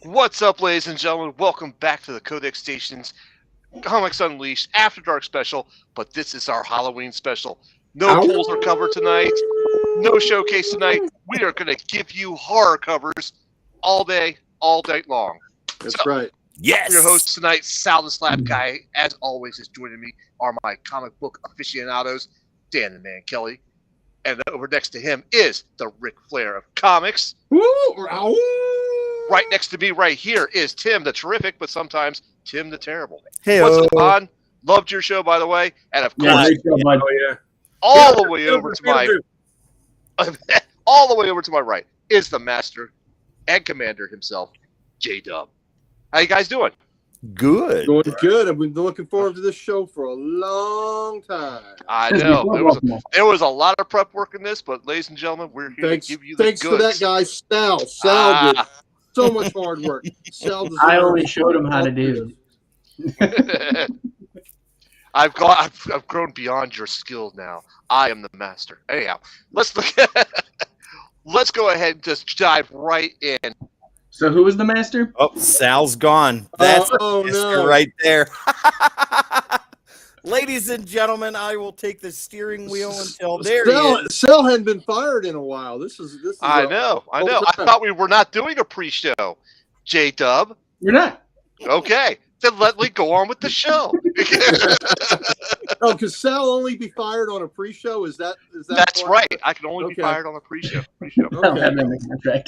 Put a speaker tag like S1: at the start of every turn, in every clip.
S1: What's up, ladies and gentlemen? Welcome back to the Codex Station's Comics Unleashed After Dark special, but this is our Halloween special. No polls are covered tonight, no showcase tonight. We are going to give you horror covers all day, all night long.
S2: That's right.
S1: Yes. Your host tonight, Sal the Slap Guy, as always, is joining me are my comic book aficionados, Dan the Man Kelly, and over next to him is the Ric Flair of comics. Right next to me right here is Tim the Terrific, but sometimes Tim the Terrible.
S3: Hey,
S1: what's up, on? Loved your show, by the way. And of course, all the way over to my right is the master and commander himself, J-Dub. How you guys doing?
S3: Good.
S2: Doing good. I've been looking forward to this show for a long time.
S1: I know. There was a lot of prep work in this, but ladies and gentlemen, we're here to give you the goods.
S2: Thanks to that guy, Sal. Sal did so much hard work.
S4: I only showed him how to do
S1: it. I've grown beyond your skills now. I am the master. Anyhow, let's go ahead and just dive right in.
S4: So who was the master?
S3: Oh, Sal's gone. That's right there. Ladies and gentlemen, I will take the steering wheel until there he is.
S2: Sal hadn't been fired in a while. This is.
S1: I know. I thought we were not doing a pre-show. J-Dub.
S4: You're not.
S1: Okay. Then let me go on with the show.
S2: Oh, because Sal only be fired on a pre-show? Is that
S1: That's right. I can only be fired on a pre-show.
S2: Okay.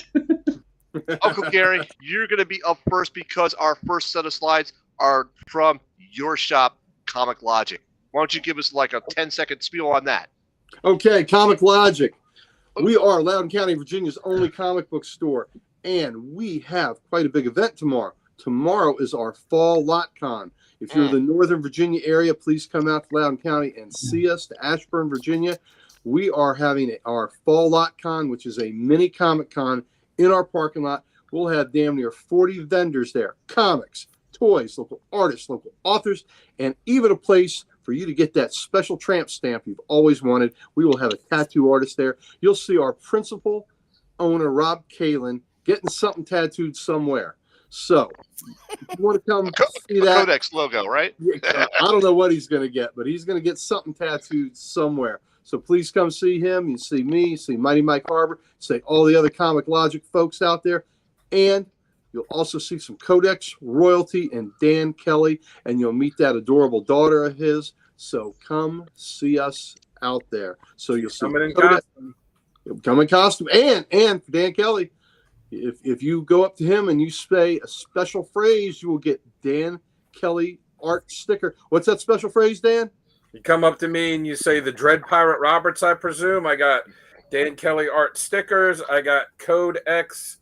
S1: Uncle Gary, you're going to be up first because our first set of slides are from your shop, Comic Logic. Why don't you give us like a 10-second spiel on that?
S2: Okay, Comic Logic. We are Loudoun County, Virginia's only comic book store, and we have quite a big event tomorrow. Tomorrow is our Fall Lot Con. If you're in the Northern Virginia area, please come out to Loudoun County and see us to Ashburn, Virginia. We are having our Fall Lot Con, which is a mini Comic Con in our parking lot. We'll have damn near 40 vendors there. Comics, toys, local artists, local authors, and even a place for you to get that special tramp stamp you've always wanted. We will have a tattoo artist there. You'll see our principal owner, Rob Kalin, getting something tattooed somewhere. So, if you want to come see that.
S1: Codex logo, right?
S2: I don't know what he's going to get, but he's going to get something tattooed somewhere. So please come see him. You see me, you see Mighty Mike Harbor, see all the other Comic Logic folks out there. And you'll also see some Codex, Royalty, and Dan Kelly. And you'll meet that adorable daughter of his. So come see us out there. So you'll see come in costume. And for Dan Kelly, if you go up to him and you say a special phrase, you will get Dan Kelly art sticker. What's that special phrase, Dan?
S5: You come up to me and you say the Dread Pirate Roberts, I presume. I got Dan Kelly art stickers. I got Code X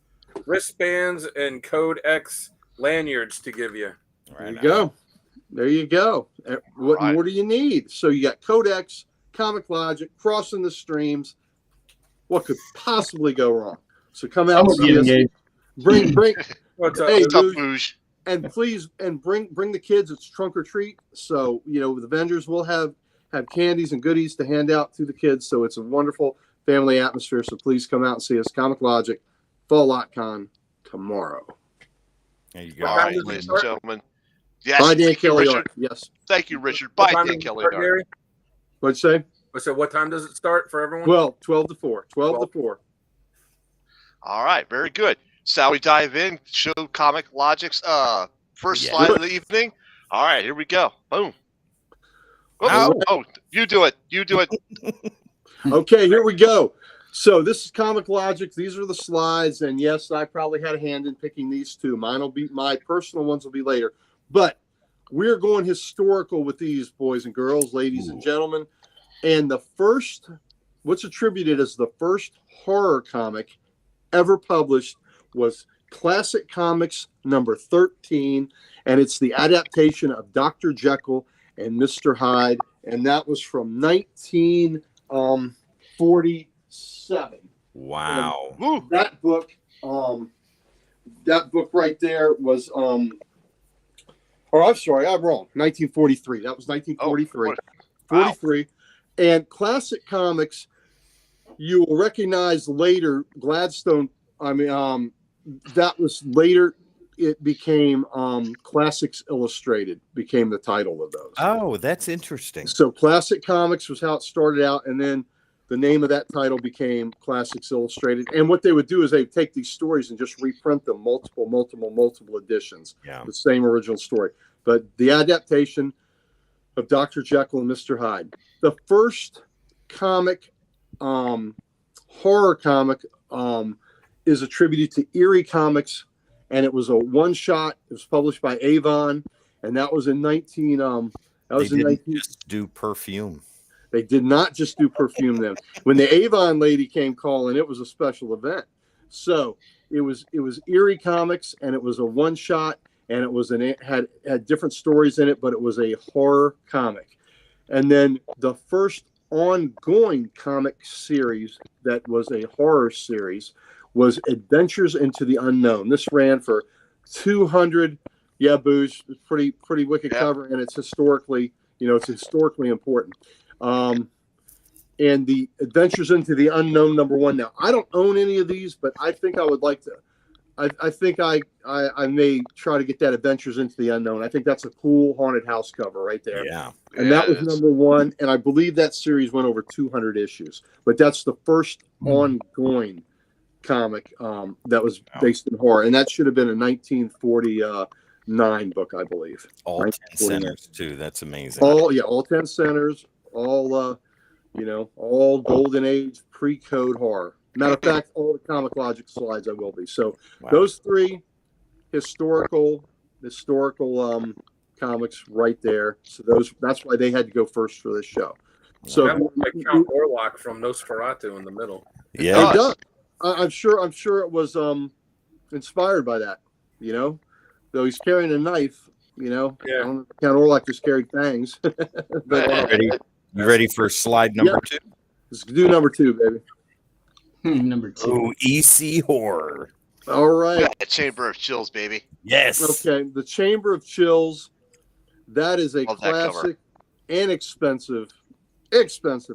S5: wristbands and Code X lanyards to give you.
S2: There you go. There you go. What more do you need? So you got Code X, Comic Logic, Crossing the Streams. What could possibly go wrong? So come out and see us. Bring.
S5: What's up?
S2: Hey,
S1: Booge.
S2: And please, bring the kids. It's trunk or treat. So, the vendors will have candies and goodies to hand out to the kids. So it's a wonderful family atmosphere. So please come out and see us. Comic Logic, Fall Lot Con tomorrow.
S3: There you go.
S1: All right, ladies and gentlemen. Yes,
S2: bye, Dan Kelly. Yes.
S1: Thank you, Richard. Bye, Dan Kelly.
S2: What'd you say?
S5: I said, what time does it start for everyone?
S2: 12 to 4. 12 to 4.
S1: All right, very good. Shall we dive in? Show Comic Logic's first slide of the evening. All right, here we go. Boom. Oh, you do it. You do it.
S2: Okay, here we go. So this is Comic Logic. These are the slides, and yes, I probably had a hand in picking these two. My personal ones will be later, but we're going historical with these, boys and girls, ladies and gentlemen. And the first, what's attributed as the first horror comic ever published was Classic Comics number 13, and it's the adaptation of Dr. Jekyll and Mr. Hyde, and that was from 1947.
S3: Wow.
S2: And that book right there was I'm sorry, I'm wrong. 1943. That was 1943. 43. And Classic Comics, you will recognize later Gladstone. That was later it became Classics Illustrated became the title of those.
S3: Oh, that's interesting.
S2: So Classic Comics was how it started out, and then the name of that title became Classics Illustrated. And what they would do is they would take these stories and just reprint them multiple editions.
S3: Yeah.
S2: The same original story. But the adaptation of Dr. Jekyll and Mr. Hyde. The first comic, horror comic, is attributed to Eerie Comics, and it was a one-shot. It was published by Avon, and that was in 19. That was in 19.
S3: Just do Perfume.
S2: They did not just do Perfume then. When the Avon lady came calling, it was a special event. So it was Eerie Comics, and it was a one-shot, and it had different stories in it, but it was a horror comic. And then the first ongoing comic series that was a horror series was Adventures into the Unknown. This ran for 200. Yeah, Booze, pretty wicked cover, and it's historically important. And the Adventures into the Unknown #1. Now, I don't own any of these, but I think I would like to. I think I may try to get that Adventures into the Unknown. I think that's a cool haunted house cover right there.
S3: Yeah.
S2: And that was #1, and I believe that series went over 200 issues. But that's the first ongoing comic that was based in horror, and that should have been a 1949 book, I believe.
S3: All 10 centers too. That's amazing.
S2: All 10 centers, all golden age pre-code horror. Matter of fact, all the Comic Logic slides I will be. So those three historical comics right there. So that's why they had to go first for this show. So
S5: that looks like Count Orlok from Nosferatu in the middle.
S3: Yeah,
S2: it does. I'm sure it was inspired by that. Though he's carrying a knife.
S5: Yeah.
S2: Count Orlok just carried fangs. But,
S3: you ready for slide number 2?
S2: Let's do number 2, baby.
S4: Number 2.
S3: Oh, EC horror.
S2: All right.
S1: The Chamber of Chills, baby.
S3: Yes.
S2: Okay. The Chamber of Chills. That is a classic and expensive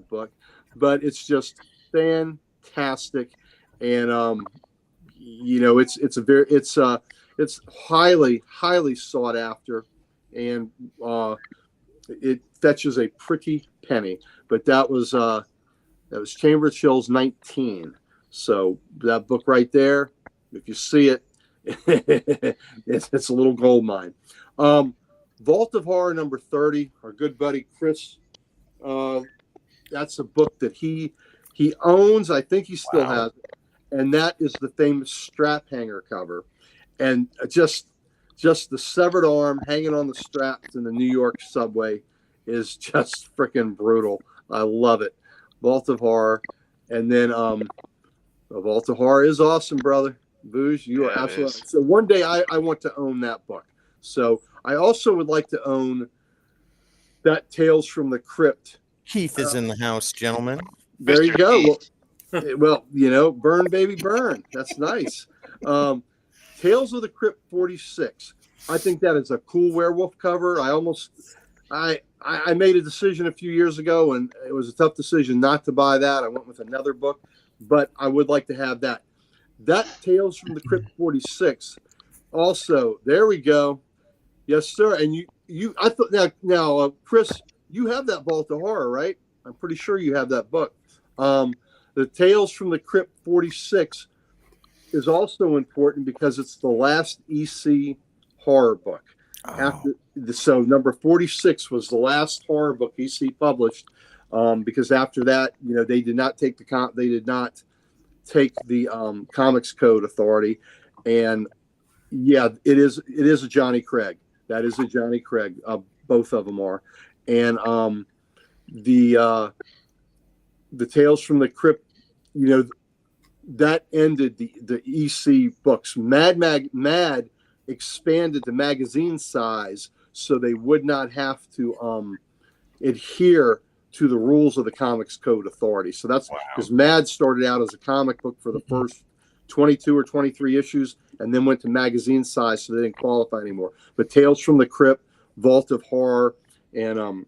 S2: book, but it's just fantastic. And it's highly sought after, and it fetches a pretty penny. But that was Chamber of Chills 19. So that book right there, if you see it, it's a little gold mine. Vault of Horror number 30, our good buddy Chris. That's a book that he owns. I think he still has it. And that is the famous strap hanger cover. And just the severed arm hanging on the straps in the New York subway is just freaking brutal. I love it. Vault of Horror. And then Vault of Horror is awesome, brother. Booze, you are absolutely. So one day I want to own that book. So I also would like to own that Tales from the Crypt.
S3: Keith is in the house, gentlemen.
S2: There
S1: Mr.
S2: you go.
S1: Keith.
S2: Well, burn, baby, burn. That's nice. Tales of the Crypt 46. I think that is a cool werewolf cover. I made a decision a few years ago, and it was a tough decision not to buy that. I went with another book, but I would like to have that. That Tales from the Crypt 46. Also, there we go. Yes, sir. And I thought now, Chris, you have that Vault of Horror, right? I'm pretty sure you have that book. The Tales from the Crypt 46 is also important because it's the last EC horror book. So number 46 was the last horror book EC published, because after that, they did not take the Comics Code Authority, and it is a Johnny Craig. That is a Johnny Craig. Both of them are, and the Tales from the Crypt, that ended the EC books. Mad expanded the magazine size so they would not have to adhere to the rules of the Comics Code Authority. So that's because Mad started out as a comic book for the first 22 or 23 issues, and then went to magazine size, so they didn't qualify anymore. But Tales from the Crypt, Vault of Horror, and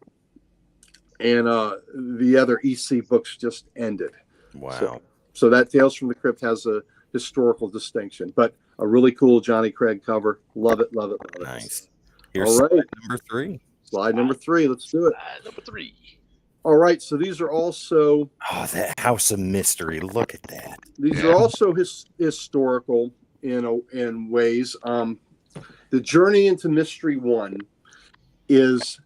S2: the other EC books just ended.
S3: Wow.
S2: So that Tales from the Crypt has historical distinction. But a really cool Johnny Craig cover. Love it, love it, love it.
S6: Nice. Here's
S2: All right.
S6: slide number 3.
S2: Slide number 3. Let's do it.
S1: Number 3.
S2: All right. So these are also
S6: Oh, that House of Mystery. Look at that.
S2: these
S1: Yeah.
S2: are also historical in ways. The Journey into Mystery 1 is,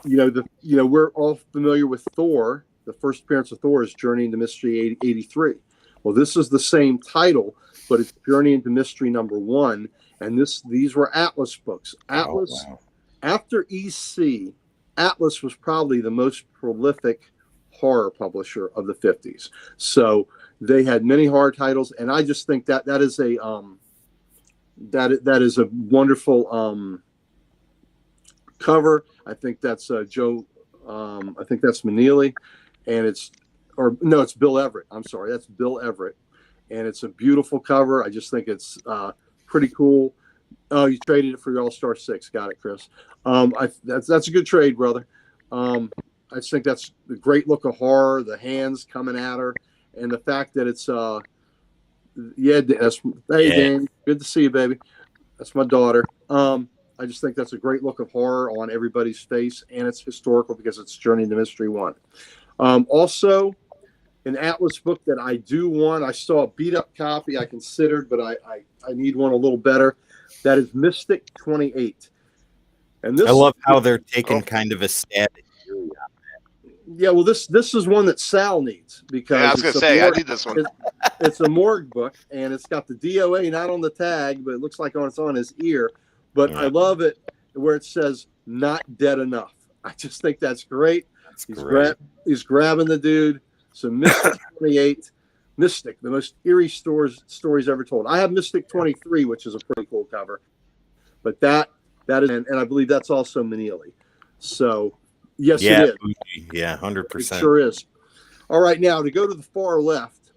S2: we're all familiar with Thor. The first appearance of Thor is Journey into Mystery 83. Well, this is the same title, but it's Journey into Mystery number 1. And these were Atlas books. Atlas,
S6: Oh, wow.
S2: after EC, Atlas was probably the most prolific horror publisher of the 50s. So they had many horror titles, and I just think that is a that is a wonderful cover. I think that's Joe. I think that's Manili, and it's Bill Everett. I'm sorry, that's Bill Everett, and it's a beautiful cover. I just think it's pretty cool. Oh, you traded it for your All-Star 6. Got it, Chris. That's a good trade, brother. I just think that's the great look of horror, the hands coming at her, and the fact that it's Dan, good to see you, baby. That's my daughter. I just think that's a great look of horror on everybody's face, and it's historical because it's Journey into Mystery 1. Also, an Atlas book that I do want. I saw a beat-up copy I considered, but I need one a little better. That is Mystic 28. And this,
S6: I love how they're taking kind of a stab at you.
S2: yeah, well, this is one that Sal needs because
S1: Yeah, I was going to say, I need this one.
S2: It's a morgue book, and it's got the DOA not on the tag, but it looks like it's on his ear. But
S6: Yeah.
S2: I love it where it says "not dead enough." I just think that's great.
S6: That's
S2: He's
S6: great.
S2: grabbing the dude. So Mystic 28, Mystic, the most eerie stories ever told. I have Mystic 23, which is a pretty cool cover. But that is, and I believe that's also Manili. So yes,
S6: Yeah,
S2: it is.
S6: bougie. Yeah,
S2: It
S6: 100%.
S2: sure is. All right, now to go to the far left.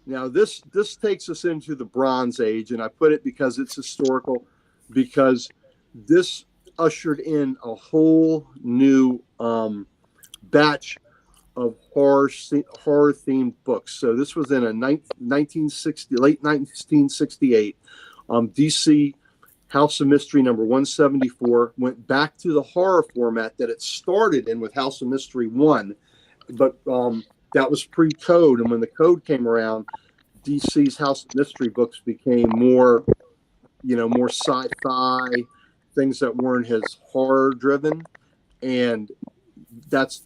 S2: Now this takes us into the Bronze Age, and I put it because it's historical, because this ushered in a whole new batch of horror themed books. So this was in a late 1968. DC House of Mystery number 174 went back to the horror format that it started in with House of Mystery 1, but that was pre-code. And when the code came around, DC's House of Mystery books became more sci-fi, things that weren't as horror driven. And that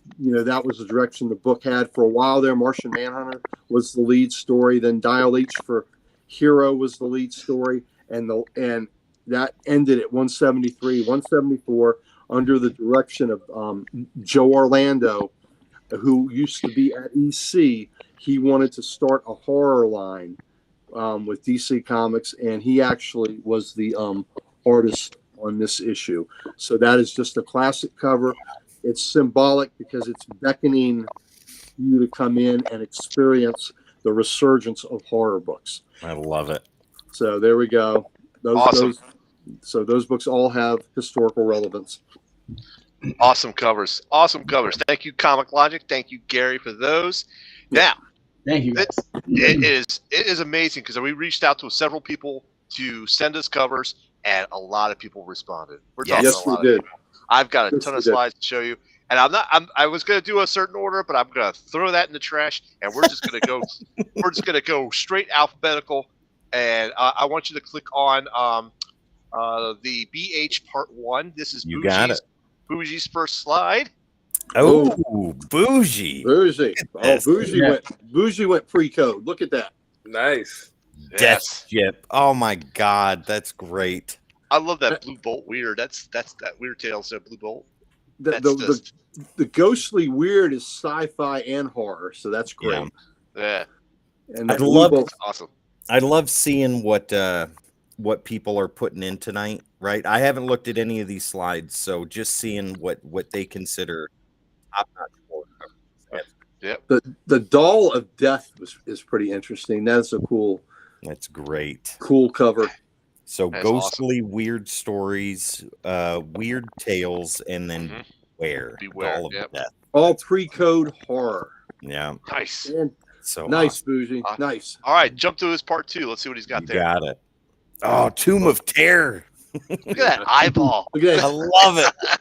S2: was the direction the book had for a while there. Martian Manhunter was the lead story. Then Dial H for Hero was the lead story. And that ended at 173, 174 under the direction of Joe Orlando, who used to be at EC. He wanted to start a horror line with DC Comics, and he actually was the artist on this issue. So that is just a classic cover. It's symbolic because it's beckoning you to come in and experience the resurgence of horror books.
S6: I love it.
S2: So there we go.
S1: Awesome.
S2: Those books all have historical relevance.
S1: Awesome covers. Awesome covers. Thank you, Comic Logic. Thank you, Gary, for those. Now,
S4: Thank you.
S1: it is amazing because we reached out to several people to send us covers, and a lot of people responded. We're talking
S2: Yes,
S1: a lot
S2: we
S1: of
S2: did.
S1: people. I've got a
S2: Yes,
S1: ton
S2: we
S1: of
S2: did.
S1: slides to show you, and I was going to do a certain order, but I'm going to throw that in the trash, and we're just going to go. We're just going to go straight alphabetical, and I want you to click on the BH Part 1. This is
S6: You got it.
S1: Bougie's first slide.
S6: Oh, bougie.
S2: Bougie.
S6: Yes.
S2: Bougie went pre-code. Look at that.
S5: Nice.
S6: Death
S1: Yes.
S6: Ship. Oh my God, that's great.
S1: I love that Blue Bolt weird. That's that Weird Tales Blue Bolt.
S2: The,
S1: That's
S2: the,
S1: just,
S2: the ghostly weird is sci-fi and horror, so that's great.
S6: Yeah.
S1: yeah,
S2: And
S6: I
S2: that
S6: love-
S2: Blue Bolt-
S1: awesome.
S6: I love seeing what people are putting in tonight. Right, I haven't looked at any of these slides, so just seeing what they consider top-notch horror covers.
S2: the Doll of Death is pretty interesting. That's a cool
S6: That's great.
S2: cover.
S6: So
S1: That's
S6: ghostly, weird stories, weird tales, and then
S1: Mhm.
S6: Beware.
S1: Beware,
S6: All of
S1: yep.
S6: Death.
S2: All pre-code horror.
S6: Yeah.
S1: Nice.
S2: And
S6: So
S2: Nice, Bougie. Nice.
S1: All right, jump to his part 2. Let's see what he's got
S6: You
S1: there.
S6: got it. Oh, Tomb of Terror.
S1: Look at that eyeball.
S2: Look at
S6: I
S2: that.
S6: love it.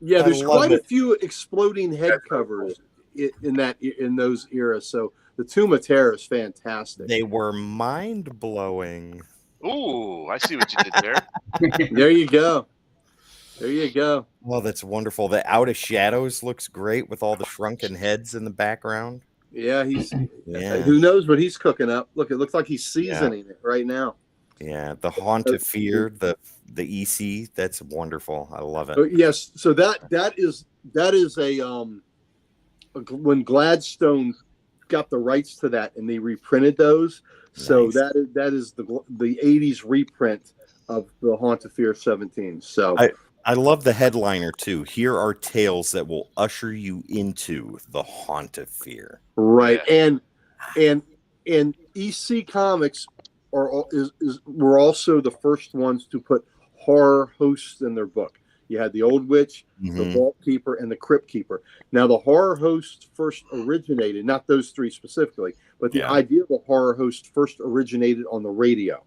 S2: Yeah,
S6: I
S2: there's
S6: love
S2: quite a
S6: it.
S2: few exploding head covers in those eras. So the Tomb of Terror is fantastic.
S6: They were mind blowing.
S1: Ooh, I see what you did there.
S2: There you go. There you go.
S6: Oh, that's wonderful. The Out of Shadows looks great with all the shrunken heads in the background.
S2: Yeah, he's.
S6: Yeah.
S2: Who knows what he's cooking up? Look, it looks like he's seasoning it right now.
S6: Yeah, the Haunt of Fear, the EC, that's wonderful. I love it.
S2: Yes, so that is a when Gladstone got the rights to that and they reprinted those. So
S6: Nice.
S2: that is the 80s reprint of the Haunt of Fear 17. So
S6: I love the headliner too. Here are tales that will usher you into the Haunt of Fear.
S2: right, and EC Comics were also the first ones to put horror hosts in their book. You had the Old Witch, the
S6: Mhm.
S2: Vault Keeper, and the Crypt Keeper. Now, the horror host first originated, not those three specifically, but the
S6: Yeah.
S2: idea of a horror host first originated on the radio.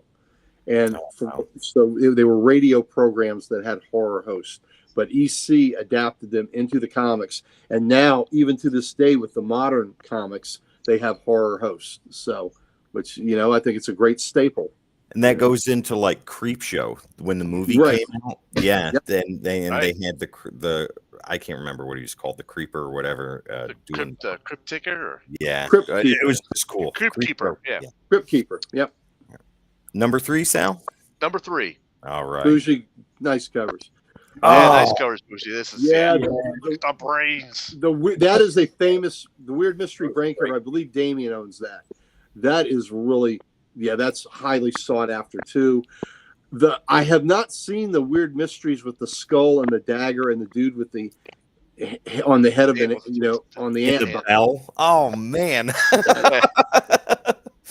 S2: And
S6: wow.
S2: so they were radio programs that had horror hosts. But EC adapted them into the comics. And now, even to this day, with the modern comics, they have horror hosts. So, which, I think it's a great staple.
S6: And that goes into like Creepshow when the movie
S2: Right.
S6: came out. Yeah,
S2: Yep.
S6: then they
S1: Right.
S6: had the I can't remember what he was called, the Creeper or whatever. Doing
S1: Crypt Ticker or
S6: yeah,
S2: Crypt
S6: it
S2: Keeper.
S6: was just cool.
S1: Crypt Keeper. Yeah.
S2: Crypt Keeper. Yep.
S6: Number 3, Sal.
S1: Number 3.
S6: All right.
S2: Bougie, nice covers.
S1: Yeah, nice
S6: Oh.
S1: covers, Bougie. This is
S2: Yeah,
S1: look at the brains.
S2: that is a famous the Weird Mystery brain cover. I believe Damien owns that. That is really that's highly sought after too. I have not seen the Weird Mysteries with the skull and the dagger and the dude with the on the head of it, on the
S6: And
S2: ant.
S6: the bell. Oh man,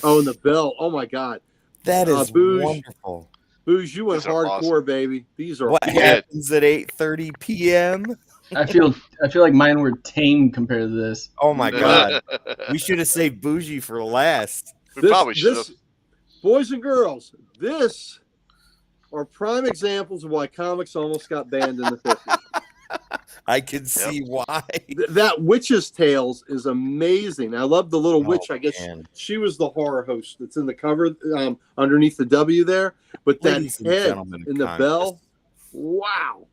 S2: Oh, and the bell. Oh my God,
S6: that is
S2: Booge.
S6: wonderful.
S2: Booze, you went
S1: These are
S2: hardcore,
S1: awesome.
S2: baby. These are
S6: What
S1: good.
S6: happens at 8:30 p.m.?
S4: I feel like mine were tame compared to this.
S6: Oh my god, we should have saved Bougie for last.
S1: We probably should have.
S2: Boys and girls, this are prime examples of why comics almost got banned in the 50s.
S6: I can see why.
S2: That Witch's Tales is amazing. I love the little witch. I guess
S6: man.
S2: she was the horror host that's in the cover underneath the W there. But that
S6: Ladies and
S2: head
S6: gentlemen of
S2: in the
S6: Congress.
S2: bell, wow.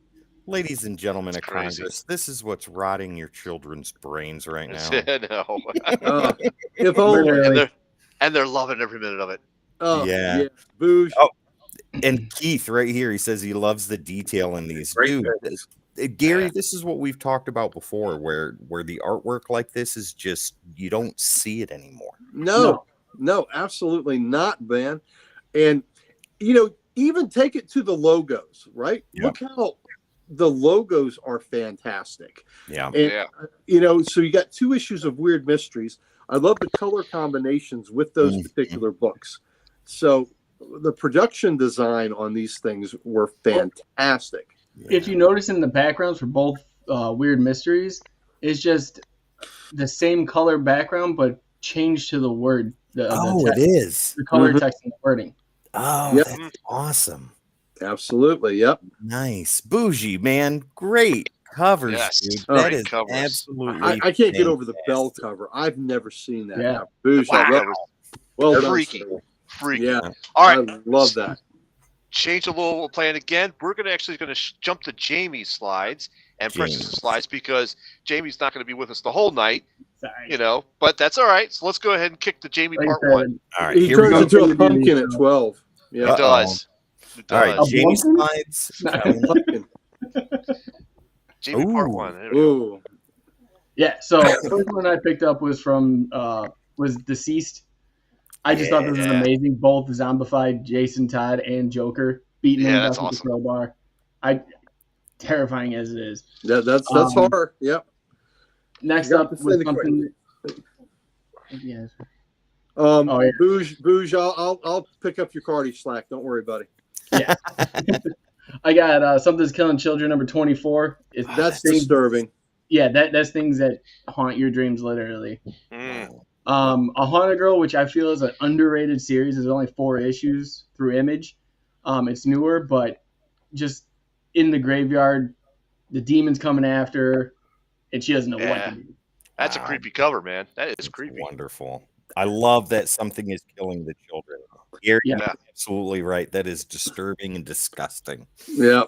S6: Ladies and gentlemen of
S1: Crazy.
S6: Congress, this is what's rotting your children's brains right now.
S1: No.
S2: If only.
S1: and they're loving every minute of it.
S2: Oh,
S6: Yeah.
S2: Boosh.
S6: Oh, And Keith right here, he says he loves the detail in these.
S5: Great
S6: Dude,
S5: picks.
S6: Gary, this is what we've talked about before, where the artwork like this is just, you don't see it anymore.
S2: No, absolutely not, man. And even take it to the logos, right?
S6: Yeah.
S2: Look how the logos are fantastic.
S6: Yeah.
S2: And so you got 2 issues of Weird Mysteries. I love the color combinations with those particular books. So the production design on these things were fantastic.
S4: If you notice in the backgrounds for both Weird Mysteries, it's just the same color background, but changed to the word. The
S6: it is.
S4: the color
S2: Mhm.
S4: text and the wording.
S6: Oh,
S2: Yep.
S6: that's awesome.
S2: Absolutely. Yep.
S6: Nice. Bougie, man. Great covers,
S1: Yes.
S6: dude.
S2: Oh,
S6: That
S1: great
S6: is
S1: covers.
S6: absolutely
S2: I can't get over the bell
S6: fantastic.
S2: cover. I've never seen that.
S4: Yeah.
S2: Boosh, I
S1: Wow.
S2: love- well done,
S1: Freaky.
S2: sir.
S1: Freaky.
S2: Yeah.
S1: All right.
S2: I love that.
S1: Change a little plan again. We're going to jump to Jamie's slides and Precious'
S6: Jamie.
S1: slides because Jamie's not going to be with us the whole night,
S4: Sorry.
S1: but that's all right. So let's go ahead and kick to Jamie
S4: Like I
S1: part
S4: said,
S1: 1.
S6: All right,
S2: He
S6: here we
S2: turns
S6: go.
S2: into a pumpkin at 12. Yeah.
S1: It does. It
S6: All right,
S1: does.
S6: Jamie
S4: pumpkin?
S6: slides.
S2: Pumpkin.
S1: Jamie part
S6: Ooh.
S1: 1. There we go.
S2: Ooh.
S4: Yeah, so the first one I picked up was from was Deceased. I just thought this was
S1: Yeah.
S4: amazing. Both zombified Jason Todd and Joker beating
S1: Yeah,
S4: him
S1: that's
S4: up with
S1: awesome.
S4: the crowbar. Terrifying as it is.
S2: That's
S4: Um,
S2: hard. Yep.
S4: Next
S2: You got
S4: up
S2: to
S4: was
S2: say the
S4: something. Yeah.
S2: Oh,
S4: yeah.
S2: Booge, I'll pick up your cardi slack. Don't worry, buddy.
S4: I got Something's Killing Children number 24.
S2: That's
S4: things-
S2: disturbing.
S4: Yeah, that's things that haunt your dreams literally.
S1: Mm.
S4: A Haunted Girl, which I feel is an underrated series, is only 4 issues through Image. It's newer, but just in the graveyard, the demon's coming after her, and she doesn't know what
S1: Yeah.
S4: to do.
S1: That's a
S6: Wow.
S1: creepy cover, man. That is
S6: It's
S1: creepy.
S6: wonderful. I love that something is killing the children. Gary,
S4: Yeah.
S6: you're absolutely right. That is disturbing and disgusting.
S2: Yeah.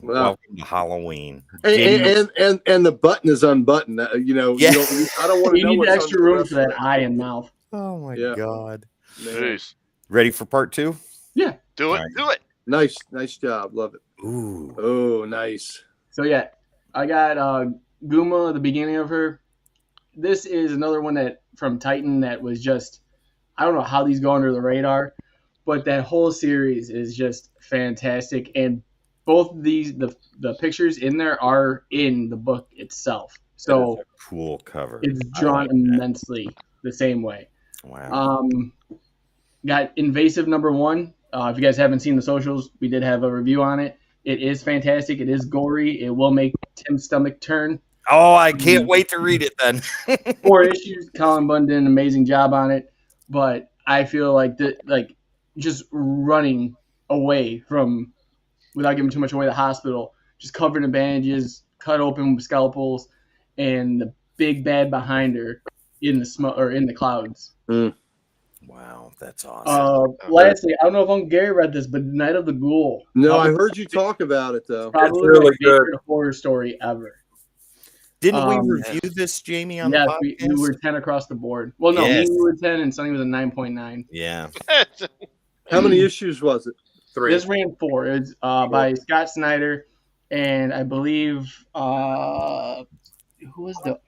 S2: Well,
S6: Welcome to Halloween. Jamie-
S2: and the button is unbuttoned. You know,
S6: Yeah.
S2: I don't want to
S4: You
S2: know
S4: need
S2: what's
S4: extra
S2: under the
S4: room
S2: rest
S4: for that
S2: of
S4: eye and mouth.
S6: oh my
S2: Yeah.
S6: God.
S2: it. Man.
S1: Jeez.
S6: Ready for part 2?
S1: Do it.
S6: Right.
S1: Do it.
S2: Nice job. Love it.
S6: Ooh.
S2: Oh, nice.
S4: So yeah, I got Guma, the beginning of her. This is another one that from Titan that was just, I don't know how these go under the radar, but that whole series is just fantastic. And both of these, the pictures in there are in the book itself. So
S6: That is a cool cover.
S4: it's
S6: I
S4: drawn
S6: like that.
S4: immensely the same way.
S6: Wow.
S4: Got Invasive #1. If you guys haven't seen the socials, we did have a review on it. It is fantastic. It is gory. It will make Tim's stomach turn.
S6: Oh, I can't wait to read it then.
S4: 4 issues. Colin Bunn did an amazing job on it, but I feel like just running away from, without giving too much away, the hospital, just covered in bandages, cut open with scalpels, and the big bad behind her in the smoke or in the clouds.
S6: Wow, that's awesome.
S4: Lastly, I don't know if Uncle Gary read this, but Night of the Ghoul.
S2: No, I heard you talk about it though.
S4: Probably
S5: It's really
S4: my favorite horror story ever.
S6: Didn't we
S4: um,
S6: review this, Jamie, on
S4: Yes,
S6: the
S4: we
S6: podcast?
S4: were 10 across the board. Well, no,
S6: Yes.
S4: me we were 10 and Sonny was a 9.9.
S6: Yeah.
S2: How many issues was it?
S5: 3.
S4: This ran 4. It's by Scott Snyder, and I believe who was the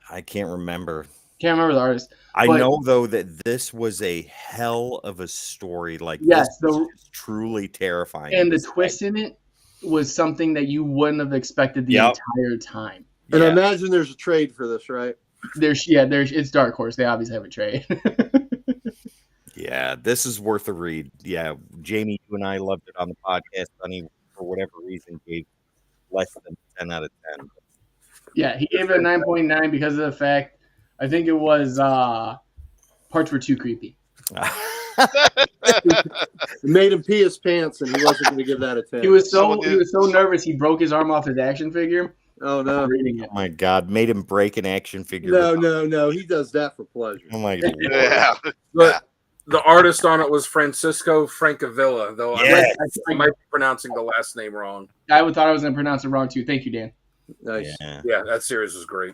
S6: I can't remember.
S4: can't remember the artist.
S6: I
S4: But-
S6: know though that this was a hell of a story. Like
S4: Yes,
S6: this was just truly terrifying.
S4: And the
S6: It's
S4: twist in it was something that you wouldn't have expected the
S6: Yep.
S4: entire time.
S2: And I
S6: yeah.
S2: imagine there's a trade for this, right?
S4: There's it's Dark Horse. They obviously have a trade.
S6: Yeah, this is worth a read. Yeah, Jamie, you and I loved it on the podcast. Sonny, for whatever reason, gave less than 10 out of 10.
S4: Yeah, he gave it a 9.9 because of the fact, I think it was parts were too creepy.
S2: It made him pee his pants, and he wasn't going to give that a 10.
S4: He was
S1: Someone
S4: so nervous he broke his arm off his action figure.
S2: Oh no,
S4: Reading it.
S6: Oh my God, made him break an action figure.
S2: no! He does that for pleasure.
S6: Oh my God.
S1: Yeah.
S5: But the artist on it was Francisco Francavilla, though
S6: Yes.
S5: I might be pronouncing the last name wrong.
S4: I thought I was going to pronounce it wrong too. Thank you, Dan.
S2: Nice.
S6: Yeah.
S5: Yeah, that series was great.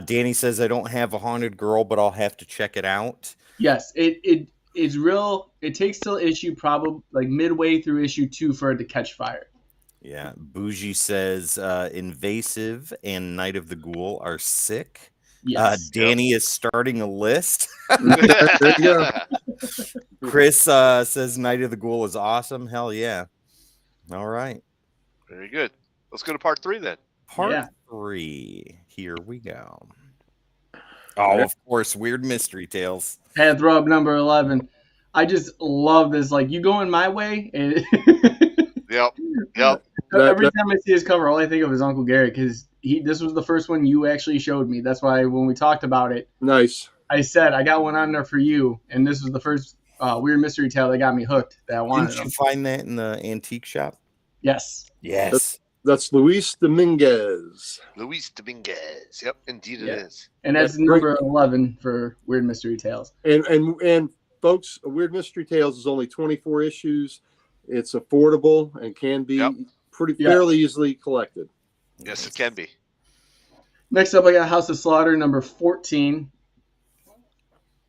S6: Danny says I don't have a Haunted Girl, but I'll have to check it out.
S4: Yes, it's real. It takes till issue probably like midway through issue 2 for it to catch fire.
S6: Yeah. Bougie says Invasive and Night of the Ghoul are sick.
S4: Yes.
S6: Danny is starting a list.
S2: There you go.
S6: Chris says Night of the Ghoul is awesome. Hell yeah. All right.
S1: Very good. Let's go to part 3 then.
S6: Part
S4: Yeah.
S6: 3. Here we go. Oh, of course, Weird Mystery Tales.
S4: Had to throw up number 11. I just love this. Like, you going my way? And
S1: Yep. Yep.
S4: every time I see his cover, all I think of is Uncle Gary because this was the first one you actually showed me. That's why when we talked about it,
S2: Nice.
S4: I said I got one on there for you, and this was the first Weird Mystery Tale that got me hooked. That I wanted.
S6: Didn't you find that in the antique shop?
S4: Yes.
S6: Yes.
S2: That's Luis Dominguez.
S1: Luis Dominguez. Yep, indeed it
S4: Yeah.
S1: is.
S4: And that's
S2: That's great.
S4: number 11 for Weird Mystery Tales.
S2: And folks, Weird Mystery Tales is only 24 issues. It's affordable and can be
S1: Yep.
S2: fairly easily collected.
S1: Yes, it can be.
S4: Next up, I got House of Slaughter, number 14.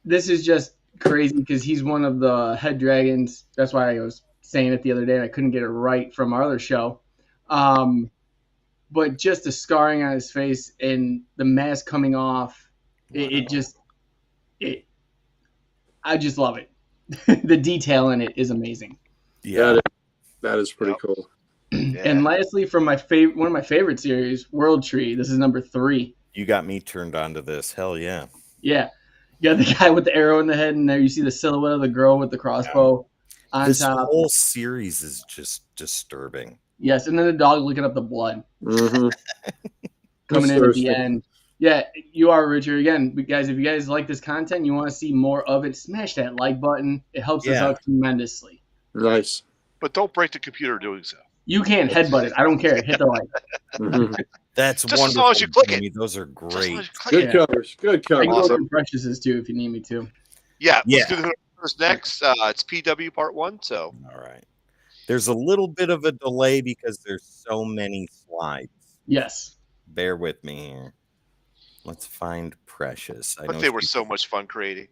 S4: This is just crazy because he's one of the head dragons. That's why I was saying it the other day and I couldn't get it right from our other show. But just the scarring on his face and the mask coming off, I just love it. The detail in it is amazing.
S6: Yeah.
S2: That is pretty
S1: Yep.
S2: cool.
S1: Yeah.
S4: And lastly, from one of my favorite series, World Tree. This is number 3.
S6: You got me turned on to this. Hell yeah.
S4: Yeah. You got the guy with the arrow in the head, and there you see the silhouette of the girl with the crossbow on
S6: This
S4: top.
S6: whole series is just disturbing.
S4: Yes, and then the dog looking up the blood
S2: Mm-hmm.
S4: coming in at the
S2: Thirsty.
S4: end. Yeah, you are, Richard. Again, guys, if you guys like this content, you want to see more of it, smash that like button. It helps us
S6: Yeah.
S4: out tremendously.
S2: Nice.
S1: But don't break the computer doing so.
S4: You can headbutt it. I don't care. Hit the like.
S2: Mhm.
S6: That's
S1: Just as
S6: wonderful.
S1: long as you click it.
S6: Jamie. Those are
S1: Just as long as
S6: great.
S1: you click
S2: Good
S1: it.
S2: covers. Good
S4: I can
S2: covers.
S4: go
S1: Awesome.
S4: through Preciouses too if you need me to.
S1: Yeah,
S6: Yeah.
S1: let's do the Who's next. It's PW Part 1, so
S6: All right. There's a little bit of a delay because there's so many slides.
S4: Yes.
S6: Bear with me here. Let's find Precious.
S1: but they were so much fun creating.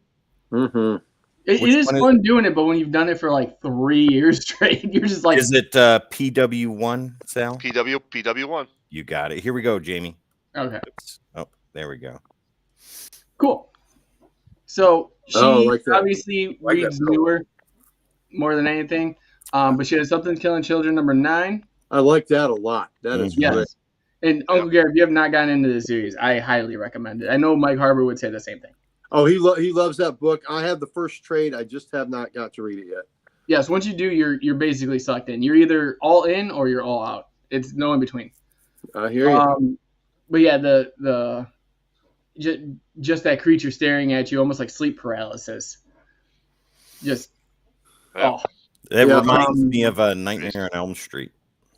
S2: Mhm.
S4: It
S6: Which
S4: is
S6: one is
S4: fun doing it, but when you've done it for like 3 years straight, you're just like,
S6: Is it PW1, Sal?
S1: PW1.
S6: You got it. Here we go, Jamie.
S4: okay,
S6: Oops. Oh, there we go.
S4: cool. So she
S2: like that.
S4: obviously
S5: Like that
S4: reads
S5: story.
S4: newer more than anything. But she has Something Killing Children number 9.
S2: I like that a lot. That is
S6: Mhm.
S2: great.
S4: Yes. And Uncle Gary, if you have not gotten into this series, I highly recommend it. I know Mike Harbour would say the same thing.
S2: Oh, he loves that book. I have the first trade. I just have not got to read it yet.
S4: Yes, once you do, you're basically sucked in. You're either all in or you're all out. It's no in between.
S2: I hear you.
S4: But yeah, just that creature staring at you, almost like sleep paralysis. Just
S1: Yeah.
S6: That
S2: Yeah,
S6: reminds me of a Nightmare on Elm Street.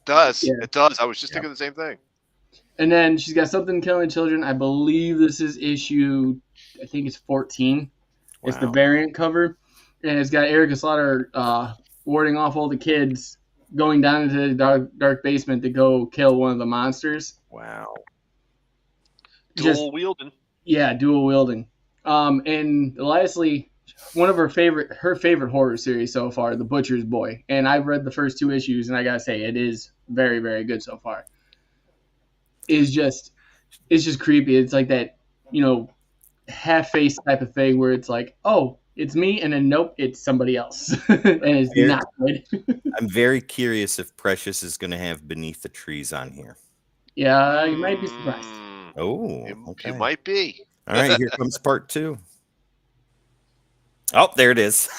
S4: Yeah.
S1: It does. I was just thinking the same thing.
S4: And then she's got Something Killing Children. I believe this is issue, I think it's 14. It's the
S6: Wow.
S4: variant cover. And it's got Erica Slaughter warding off all the kids, going down into the dark basement to go kill one of the monsters.
S6: Wow.
S1: Dual wielding.
S4: Yeah, dual wielding. And lastly, one of her favorite horror series so far, The Butcher's Boy. And I've read the first 2 issues, and I gotta say, it is very, very good so far. It's just creepy. It's like that, half-face type of thing where it's like, oh, it's me, and then nope, it's somebody else, and it's
S6: Here-
S4: not good.
S6: I'm very curious if Precious is going to have Beneath the Trees on here.
S4: Yeah, you might be surprised.
S6: Oh,
S1: You
S6: okay.
S1: might be.
S6: All right, here comes part 2. Oh, there it is.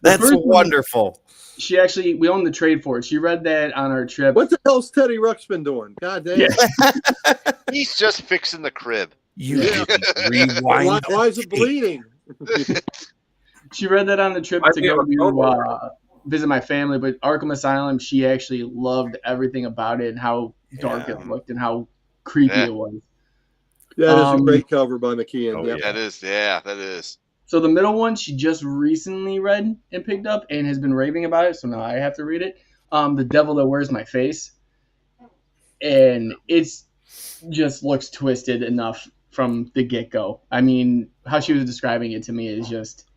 S6: That's
S4: first one-
S6: wonderful.
S4: We own the trade for it. She read that on our trip.
S2: What the hell's Teddy Ruxpin doing? God damn.
S4: Yeah.
S1: He's just fixing the crib.
S6: You
S2: Yeah.
S6: didn't
S2: Why,
S6: rewind.
S2: why is it bleeding?
S4: She read that on the trip
S5: Might
S4: to
S5: be
S4: go
S5: on October.
S4: to visit my family, but Arkham Asylum, she actually loved everything about it and how dark
S6: Yeah.
S4: it looked and how creepy
S1: Yeah.
S4: it was.
S2: That is a
S4: Um,
S2: great cover by McKeon.
S6: Oh,
S2: Yep.
S6: yeah.
S1: That is.
S4: So the middle one, she just recently read and picked up and has been raving about it, so now I have to read it. The Devil That Wears My Face. And it's just looks twisted enough from the get-go. I mean, how she was describing it to me is just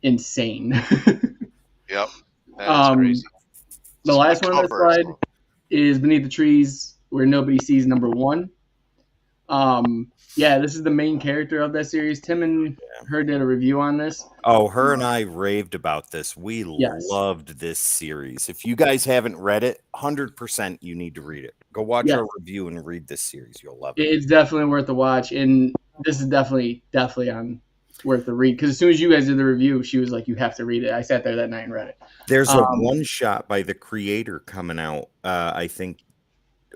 S4: insane.
S1: Yep. That is
S4: Um,
S1: crazy.
S4: The
S1: So
S4: last
S1: the
S4: one on the
S1: cover is
S4: slide
S1: cool.
S4: is Beneath the Trees Where Nobody Sees number 1. Yeah, this is the main character of that series. Tim and her did a review on this.
S6: Oh, her and I raved about this. We
S4: Yes.
S6: loved this series. If you guys haven't read it, 100% you need to read it. Go watch
S4: Yes.
S6: our review and read this series. You'll love it.
S4: It's definitely worth the watch, and this is definitely on worth the read. Because as soon as you guys did the review, she was like, "You have to read it." I sat there that night and read it.
S6: There's a
S4: Um,
S6: one shot by the creator coming out, I think,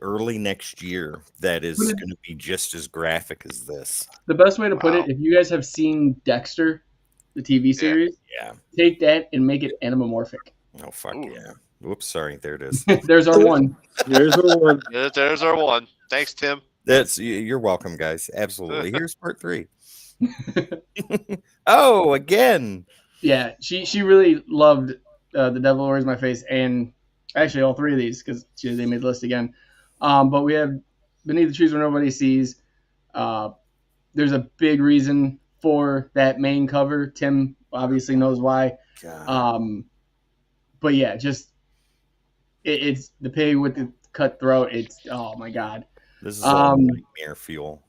S6: early next year that is
S4: But it-
S6: going to be just as graphic as this.
S4: The best way to put
S1: Wow.
S4: it, if you guys have seen Dexter, the TV series,
S6: Yeah.
S4: take that and make it anamorphic.
S6: Oh, fuck
S1: Ooh.
S6: yeah. Whoops, sorry. There it is.
S4: There's our one.
S2: Here's the one.
S1: There's our one. Thanks, Tim.
S6: You're welcome, guys. Absolutely. Here's part 3. Oh, again.
S4: Yeah, she really loved The Devil Wears My Face, and actually all 3 of these because they made the list again. But we have Beneath the Trees Where Nobody Sees. There's a big reason for that main cover. Tim obviously knows why.
S6: God.
S4: But yeah, just it's the pig with the cut throat. It's oh my god.
S6: This is all
S4: um,
S6: nightmare fuel.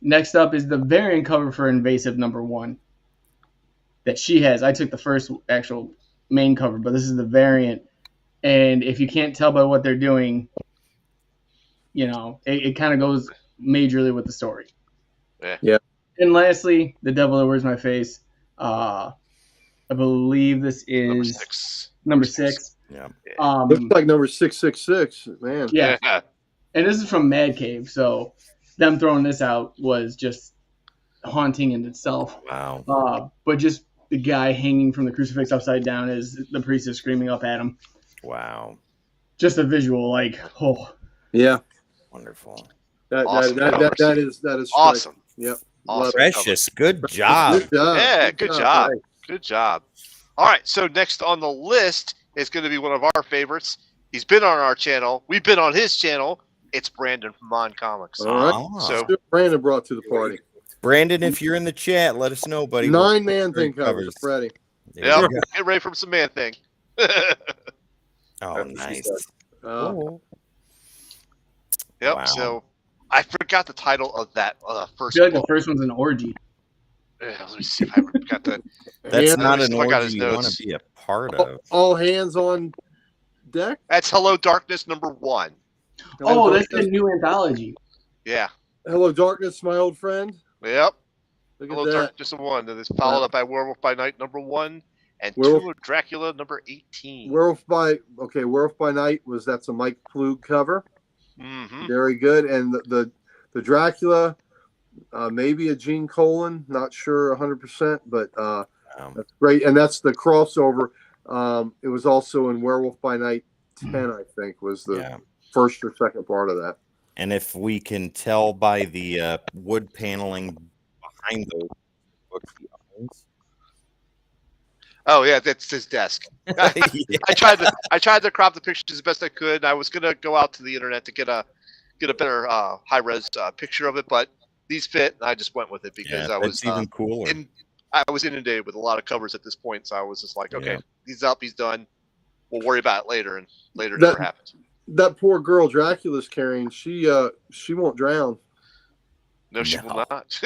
S4: Next up is the variant cover for Invasive number 1 that she has. I took the first actual main cover, but this is the variant. And if you can't tell by what they're doing, it kind of goes majorly with the story.
S1: Yeah.
S2: Yeah.
S4: And lastly, The Devil That Wears My Face. I believe this
S1: Number
S4: is
S1: 6.
S4: number 6.
S6: Yeah.
S2: Looks like number 666. Man.
S4: Yeah. And this is from Mad Cave, so them throwing this out was just haunting in itself.
S6: Wow.
S4: But just the guy hanging from the crucifix upside down as the priest is screaming up at him.
S6: Wow.
S4: Just a visual, like, oh.
S2: Yeah.
S6: Wonderful.
S1: Awesome
S2: That is
S1: awesome.
S2: Yep.
S1: Awesome.
S6: Precious. Good job.
S2: Good job.
S1: Yeah, good job.
S2: Right.
S1: Good job. All right, so next on the list is going to be one of our favorites. He's been on our channel. We've been on his channel. It's Brandon from Mon Comics.
S2: All right.
S6: Ah.
S1: So
S2: Brandon brought to the party.
S6: Brandon, if you're in the chat, let us know, buddy.
S2: 9-man thing covers. Ready.
S6: There
S1: yeah,
S6: you go.
S1: get ready for some man thing.
S6: Oh, nice.
S2: Oh.
S1: Yep.
S6: Wow.
S1: So I forgot the title of that
S4: I
S1: first
S4: feel like the
S1: book.
S4: first one's an orgy.
S1: Let me see if I got the.
S6: That's
S2: And
S6: not
S1: I
S6: an
S1: got his
S6: orgy you want
S1: notes.
S6: to be a part of.
S2: all hands on deck.
S1: That's Hello Darkness #1.
S4: Oh, that's the new anthology.
S1: Yeah.
S2: Hello, Darkness, my old friend.
S1: Yep.
S2: Look
S1: Hello
S2: at that.
S1: Darkness #1. And it's followed up by Werewolf by Night #1 and
S2: Werewolf-
S1: Tomb of Dracula #18.
S2: Werewolf by Night that's a Mike Plug cover.
S1: Mm-hmm.
S2: Very good. And the Dracula, maybe a Gene Colan, not sure 100%, but that's great. And that's the crossover. It was also in Werewolf by Night 10, I think, was the
S6: Yeah.
S2: first or second part of that.
S6: And if we can tell by the wood paneling behind those books, he owns.
S1: Oh yeah, that's his desk.
S6: Yeah.
S1: I tried to crop the pictures as best I could. I was gonna go out to the internet to get a better high res picture of it, but these fit. And I just went with it because
S6: Yeah,
S1: I was
S6: that's even cooler.
S1: I was inundated with a lot of covers at this point, so I was just like, okay,
S6: Yeah.
S1: he's up, he's done. We'll worry about it later, and later
S2: That-
S1: never happened.
S2: That poor girl Dracula's carrying, she won't drown.
S1: No, she
S6: No.
S1: will not.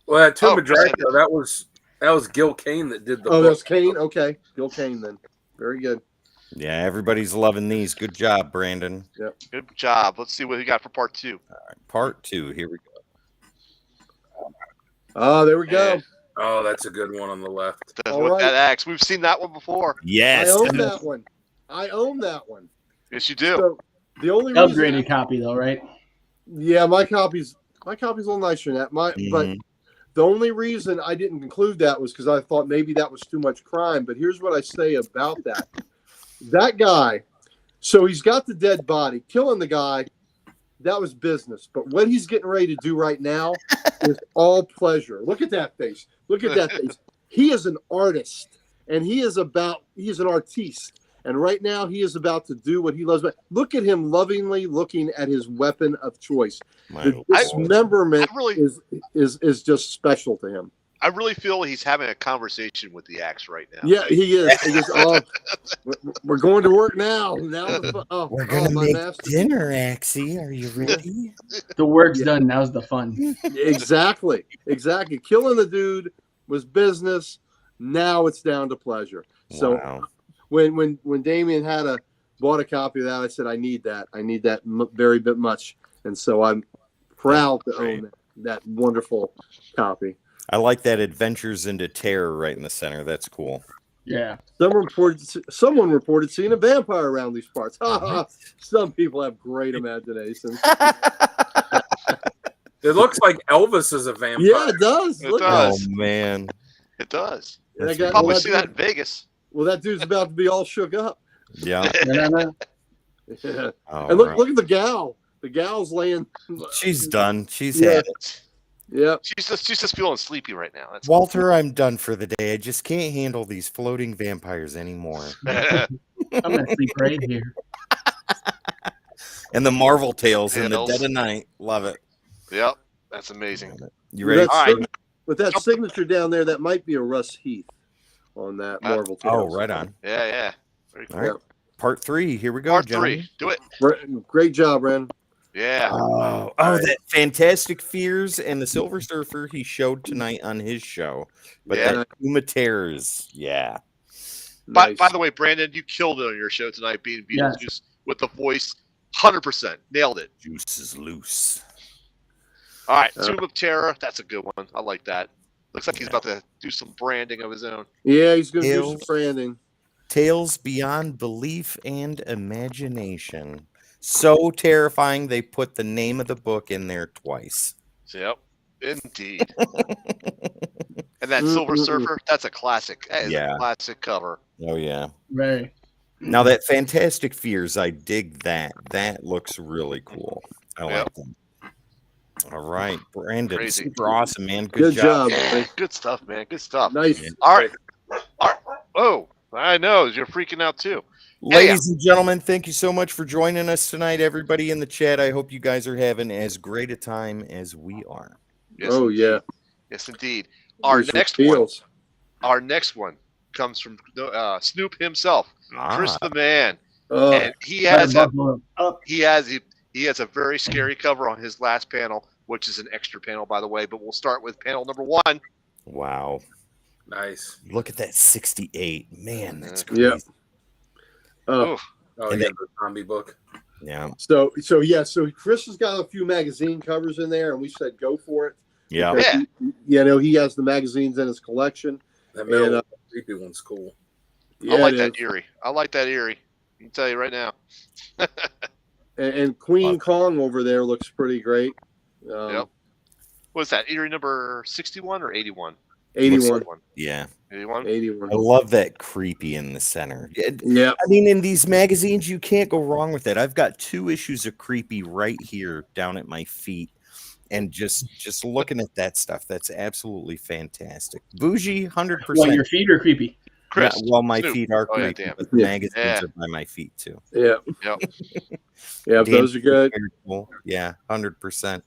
S5: Well, that Tomb
S1: Oh,
S5: of Dracula, that was Gil Kane that did the
S2: Oh,
S5: book.
S2: that's Kane? Okay. Gil Kane then. Very good.
S6: Yeah, everybody's loving these. Good job, Brandon.
S1: Good job. Let's see what we got for part 2.
S6: Part 2. Here we go.
S2: Oh, there we go.
S1: Yeah.
S5: Oh, that's a good one on the left.
S1: Does
S2: All
S1: with
S2: right.
S1: that axe. We've seen that one before.
S6: Yes.
S2: I own that one.
S1: Yes, you do.
S2: So the only reason,
S4: Upgraded copy, though, right?
S2: yeah, my copy's a little nicer than that. But
S6: Mhm.
S2: the only reason I didn't include that was because I thought maybe that was too much crime. But here's what I say about that: that guy. So he's got the dead body, killing the guy. That was business. But what he's getting ready to do right now is all pleasure. Look at that face. Look at that face. He is an artist, and he is an artiste. And right now, he is about to do what he loves. But look at him lovingly looking at his weapon of choice.
S6: My
S2: The
S6: lord.
S2: dismemberment
S1: I really-
S2: is just special to him.
S1: I really feel he's having a conversation with the axe right now.
S2: Yeah, he is. He goes, oh, we're going to work now.
S6: We're gonna
S2: my
S6: make
S2: master.
S6: dinner, Axie. Are you ready?
S4: The work's done. Now's the fun.
S2: Exactly. Killing the dude was business. Now it's down to pleasure. So
S6: Wow.
S2: when Damien bought a copy of that, I said, I need that very bit much. And so I'm proud to own that wonderful copy.
S6: I like that Adventures into Terror right in the center. That's cool.
S4: Yeah.
S2: Someone reported seeing a vampire around these parts. Some people have great imaginations.
S5: It looks like Elvis is a vampire.
S2: Yeah, it does.
S1: It
S2: Look
S1: does.
S2: at
S6: Oh man.
S1: It does.
S2: it. And I
S6: That's
S2: got-
S1: Probably
S2: well,
S1: see that in Vegas.
S2: well, that dude's about to be all shook up.
S6: Yeah.
S2: Yeah.
S6: Oh,
S2: And look,
S6: right.
S2: look at the gal. The gal's laying.
S6: She's done. She's
S2: Yeah.
S6: had it.
S2: Yeah.
S1: She's just feeling sleepy right now. That's
S6: Walter, I'm done for the day. I just can't handle these floating vampires anymore.
S4: I'm gonna sleep right here.
S6: And the Marvel Tales in the
S1: Tales.
S6: dead of night. Love it.
S1: Yep, that's amazing.
S6: You ready?
S2: With that,
S1: All right.
S2: with that signature down there, that might be a Russ Heath on that Marvel
S6: Oh,
S2: Tales.
S6: right on.
S1: Yeah. Very cool.
S6: All right. Part 3. Here we go,
S1: Part
S6: gentlemen.
S1: 3. Do it.
S2: Great job, Brandon.
S1: Yeah.
S6: Oh, that Fantastic Fears and the Silver Surfer he showed tonight on his show. But
S1: Yeah.
S6: that Uma Terrors, yeah.
S1: By
S2: Nice.
S1: the way, Brandon, you killed it on your show tonight, being
S4: Yes.
S1: Beetlejuice with the voice. 100%. Nailed it.
S6: Juice is loose.
S1: All right. Tomb of Terror. That's a good one. I like that. Looks like he's about to do some branding of his own.
S2: Yeah, he's going to do some
S6: Tales.
S2: branding.
S6: Tales beyond belief and imagination. So terrifying they put the name of the book in there twice.
S1: Yep, indeed. And that Silver Surfer, that's a classic. That is a classic cover.
S6: Oh yeah.
S4: Very.
S6: Now that Fantastic Fears, I dig that. That looks really cool. I like them. All right, Brandon,
S1: Crazy.
S6: super awesome, man.
S2: Good job.
S1: Yeah, good stuff, man. Good stuff.
S2: Nice.
S1: All right. Oh, I know. You're freaking out too.
S6: Ladies and gentlemen, thank you so much for joining us tonight. Everybody in the chat, I hope you guys are having as great a time as we are.
S1: Yes,
S2: Oh,
S1: indeed.
S2: yeah.
S1: Yes, indeed. Our
S2: These
S1: next
S2: feels.
S1: one comes from Snoop himself, Chris the Man,
S2: Oh,
S1: and he has a
S4: Up.
S1: he has a very scary cover on his last panel, which is an extra panel, by the way. But we'll start with panel number 1.
S6: Wow.
S5: Nice.
S6: Look at that 68. Man, that's crazy.
S2: yeah.
S1: Oof.
S5: Oh,
S6: And
S5: yeah,
S6: then-
S5: the zombie book.
S6: Yeah.
S2: So Chris has got a few magazine covers in there, and we said go for it.
S6: Yeah.
S2: Because he has the magazines in his collection.
S5: That middle
S2: And,
S5: creepy one's cool.
S2: Yeah,
S1: I like
S2: it
S1: that
S2: is.
S1: Eerie. I like that Eerie. I can tell you right now.
S2: And Queen Kong over there looks pretty great.
S1: Yep. What's that? Eerie number 61 or 81?
S2: 81.
S6: Yeah.
S1: 81?
S2: 81.
S6: I love that creepy in the center.
S2: Yeah.
S6: I mean, in these magazines, you can't go wrong with that. I've got 2 issues of Creepy right here down at my feet. And just looking at that stuff, that's absolutely fantastic. Bougie, 100%.
S4: Well, your feet are creepy.
S1: Chris.
S6: Yeah, well, my
S1: Snoop.
S6: feet are
S1: Oh, yeah,
S6: creepy,
S1: damn.
S6: but the
S2: Yeah.
S6: magazines
S1: Yeah.
S6: are by my feet too.
S2: Yeah.
S1: Yep.
S2: Yeah,
S6: Dan,
S2: those are good.
S6: very cool. Yeah, 100%.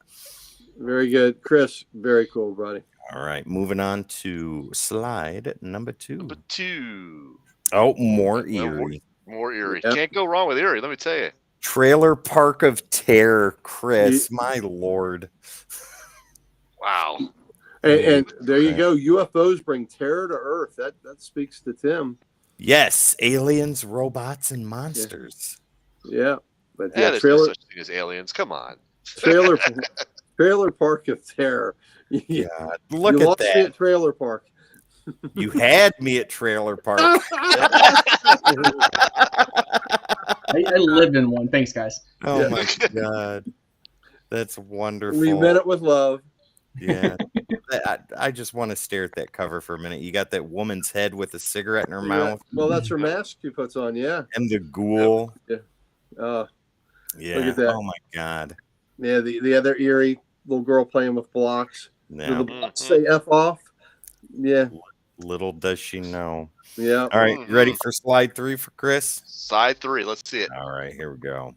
S2: Very good. Chris, very cool, buddy.
S6: All right, moving on to slide number 2.
S1: Number 2.
S6: Oh, more
S1: Well,
S6: eerie.
S1: More Eerie.
S2: Yep.
S1: Can't go wrong with Eerie, let me tell you.
S6: Trailer Park of Terror, Chris. My lord.
S1: Wow.
S2: And there you go. UFOs bring terror to Earth. That speaks to Tim.
S6: Yes, aliens, robots, and monsters.
S2: Yeah. But
S1: Yeah,
S2: yeah,
S1: there's no
S2: trailer
S1: such thing as aliens. Come on.
S2: trailer Park of Terror.
S6: Yeah, look
S2: you
S6: at
S2: lost me
S6: that.
S2: at Trailer Park.
S6: You had me at Trailer Park.
S4: I live in one. Thanks, guys.
S6: Oh
S2: Yeah.
S6: my god, that's wonderful.
S2: We meant it with love.
S6: Yeah, I just want to stare at that cover for a minute. You got that woman's head with a cigarette in her
S2: Yeah.
S6: mouth,
S2: Well, that's her mask she puts on. Yeah.
S6: and the ghoul.
S2: Uh,
S6: Yeah.
S2: Look at that.
S6: Oh my god.
S2: yeah. The other eerie little girl playing with blocks. Do
S6: Yeah.
S2: the blocks say F off? Yeah.
S6: Little does she know.
S2: Yeah.
S6: All right, you ready for slide 3 for Chris?
S1: Side 3. Let's see it.
S6: All right, here we go.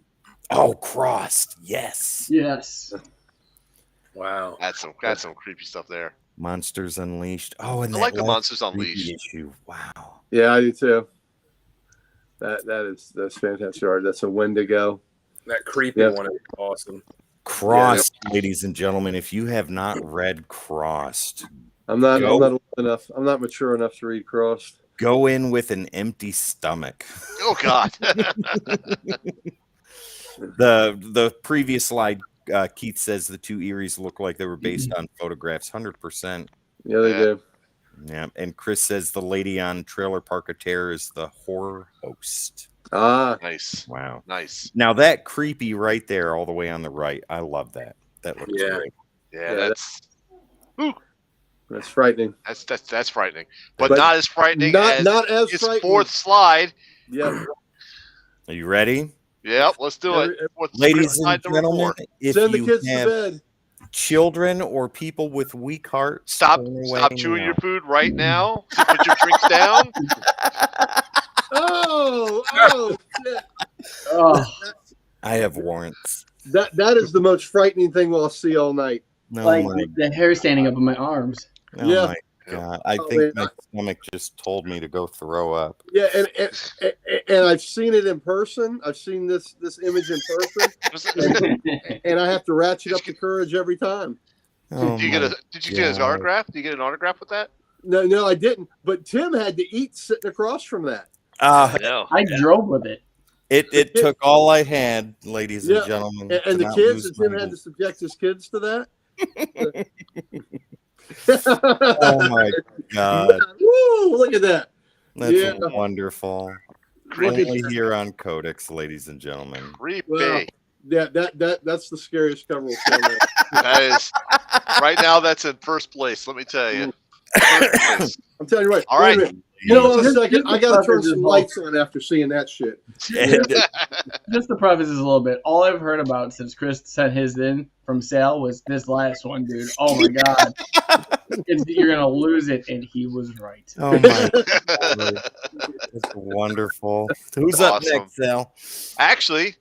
S6: Oh, crossed. Yes.
S4: Yes.
S5: Wow.
S1: That's some creepy stuff there.
S6: Monsters Unleashed. Oh, and
S1: I
S6: that
S1: like the
S6: last
S1: Monsters
S6: creepy
S1: Unleashed.
S6: issue. Wow.
S2: Yeah, I do too. That's fantastic art. That's a Wendigo.
S5: That creepy
S2: Yeah.
S5: one is awesome.
S6: Crossed, ladies and gentlemen. If you have not read Crossed,
S2: I'm not
S6: Go.
S2: old enough. I'm not mature enough to read Crossed.
S6: go in with an empty stomach.
S1: Oh, God.
S6: The previous slide, Keith says the 2 Eries look like they were based on photographs. 100%.
S2: Yeah, they
S1: Yeah.
S2: do.
S6: Yeah, and Chris says the lady on Trailer Park of Terror is the horror host.
S2: Ah,
S1: Nice.
S6: Wow.
S1: Nice.
S6: Now that creepy right there, all the way on the right, I love that. That looks
S5: Yeah.
S6: great.
S1: Yeah,
S2: Yeah,
S1: that's
S2: that's frightening.
S1: that's frightening. But,
S2: But
S1: not as frightening
S2: Not
S1: as
S2: as
S1: his
S2: frightening.
S1: 4th slide.
S2: Yeah.
S6: Are you ready,
S1: Yep, let's do it.
S2: Every-
S1: What's
S6: ladies
S1: slide
S6: and
S1: number
S6: gentlemen?
S1: 4?
S6: If
S2: Send the
S6: you
S2: kids to
S6: have
S2: bed.
S6: children or people with weak hearts,
S1: Stop
S6: turn away
S1: chewing
S6: now.
S1: your food right now. Put your drinks down.
S2: Oh, shit.
S4: Oh,
S6: I have warrants.
S2: That is the most frightening thing we'll see all night.
S6: No,
S4: like
S6: my,
S4: the hair standing up on my arms.
S6: oh
S2: Yeah.
S6: my god! I
S2: Oh,
S6: think
S2: man.
S6: my stomach just told me to go throw up.
S2: Yeah, and I've seen it in person. I've seen this image in person, and I have to ratchet up the courage every time.
S6: Oh
S1: Did you get his
S6: God.
S1: autograph? Did you get an autograph with that?
S2: No, I didn't. But Tim had to eat sitting across from that.
S1: No.
S4: I drove with it.
S6: It took all I had, ladies
S2: Yeah,
S6: and gentlemen.
S2: And
S6: to
S2: the
S6: not
S2: kids,
S6: lose
S2: and Tim
S6: my-
S2: had to subject his kids to that.
S6: Oh my god!
S2: Woo! Look at that.
S6: That's
S2: Yeah.
S6: wonderful.
S1: Creepy.
S6: Only here on Codex, ladies and gentlemen.
S1: Creepy.
S2: Wow. Yeah, that's the scariest cover we'll send out.
S1: That is right now. That's in first place. Let me tell you. First place.
S2: I'm telling you right.
S1: All
S2: Wait a
S1: right.
S2: minute. Hold on a
S4: Just-
S2: second.
S4: just
S2: I got to turn
S4: the
S2: some
S4: cover
S2: lights on after seeing that shit.
S6: And,
S4: Just to preface this a little bit, all I've heard about since Chris sent his in from sale was this last one, dude. Oh my god, you're gonna lose it, and he was right.
S6: oh my, that's wonderful. Who's up
S1: Awesome.
S6: next, Sal?
S1: Actually,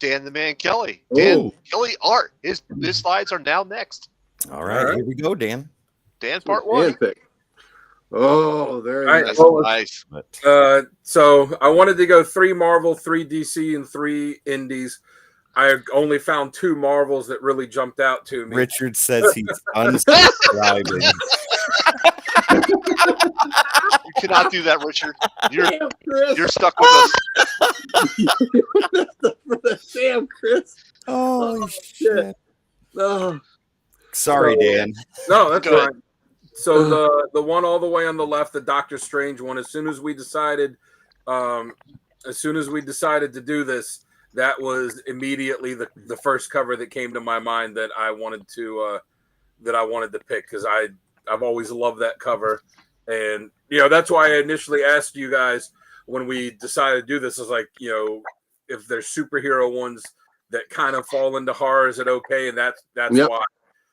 S1: Dan the Man Kelly. Dan
S2: Oh.
S1: Kelly art. His slides are now next.
S6: All right, here we go, Dan.
S1: Dan part one.
S2: Hand pick. Oh, very
S5: All right.
S2: nice.
S1: That's nice.
S6: But
S5: So I wanted to go 3 Marvel, 3 DC, and 3 Indies. I only found 2 Marvels that really jumped out to me.
S6: Richard says he's unsubscribing.
S1: You cannot do that, Richard. You're
S2: Damn, Chris.
S1: you're stuck with us.
S2: Damn, Chris.
S6: Oh,
S2: shit. Oh,
S6: Sorry, Dan.
S5: No, that's
S1: Go
S5: fine. So the one all the way on the left, the Doctor Strange one. As soon as we decided to do this, that was immediately the first cover that came to my mind that I wanted to pick, because I've always loved that cover, and that's why I initially asked you guys when we decided to do this. Is like, if there's superhero ones that kind of fall into horror, is it okay? And that's
S2: Yep.
S5: why.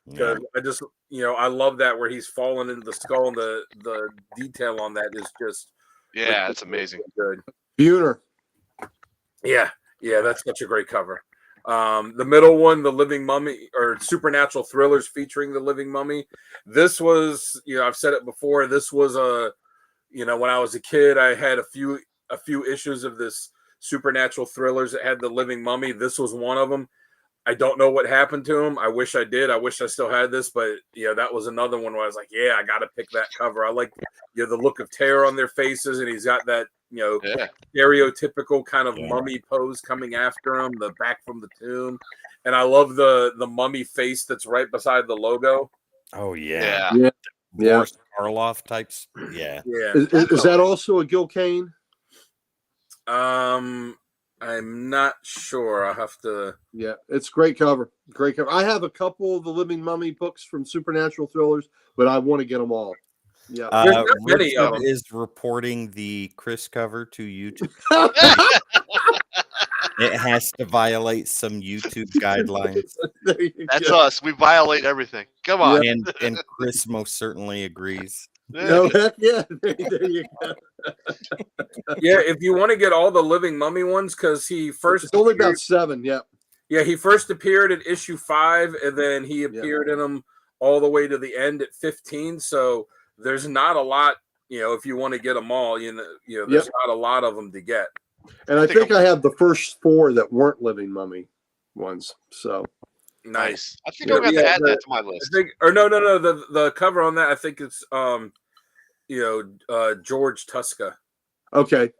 S5: Because I just, I love that where he's falling into the skull, and the detail on that is just
S1: Yeah, that's amazing.
S5: good.
S2: Buhner.
S5: Yeah, that's such a great cover. The middle one, the Living Mummy, or Supernatural Thrillers featuring the Living Mummy. This was, I've said it before. This was when I was a kid, I had a few issues of this Supernatural Thrillers that had the Living Mummy. This was one of them. I don't know what happened to him. I wish I did. I wish I still had this, but that was another one where I was like, yeah, I got to pick that cover. I like the look of terror on their faces, and he's got that
S1: Yeah.
S5: stereotypical kind of
S6: Yeah.
S5: mummy pose coming after him, the back from the tomb, and I love the mummy face that's right beside the logo.
S6: Oh yeah.
S1: Yeah.
S2: Yeah.
S6: Boris Karloff types. Yeah.
S5: Yeah.
S2: Is that also a Gil Kane?
S5: I'm not sure. I'll have to.
S2: Yeah, it's great cover. Great cover. I have a couple of the Living Mummy books from Supernatural Thrillers, but I want to get them all. Yeah.
S5: There's not many of
S6: Richard
S5: them.
S6: is reporting the Chris cover to YouTube. It has to violate some YouTube guidelines,
S2: There you
S1: That's
S2: go.
S1: us. We violate everything. Come on.
S6: and Chris most certainly agrees.
S2: No, heck yeah. There you go.
S5: Yeah, if you want to get all the Living Mummy ones, because he first
S2: It's only
S5: appeared-
S2: about 7. Yeah.
S5: Yeah, he first appeared at issue 5, and then he appeared in them all the way to the end at 15. So there's not a lot, if you want to get them all, there's not a lot of them to get.
S2: And I think I have the first 4 that weren't Living Mummy ones. So
S1: Nice. I think
S5: Yeah,
S1: I'm going to
S5: yeah,
S1: add
S5: the-
S1: that to my
S5: I
S1: list.
S5: think, or no, the cover on that, I think it's George Tuska,
S2: okay,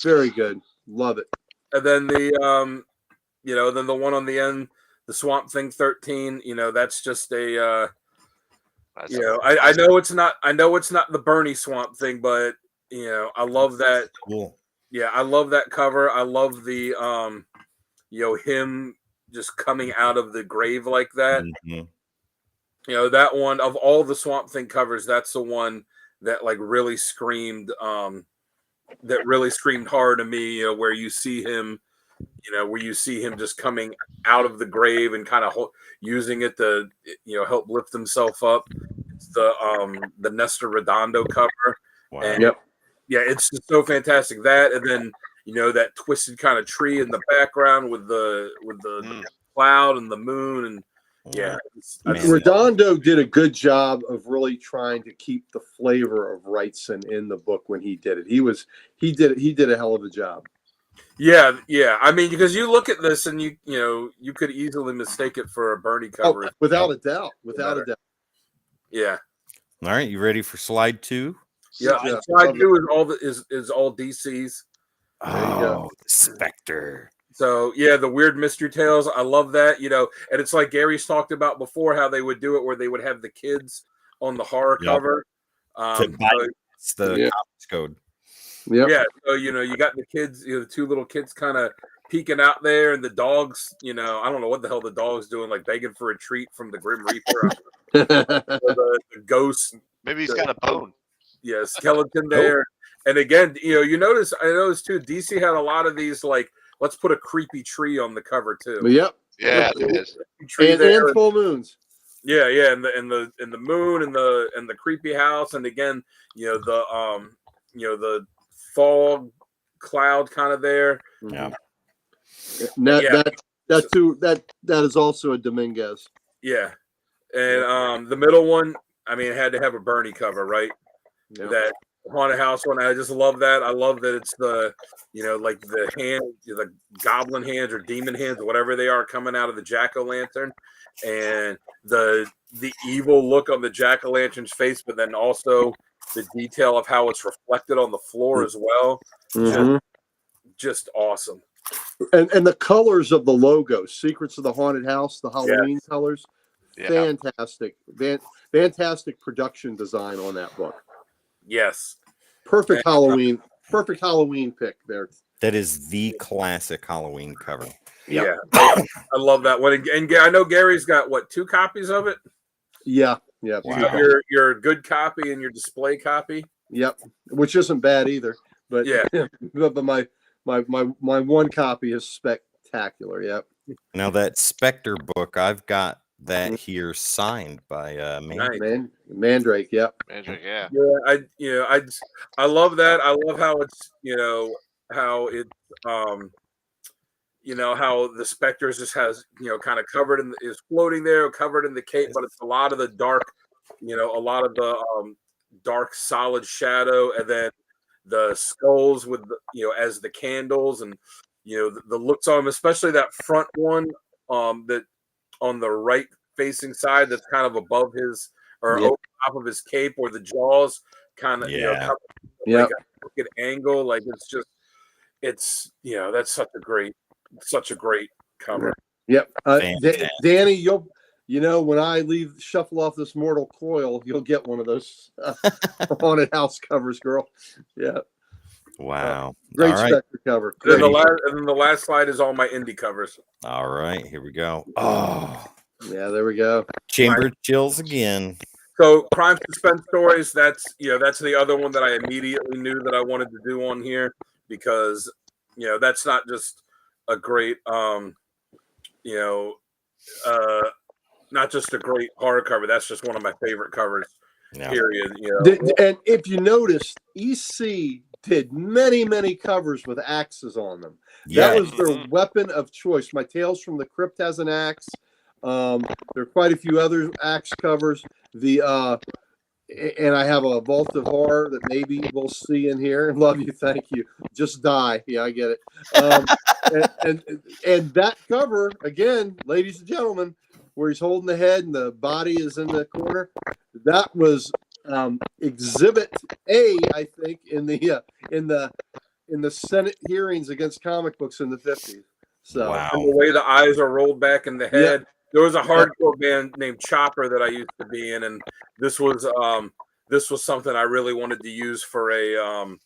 S2: very good. Love it.
S5: and then then the one on the end, the Swamp Thing 13. That's just a.
S1: That's
S5: I know it's not. I know it's not the Bernie Swamp Thing, but I love that.
S6: Cool.
S5: Yeah, I love that cover. I love the him just coming out of the grave like that.
S6: Mhm.
S5: That one of all the Swamp Thing covers, that's the one that like really screamed hard to me, where you see him just coming out of the grave and kind of using it to help lift himself up. It's the Nestor Redondo cover.
S6: Wow.
S5: And
S2: Yep.
S5: yeah, it's just so fantastic. That, and then that twisted kind of tree in the background with the cloud and the moon, and yeah,
S6: Man.
S2: Redondo did a good job of really trying to keep the flavor of Wrightson in the book when he did it. He did a hell of a job.
S5: yeah. I mean, because you look at this and you could easily mistake it for a Bernie cover.
S2: Oh, without a doubt. Without a doubt.
S5: Yeah.
S6: All right, you ready for slide 2?
S5: Yeah,
S2: Yeah.
S5: Slide 2 is all DC's.
S2: There you go.
S6: Oh, Spectre.
S5: So yeah, the weird mystery tales. I love that. And it's like Gary's talked about before, how they would do it where they would have the kids on the horror
S6: Yep.
S5: cover.
S6: To buy
S5: So-
S6: it's the
S2: Yeah.
S6: comics code.
S2: Yep.
S5: Yeah, so you got the kids, the two little kids kind of peeking out there, and the dogs, I don't know what the hell the dog's doing, like begging for a treat from the Grim Reaper, or the ghost.
S1: Maybe he's got a bone.
S5: Yeah, skeleton there. And again, I noticed too, DC had a lot of these, like, let's put a creepy tree on the cover too.
S2: Yep.
S1: Yeah, it is.
S5: Tree there.
S2: And full moons.
S5: Yeah, and the moon and the creepy house, and again, the fog cloud kind of there.
S6: Yeah.
S2: That is also a Dominguez.
S5: Yeah. And the middle one, I mean, it had to have a Bernie cover, right?
S2: Yep.
S5: That haunted house one. I just love that. I love that it's the, like the hand, the goblin hands or demon hands, whatever they are, coming out of the jack-o'-lantern, and the evil look on the jack-o'-lantern's face, but then also the detail of how it's reflected on the floor as well.
S2: Mhm.
S5: Just awesome.
S2: And the colors of the logo, Secrets of the Haunted House, the Halloween colors, fantastic. Fantastic production design on that book.
S5: Yes.
S2: Perfect Halloween pick there.
S6: That is the classic Halloween cover.
S5: Yeah. I love that one. And I know Gary's got, 2 copies of it?
S2: Yeah.
S5: You have your good copy and your display copy?
S2: Yep. Which isn't bad either. But
S5: yeah.
S2: But my one copy is spectacular. Yep.
S6: Now that Spectre book, I've got that here signed by
S2: Mandrake. Yep.
S1: Mandrake, yeah.
S5: Yeah, I love that. I love how it's how it how the Spectres just has kind of covered is floating there, covered in the cape, but it's a lot of the dark, a lot of the dark solid shadow, and then the skulls with as the candles, and the looks on them, especially that front one that on the right facing side that's kind of above his or over top of his cape, where the jaws kind of like a crooked angle. Like it's that's such a great cover.
S2: Yep. Danny, when I shuffle off this mortal coil, you'll get one of those haunted house covers, girl. Yeah.
S6: Wow.
S2: Great Spectre cover.
S5: And then the last slide is all my indie covers.
S6: All right, here we go. Oh,
S2: yeah, there we go.
S6: Chamber Chills again.
S5: So Crime Suspense Stories, that's the other one that I immediately knew that I wanted to do on here, because that's not just a great not just a great horror cover, that's just one of my favorite covers.
S6: Yeah.
S5: Period.
S2: And if you notice, EC did many covers with axes on them.
S6: Yeah.
S2: That was their weapon of choice. My Tales from the Crypt has an axe. There are quite a few other axe covers. And I have a Vault of Horror that maybe we'll see in here. Love you, thank you. Just die. Yeah, I get it. And that cover, again, ladies and gentlemen, where he's holding the head and the body is in the corner, that was Exhibit A, I think, in the Senate hearings against comic books in the 50s. So
S6: wow.
S5: And the way the eyes are rolled back in the head. Yeah. There was a hardcore band named Chopper that I used to be in, and this was something I really wanted to use for a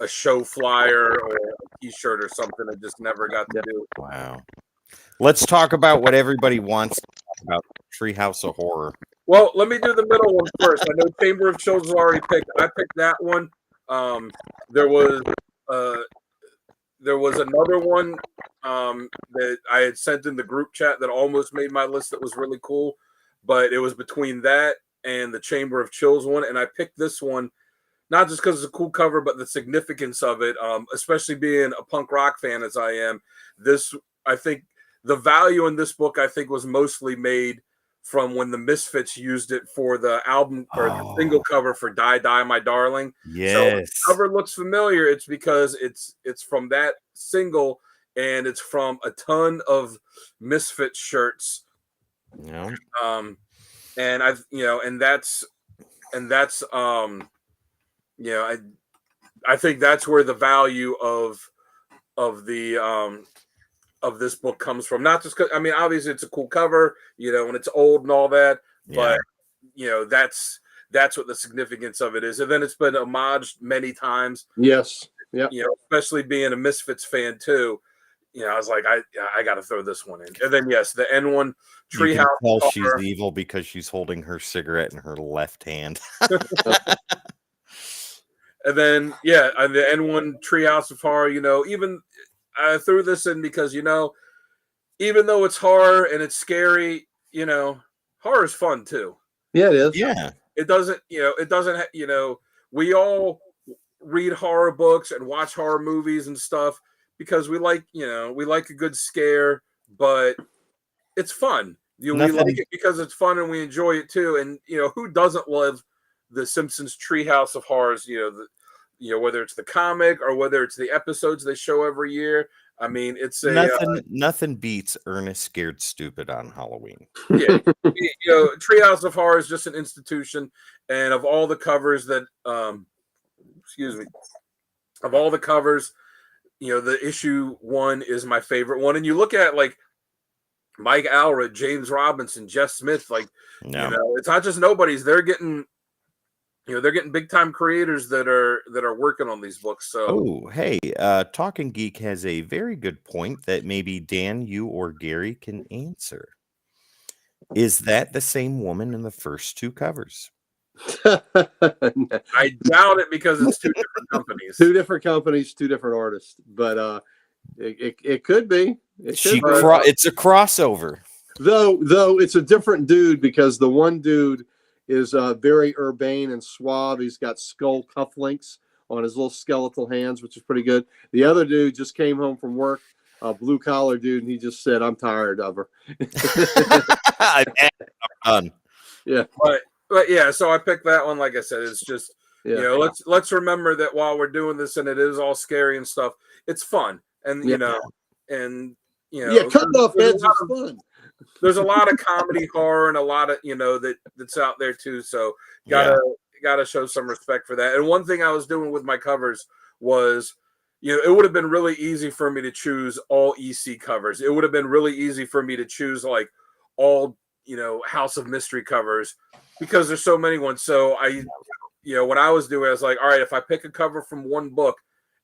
S5: show flyer or a T-shirt or something. I just never got to do.
S6: Wow. Let's talk about what everybody wants to talk about, Treehouse of Horror.
S5: Well, let me do the middle one first. I know Chamber of Chills is already picked. I picked that one. There was another one that I had sent in the group chat that almost made my list that was really cool, but it was between that and the Chamber of Chills one, and I picked this one not just because it's a cool cover, but the significance of it, especially being a punk rock fan as I am. I think the value in this book, I think, was mostly made from when the Misfits used it for the album or the single cover for Die Die My Darling.
S6: Yes.
S5: So if the cover looks familiar, it's because it's from that single, and it's from a ton of Misfits shirts.
S6: Yeah.
S5: And I think that's where the value of this book comes from. Not just because, I mean, obviously it's a cool cover, and it's old and all that, but that's what the significance of it is. And then it's been homaged many times.
S2: Yes. Yep.
S5: Especially being a Misfits fan too. I was like, I got to throw this one in. And then yes, the N1
S6: You can tell
S5: Treehouse.
S6: she's evil because she's holding her cigarette in her left hand.
S5: And then and the N1 Treehouse of Horror. Even I threw this in because even though it's horror and it's scary, horror is fun too.
S2: Yeah, it is.
S6: Yeah.
S5: It doesn't. We all read horror books and watch horror movies and stuff because we like a good scare, but it's fun. We like it because it's fun and we enjoy it too. And who doesn't love the Simpsons Treehouse of Horrors? Whether it's the comic or whether it's the episodes they show every year. I mean, it's
S6: nothing beats Ernest Scared Stupid on Halloween.
S5: Yeah, Treehouse of Horror is just an institution, and of all the covers that, of all the covers, the issue 1 is my favorite one. And you look at like Mike Allred, James Robinson, Jeff Smith, it's not just nobodies. They're getting big time creators that are working on these books. So,
S6: hey, Talking Geek has a very good point that maybe Dan, you or Gary can answer. Is that the same woman in the first 2 covers?
S5: I doubt it because it's 2 different companies.
S2: 2 different companies, 2 different artists, but it could be.
S6: It's a crossover.
S2: Though it's a different dude because the one dude is very urbane and suave. He's got skull cufflinks on his little skeletal hands, which is pretty good. The other dude just came home from work, a blue collar dude, and he just said, "I'm tired of her."
S6: I'm done.
S2: Yeah,
S5: but yeah. So I picked that one. Like I said, it's just let's remember that while we're doing this and it is all scary and stuff, it's fun and cutting
S2: off heads is fun.
S5: There's a lot of comedy horror and a lot of that's out there too. So gotta show some respect for that. And one thing I was doing with my covers was, it would have been really easy for me to choose all EC covers. It would have been really easy for me to choose like all House of Mystery covers because there's so many ones. So what I was doing, I was like, all right, if I pick a cover from one book,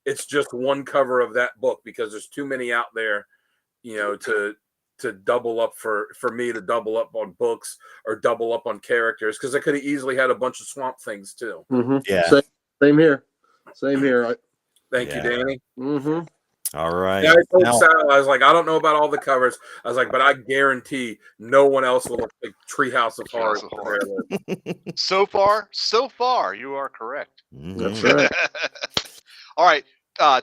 S5: it's just one cover of that book because there's too many out there, to double up for me to double up on books or double up on characters because I could have easily had a bunch of Swamp Things too.
S2: Mm-hmm.
S6: Yeah,
S2: same here.
S5: Thank you, Danny.
S2: Mm-hmm.
S6: All right.
S5: Yeah, I told Sal, I was like, I don't know about all the covers. I was like, but I guarantee no one else will pick Treehouse of Horror.
S1: So far, you are correct.
S2: That's right.
S1: All right,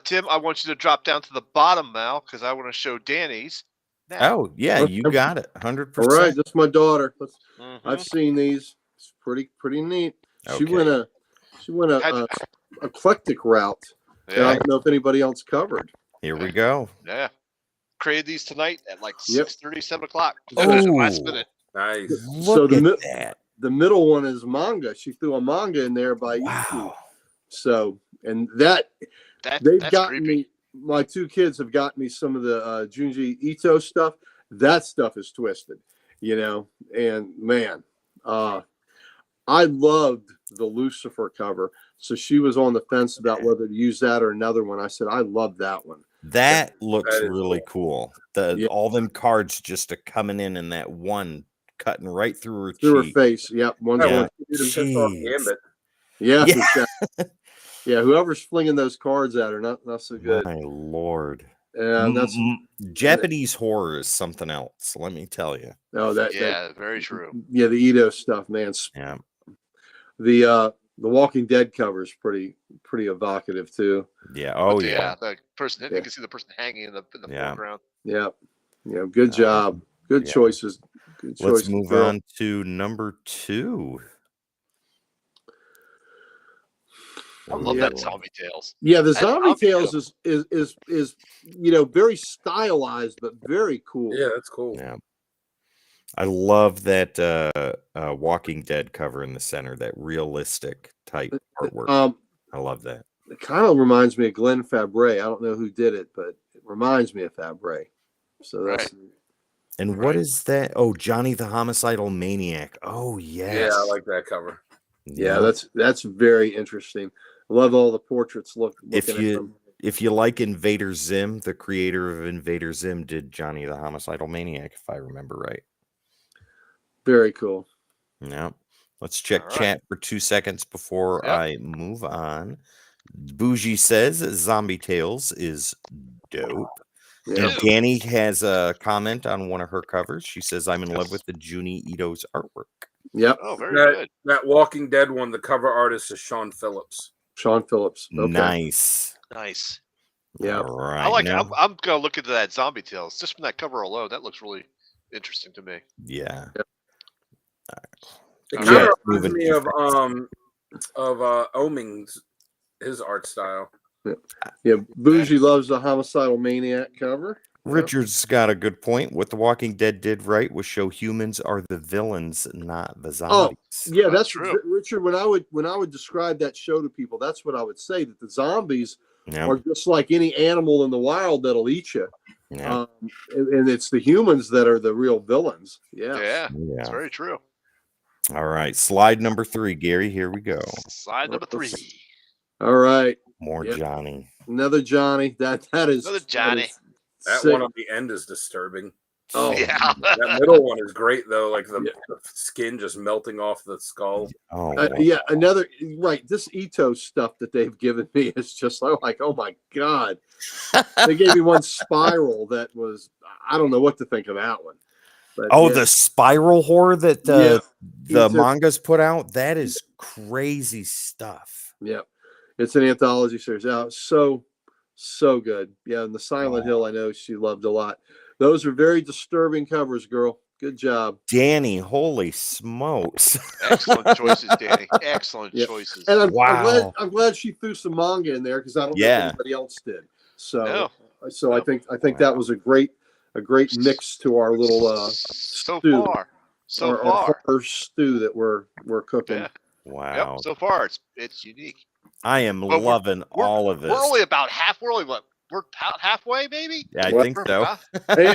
S1: Tim, I want you to drop down to the bottom now because I want to show Danny's. Now.
S6: Oh yeah, you got it, 100%.
S2: All right, that's my daughter.
S1: Mm-hmm.
S2: I've seen these. It's pretty neat.
S6: Okay.
S2: She went a eclectic route.
S1: Yeah.
S2: I don't know if anybody else covered.
S6: Here we go.
S1: Yeah. Created these tonight at like 6:30, 7 o'clock.
S6: Oh.
S1: Last minute.
S5: Nice.
S6: Look at that.
S2: The middle one is manga. She threw a manga in there by
S6: Wow.
S2: So, and they've
S1: That's
S2: gotten
S1: creepy.
S2: me. My 2 kids have gotten me some of the Junji Ito stuff. That stuff is twisted, and man, I loved the Lucifer cover. So she was on the fence about whether to use that or another one. I said, I love that one.
S6: That looks really cool. All them cards just are coming in that one cutting right through her cheek.
S2: Face. Yep. Yeah. Yeah, whoever's flinging those cards at her, not so good.
S6: My lord.
S2: That's
S6: Japanese horror is something else, let me tell you.
S1: Very true.
S2: Yeah, the Ito stuff, man.
S6: Yeah.
S2: The Walking Dead cover is pretty evocative too.
S6: Yeah.
S1: The person, you can see the person hanging in the foreground.
S2: Yeah. Good job. Good choices. Good choices.
S6: Let's move on to number 2.
S1: I love that Zombie Tales.
S2: Yeah, the Zombie Tales is very stylized but very cool.
S5: Yeah, that's cool.
S6: Yeah. I love that Walking Dead cover in the center, that realistic type artwork. I love that.
S2: It kind of reminds me of Glenn Fabry. I don't know who did it, but it reminds me of Fabry. So that's
S6: And what is that? Oh, Johnny the Homicidal Maniac. Oh, yes.
S5: Yeah, I like that cover.
S2: Yeah, that's very interesting. Love all the portraits. Looking
S6: If
S2: at
S6: you
S2: them.
S6: if you like Invader Zim, the creator of Invader Zim did Johnny the Homicidal Maniac, if I remember right.
S2: Very cool.
S6: Yeah. Let's check
S1: All right.
S6: chat for 2 seconds before
S1: Yep.
S6: I move on. Bougie says Zombie Tales is dope.
S2: Yeah.
S6: And Danny has a comment on one of her covers. She says, I'm in love
S1: Yes.
S6: with the Junie Ito's artwork.
S2: Yep.
S1: Oh, very good.
S5: That Walking Dead one, the cover artist is Sean Phillips.
S2: Sean Phillips. Okay.
S6: Nice.
S1: Nice.
S2: Yeah.
S6: All right.
S1: I like it.
S6: now-
S1: I'm gonna look into that Zombie Tales just from that cover alone. That looks really interesting to me.
S6: Yeah.
S5: It
S1: All
S5: kind
S6: right.
S5: of reminds
S6: Moving
S5: me of Oming's his art style.
S2: Yeah. Bougie loves the Homicidal Maniac cover.
S6: Richard's got a good point. What The Walking Dead did right was show humans are the villains, not the zombies.
S2: Yeah,
S1: That's
S2: that's
S1: true.
S2: Richard. When I would describe that show to people, that's what I would say, that the zombies
S6: Yeah.
S2: are just like any animal in the wild that'll eat you.
S6: Yeah.
S2: And it's the humans that are the real villains. Yeah.
S1: Yeah,
S6: Yeah.
S1: it's very true.
S6: All right. Slide number 3, Gary. Here we go.
S1: Slide number 3.
S2: All right.
S6: More
S2: Yep.
S6: Johnny.
S2: Another Johnny. That is
S1: Another Johnny.
S5: That
S2: sick.
S5: one on the end is disturbing.
S2: Oh,
S1: Yeah.
S5: That middle one is great though, like the,
S2: Yeah.
S5: the skin just melting off the skull.
S6: Oh, wow.
S2: yeah. Another right. This Ito stuff that they've given me is just like, oh my god. They gave me one spiral that was, I don't know what to think of that one. But
S6: Oh,
S2: yeah.
S6: the spiral horror that the
S2: It's a-
S6: mangas put out? That is crazy stuff.
S2: Yeah, it's an anthology series. Out so good. Yeah, and the Silent Hill, I know she loved a lot. Those are very disturbing covers, girl. Good job.
S6: Danny, holy smokes.
S1: Excellent choices, Danny. Excellent
S2: Yeah.
S1: choices.
S2: And
S6: Wow.
S2: I'm glad she threw some manga in there because I don't know
S6: Yeah.
S2: if anybody else did. So
S1: No.
S2: so I think that was a great mix to our little
S1: So
S2: stew.
S1: far. So
S2: our
S1: far.
S2: horror stew that we're cooking.
S1: Yeah.
S6: Wow.
S1: Yep. So far, it's unique.
S6: I am
S1: But
S6: loving all of this.
S1: We're only about half. We're only what? We're about halfway, maybe.
S6: Yeah, I
S2: Well,
S6: think so.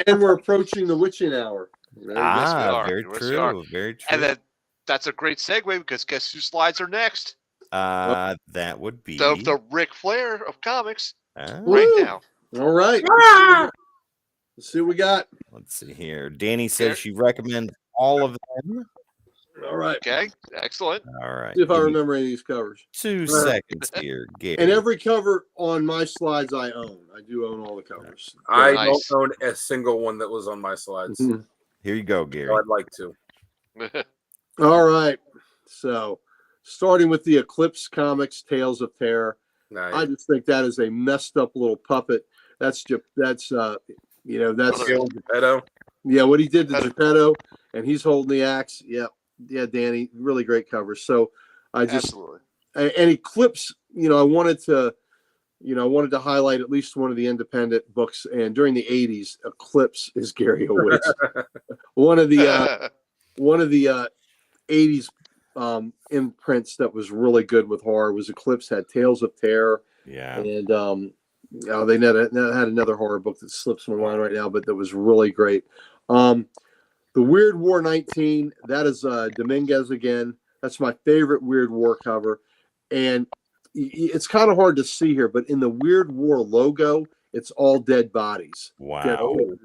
S2: and we're approaching the witching hour. There you go.
S6: Ah,
S1: are.
S6: very
S1: Yes, we are.
S6: true. Very true.
S1: And then that's a great segue because guess whose slides are next?
S6: That would be
S1: The Ric Flair of comics
S6: Ah,
S1: right
S2: Woo!
S1: now.
S2: All right. Let's see what we got.
S6: let's see here. Danny says she recommends all of them.
S2: All right.
S1: Okay. Excellent.
S6: All right.
S2: See if I
S6: give me
S2: remember any of these covers.
S6: 2 seconds here. Gary.
S2: And every cover on my slides I own. I do own all the covers.
S5: I
S1: Nice.
S5: don't own a single one that was on my slides.
S2: Mhm.
S6: Here you go, Gary.
S5: So I'd like to.
S2: All right. So, starting with the Eclipse Comics Tales of Terror,
S5: Nice.
S2: I just think that is a messed up little puppet. That's
S5: Gil Geppetto.
S2: yeah, what he did to Geppetto, and he's holding the axe. Yeah, Danny, really great covers. So, I just
S1: Absolutely.
S2: and Eclipse, I wanted to highlight at least one of the independent books. And during the '80s, Eclipse is Gary Owitz. one of the 80s imprints that was really good with horror was Eclipse. Had Tales of Terror,
S6: Yeah.
S2: and they had another horror book that slips my mind right now, but that was really great. The Weird War 19, that is Dominguez again. That's my favorite Weird War cover. And it's kind of hard to see here, but in the Weird War logo, it's all dead bodies. Dead
S6: Wow.
S2: bodies.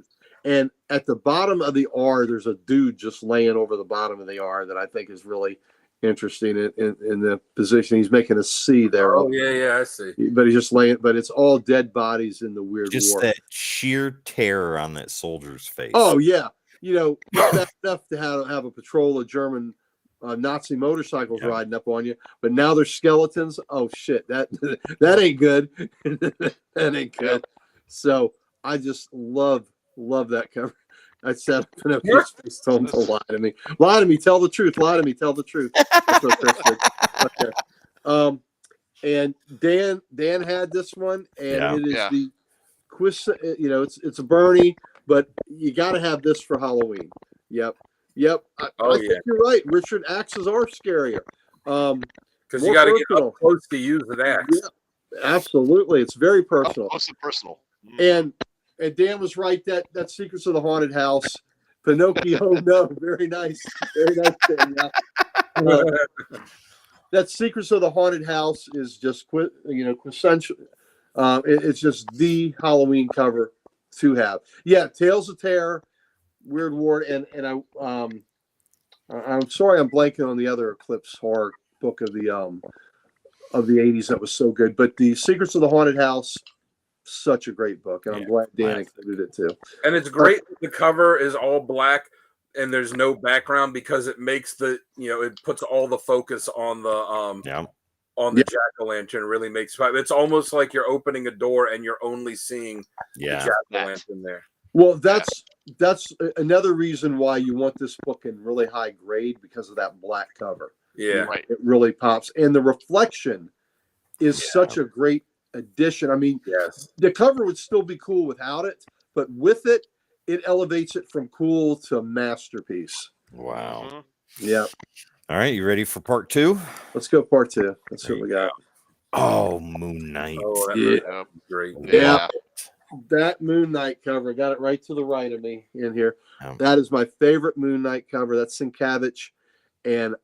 S2: And at the bottom of the R, there's a dude just laying over the bottom of the R that I think is really interesting in the position. He's making a C there.
S5: Oh yeah, I see.
S2: But he's just laying, but it's all dead bodies in the Weird
S6: Just
S2: War.
S6: that sheer terror on that soldier's face.
S2: Oh yeah, bad enough to have a patrol of German Nazi motorcycles
S6: Yeah.
S2: riding up on you, but now they're skeletons. Oh shit, that ain't good. That ain't good. So I just love that cover. I said, Pinocchio's face told him to lie to me. Lie to me, tell the truth. Lie to me, tell the truth. That's what Chris did. Okay. And Dan had this one, and
S6: Yeah.
S2: it is
S1: Yeah.
S2: the quiz. It's a Bernie, but you got to have this for Halloween. Yep. I think you're right. Richard, axes are scarier.
S5: Because
S2: More
S5: you got to get
S2: personal.
S5: up close to use an axe.
S2: Yeah, absolutely. It's very personal.
S1: Up close and personal.
S2: And Dan was right. That Secrets of the Haunted House, Pinocchio. No, very nice, Dan. Yeah. that Secrets of the Haunted House is just quintessential. It's just the Halloween cover to have. Yeah, Tales of Terror, Weird Ward, and I'm sorry I'm blanking on the other Eclipse horror book of the 80s that was so good. But the Secrets of the Haunted House, such a great book, and I'm glad Dan included it too.
S5: And it's great that the cover is all black and there's no background because it makes it puts all the focus on the jack-o'-lantern. Really makes it's almost like you're opening a door and you're only seeing the jack-o'-lantern there.
S2: Well, that's another reason why you want this book in really high grade, because of that black cover.
S5: Yeah,
S1: right.
S2: It really pops, and the reflection is such a great addition. I mean,
S5: yes,
S2: the cover would still be cool without it, but with it, it elevates it from cool to masterpiece.
S6: Wow.
S1: Mhm.
S2: Yeah.
S6: All right, you ready for part 2?
S2: Let's go part 2. Let's see what we got.
S6: Oh, Moon Knight.
S5: oh, that
S2: Yeah.
S5: was great.
S2: Yeah. That Moon Knight cover, got it right to the right of me in here.
S6: Oh.
S2: That is my favorite Moon Knight cover. That's Sienkiewicz, and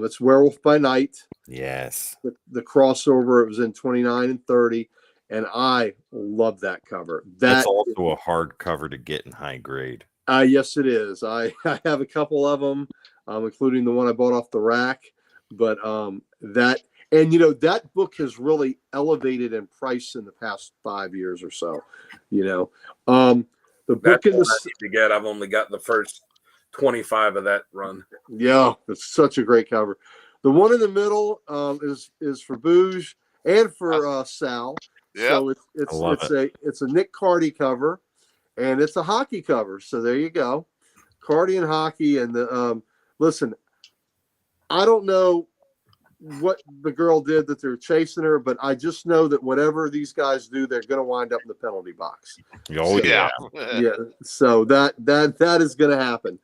S2: it's Werewolf by Night.
S6: Yes.
S2: The crossover, it was in 29 and 30, and I love that cover.
S6: That's also a hard cover to get in high grade.
S2: Yes, it is. I have a couple of them, including the one I bought off the rack. But that book has really elevated in price in the past 5 years or so. The book in the
S5: I've only got the first 25 of that run.
S2: Yeah, it's such a great cover. The one in the middle is for Booge and for Sal.
S1: Yeah.
S2: So it's a Nick Cardy cover, and it's a hockey cover. So there you go, Cardy and hockey. And the listen, I don't know what the girl did that they're chasing her, but I just know that whatever these guys do, they're going to wind up in the penalty box.
S6: Oh yeah.
S2: Yeah. So that is going to happen.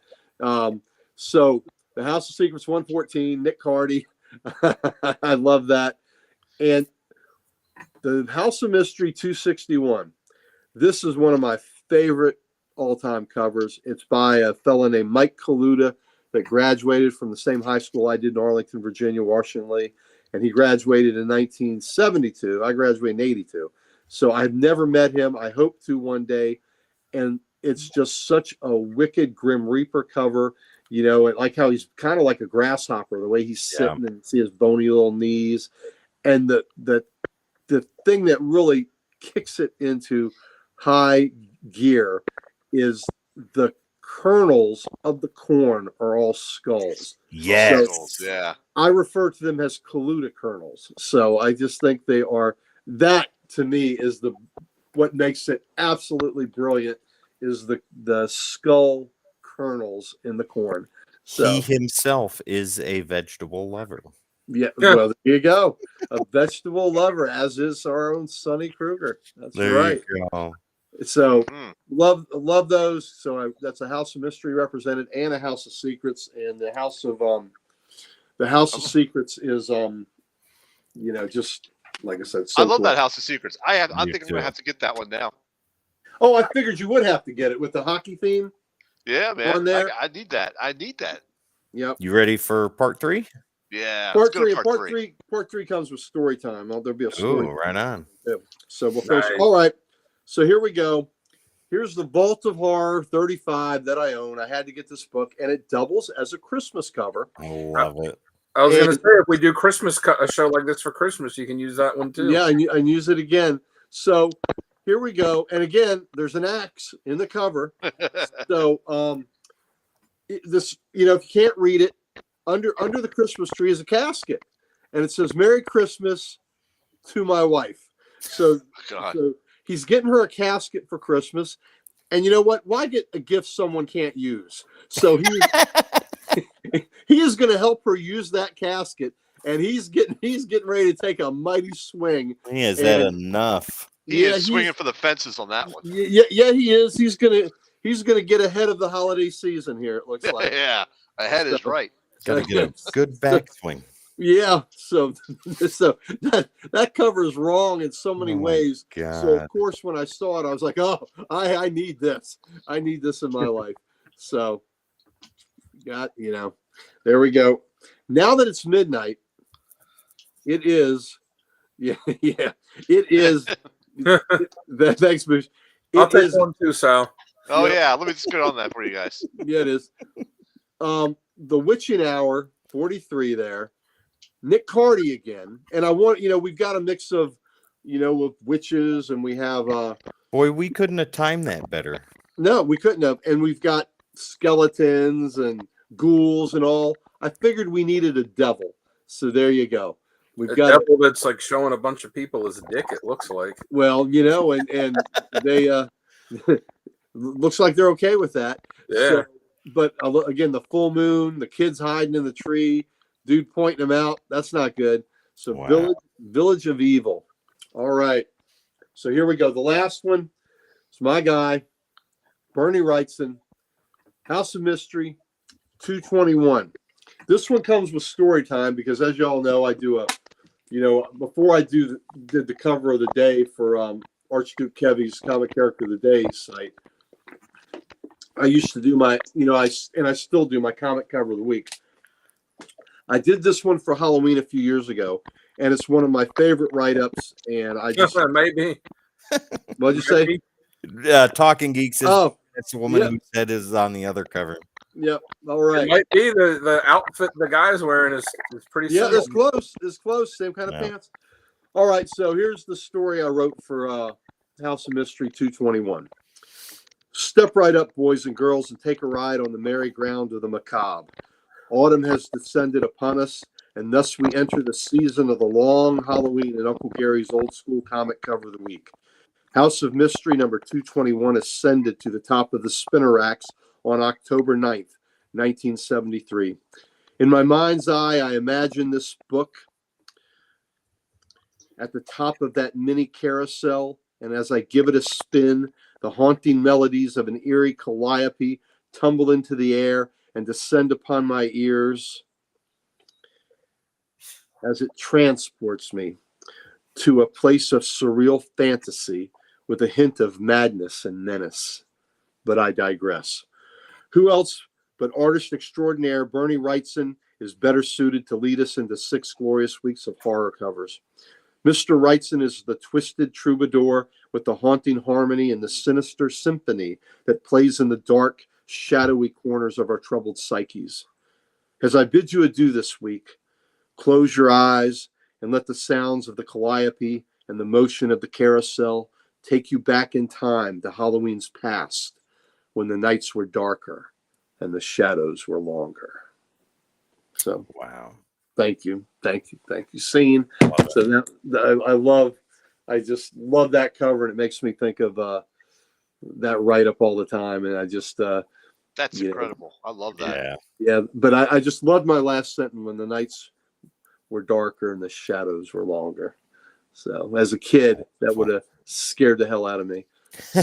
S2: So the House of Secrets 114, Nick Cardy. I love that. And the House of Mystery 261. This is one of my favorite all-time covers. It's by a fellow named Mike Kaluta that graduated from the same high school I did in Arlington, Virginia, Washington Lee. And he graduated in 1972. I graduated in 82. So I've never met him. I hope to one day. And it's just such a wicked Grim Reaper cover. And like how he's kind of like a grasshopper, the way he's sitting and see his bony little knees. And the thing that really kicks it into high gear is the kernels of the corn are all skulls.
S6: Yes.
S2: So
S1: Yeah.
S2: I refer to them as Kaluta kernels. So I just think they are, that to me is what makes it absolutely brilliant, is the skull kernels in the corn. So
S6: He himself is a vegetable lover.
S2: yeah, well, there you go. A vegetable lover, as is our own Sonny Kruger. That's
S6: There
S2: right.
S6: you go.
S2: So
S1: Mm.
S2: love those. So that's a House of Mystery represented, and a House of Secrets. And the House of Secrets is just like I said. So
S1: I love
S2: cool.
S1: that House of Secrets. I think I'm
S6: too.
S1: gonna have to get that one now.
S2: Oh, I figured you would have to get it with the hockey theme.
S1: Yeah, man.
S2: On there.
S1: I need that.
S2: Yep.
S6: You ready for part 3?
S1: Yeah. let's
S2: Part
S1: go to
S2: three. Part three comes with story time. There'll be a story.
S6: Ooh, right on.
S2: So we'll finish.
S5: Nice.
S2: All right. So here we go. Here's the Vault of Horror 35 that I own. I had to get this book, and it doubles as a Christmas cover.
S6: I love it.
S5: I was going to
S2: And-
S5: say, if we do a show like this for Christmas, you can use that one too.
S2: Yeah, and use it again. So here we go. And again, there's an axe in the cover. So this, if you can't read it, under the Christmas tree is a casket, and it says "Merry Christmas to my wife." So,
S1: God.
S2: so he's getting her a casket for Christmas, and you know what? Why get a gift someone can't use? So he is going to help her use that casket, and he's getting ready to take a mighty swing.
S6: Is that
S2: And-
S6: enough?
S1: He is
S2: he's-
S1: swinging for the fences on that one.
S2: Yeah, he is. He's gonna get ahead of the holiday season here. It looks like.
S1: Yeah. Ahead is right.
S6: Got to get a good backswing.
S2: Yeah. So that cover is wrong in so many
S6: Oh my
S2: ways. So
S6: God.
S2: of course, when I saw it, I was like, "Oh, I need this. I need this in my life." So, there we go. Now that it's midnight, It is. Yeah, yeah. It is. Thanks, Bush.
S5: I'll
S2: It
S5: take
S2: is.
S5: one too, Sal.
S1: Oh
S2: Yep.
S1: yeah, let me just get on that for you guys.
S2: Yeah, it is. The Witching Hour, 43 there. Nick Cardy again. And I want, we've got a mix of, of witches, and we have
S6: Boy, we couldn't have timed that better.
S2: no, we couldn't have. And we've got skeletons and ghouls and all. I figured we needed a devil. So there you go. We've
S5: A
S2: got
S5: devil that's like showing a bunch of people his dick, it looks like.
S2: well, and they looks like they're okay with that.
S5: Yeah.
S2: So, but again, the full moon, the kids hiding in the tree, dude pointing them out. That's not good. So
S6: Wow.
S2: Village of Evil. All right. So here we go. The last one is my guy, Bernie Wrightson, House of Mystery, 221. This one comes with story time because, as y'all know, I do before I did the cover of the day for Archduke Kevy's Comic Character of the Day site, I used to do my, I still do my comic cover of the week. I did this one for Halloween a few years ago, and it's one of my favorite write-ups. And I just,
S5: Maybe.
S2: what'd you say?
S6: Talking Geeks is
S2: Oh,
S6: that's the woman
S2: yeah.
S6: who said is on the other cover.
S2: yep. All
S5: It
S2: right.
S5: might be the outfit the guy's wearing is pretty
S2: Yeah,
S5: similar.
S2: it's close. It's close. Same kind of
S6: Yeah.
S2: pants. All right. So here's the story I wrote for House of Mystery 221. Step right up, boys and girls, and take a ride on the merry ground of the macabre. Autumn has descended upon us, and thus we enter the season of the long Halloween in Uncle Gary's old school comic cover of the week. House of Mystery number 221 ascended to the top of the spinner racks on October 9th, 1973. In my mind's eye, I imagine this book at the top of that mini carousel, and as I give it a spin, the haunting melodies of an eerie calliope tumble into the air and descend upon my ears as it transports me to a place of surreal fantasy with a hint of madness and menace. But I digress. Who else but artist extraordinaire Bernie Wrightson is better suited to lead us into 6 glorious weeks of horror covers? Mr. Wrightson is the twisted troubadour with the haunting harmony and the sinister symphony that plays in the dark, shadowy corners of our troubled psyches. As I bid you adieu this week, close your eyes and let the sounds of the calliope and the motion of the carousel take you back in time to Halloween's past, when the nights were darker and the shadows were longer. So,
S6: Wow.
S2: thank you. Scene. So I just love that cover, and it makes me think of that write-up all the time. And I just,
S1: That's
S2: Yeah.
S1: incredible. I love that.
S6: Yeah.
S2: but I just loved my last sentence, when the nights were darker and the shadows were longer. So as a kid, that would have scared the hell out of me. So,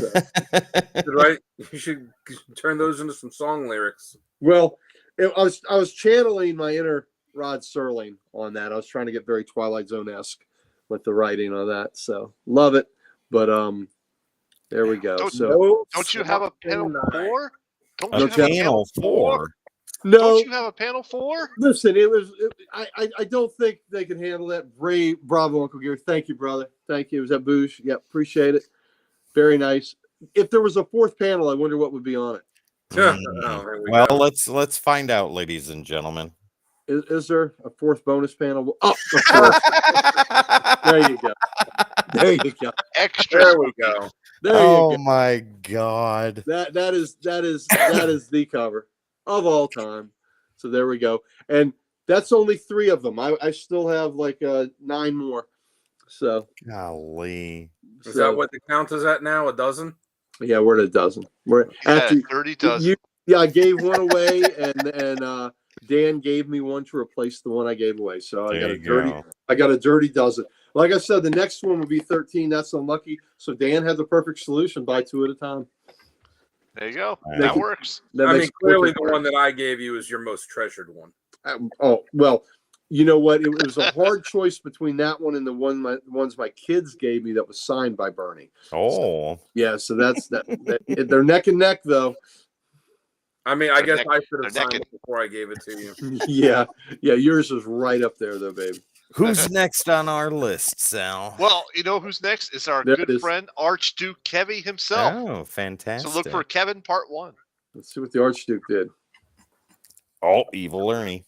S5: Right? You should turn those into some song lyrics.
S2: well, I was channeling my inner Rod Serling on that. I was trying to get very Twilight Zone-esque with the writing on that. So love it. But there we go.
S1: Don't you have a panel 4? Don't
S6: A
S1: you have a
S6: panel 4.
S2: No,
S1: Don't you have a panel 4?
S2: listen, I don't think they can handle that. Bravo, Uncle Gary. Thank you, brother. Thank you. Was that Boosh? Yeah, appreciate it. Very nice. If there was a 4th panel, I wonder what would be on it.
S5: Oh, there we
S6: Well,
S5: go.
S6: let's find out, ladies and gentlemen.
S2: Is there a 4th bonus panel? Oh, of course. There you go. There you go.
S1: Extra.
S5: There we go.
S2: There you
S6: Oh
S2: go.
S6: my God.
S2: That is the cover of all time. So there we go. And that's only 3 of them. I still have like 9 more. So
S6: Golly.
S5: Is that what the count is at now? A dozen?
S2: yeah, we're at a dozen. We're
S1: Yeah,
S2: after
S1: 30 dozen.
S2: I gave one away, and Dan gave me one to replace the one I gave away. So I
S6: There
S2: got
S6: you go.
S2: a dirty dozen. Like I said, the next one will be 13. That's unlucky. So Dan had the perfect solution: buy 2 at a time.
S1: There you go.
S6: They
S1: That
S2: can-
S1: works.
S2: That
S5: I
S2: makes
S5: mean, clearly
S2: perfect
S5: the one that I gave you is your most treasured one.
S2: Oh, well, you know what? It was a hard choice between that one and the ones my kids gave me that was signed by Bernie.
S6: Oh.
S2: Yeah, so that's that they're neck and neck though.
S5: I mean, I
S1: They're
S5: guess
S1: neck-
S5: I should have
S1: they're
S5: signed
S1: neck
S5: it before I gave it to you.
S2: Yeah, yours is right up there though, babe.
S6: Who's next on our list, Sal?
S1: Well, you know who's next? Is our
S2: There
S1: good
S2: it is.
S1: friend Archduke Kevy himself.
S6: Oh, fantastic.
S1: So look for Kevin Part 1.
S2: Let's see what the Archduke did.
S6: Oh, Evil Ernie.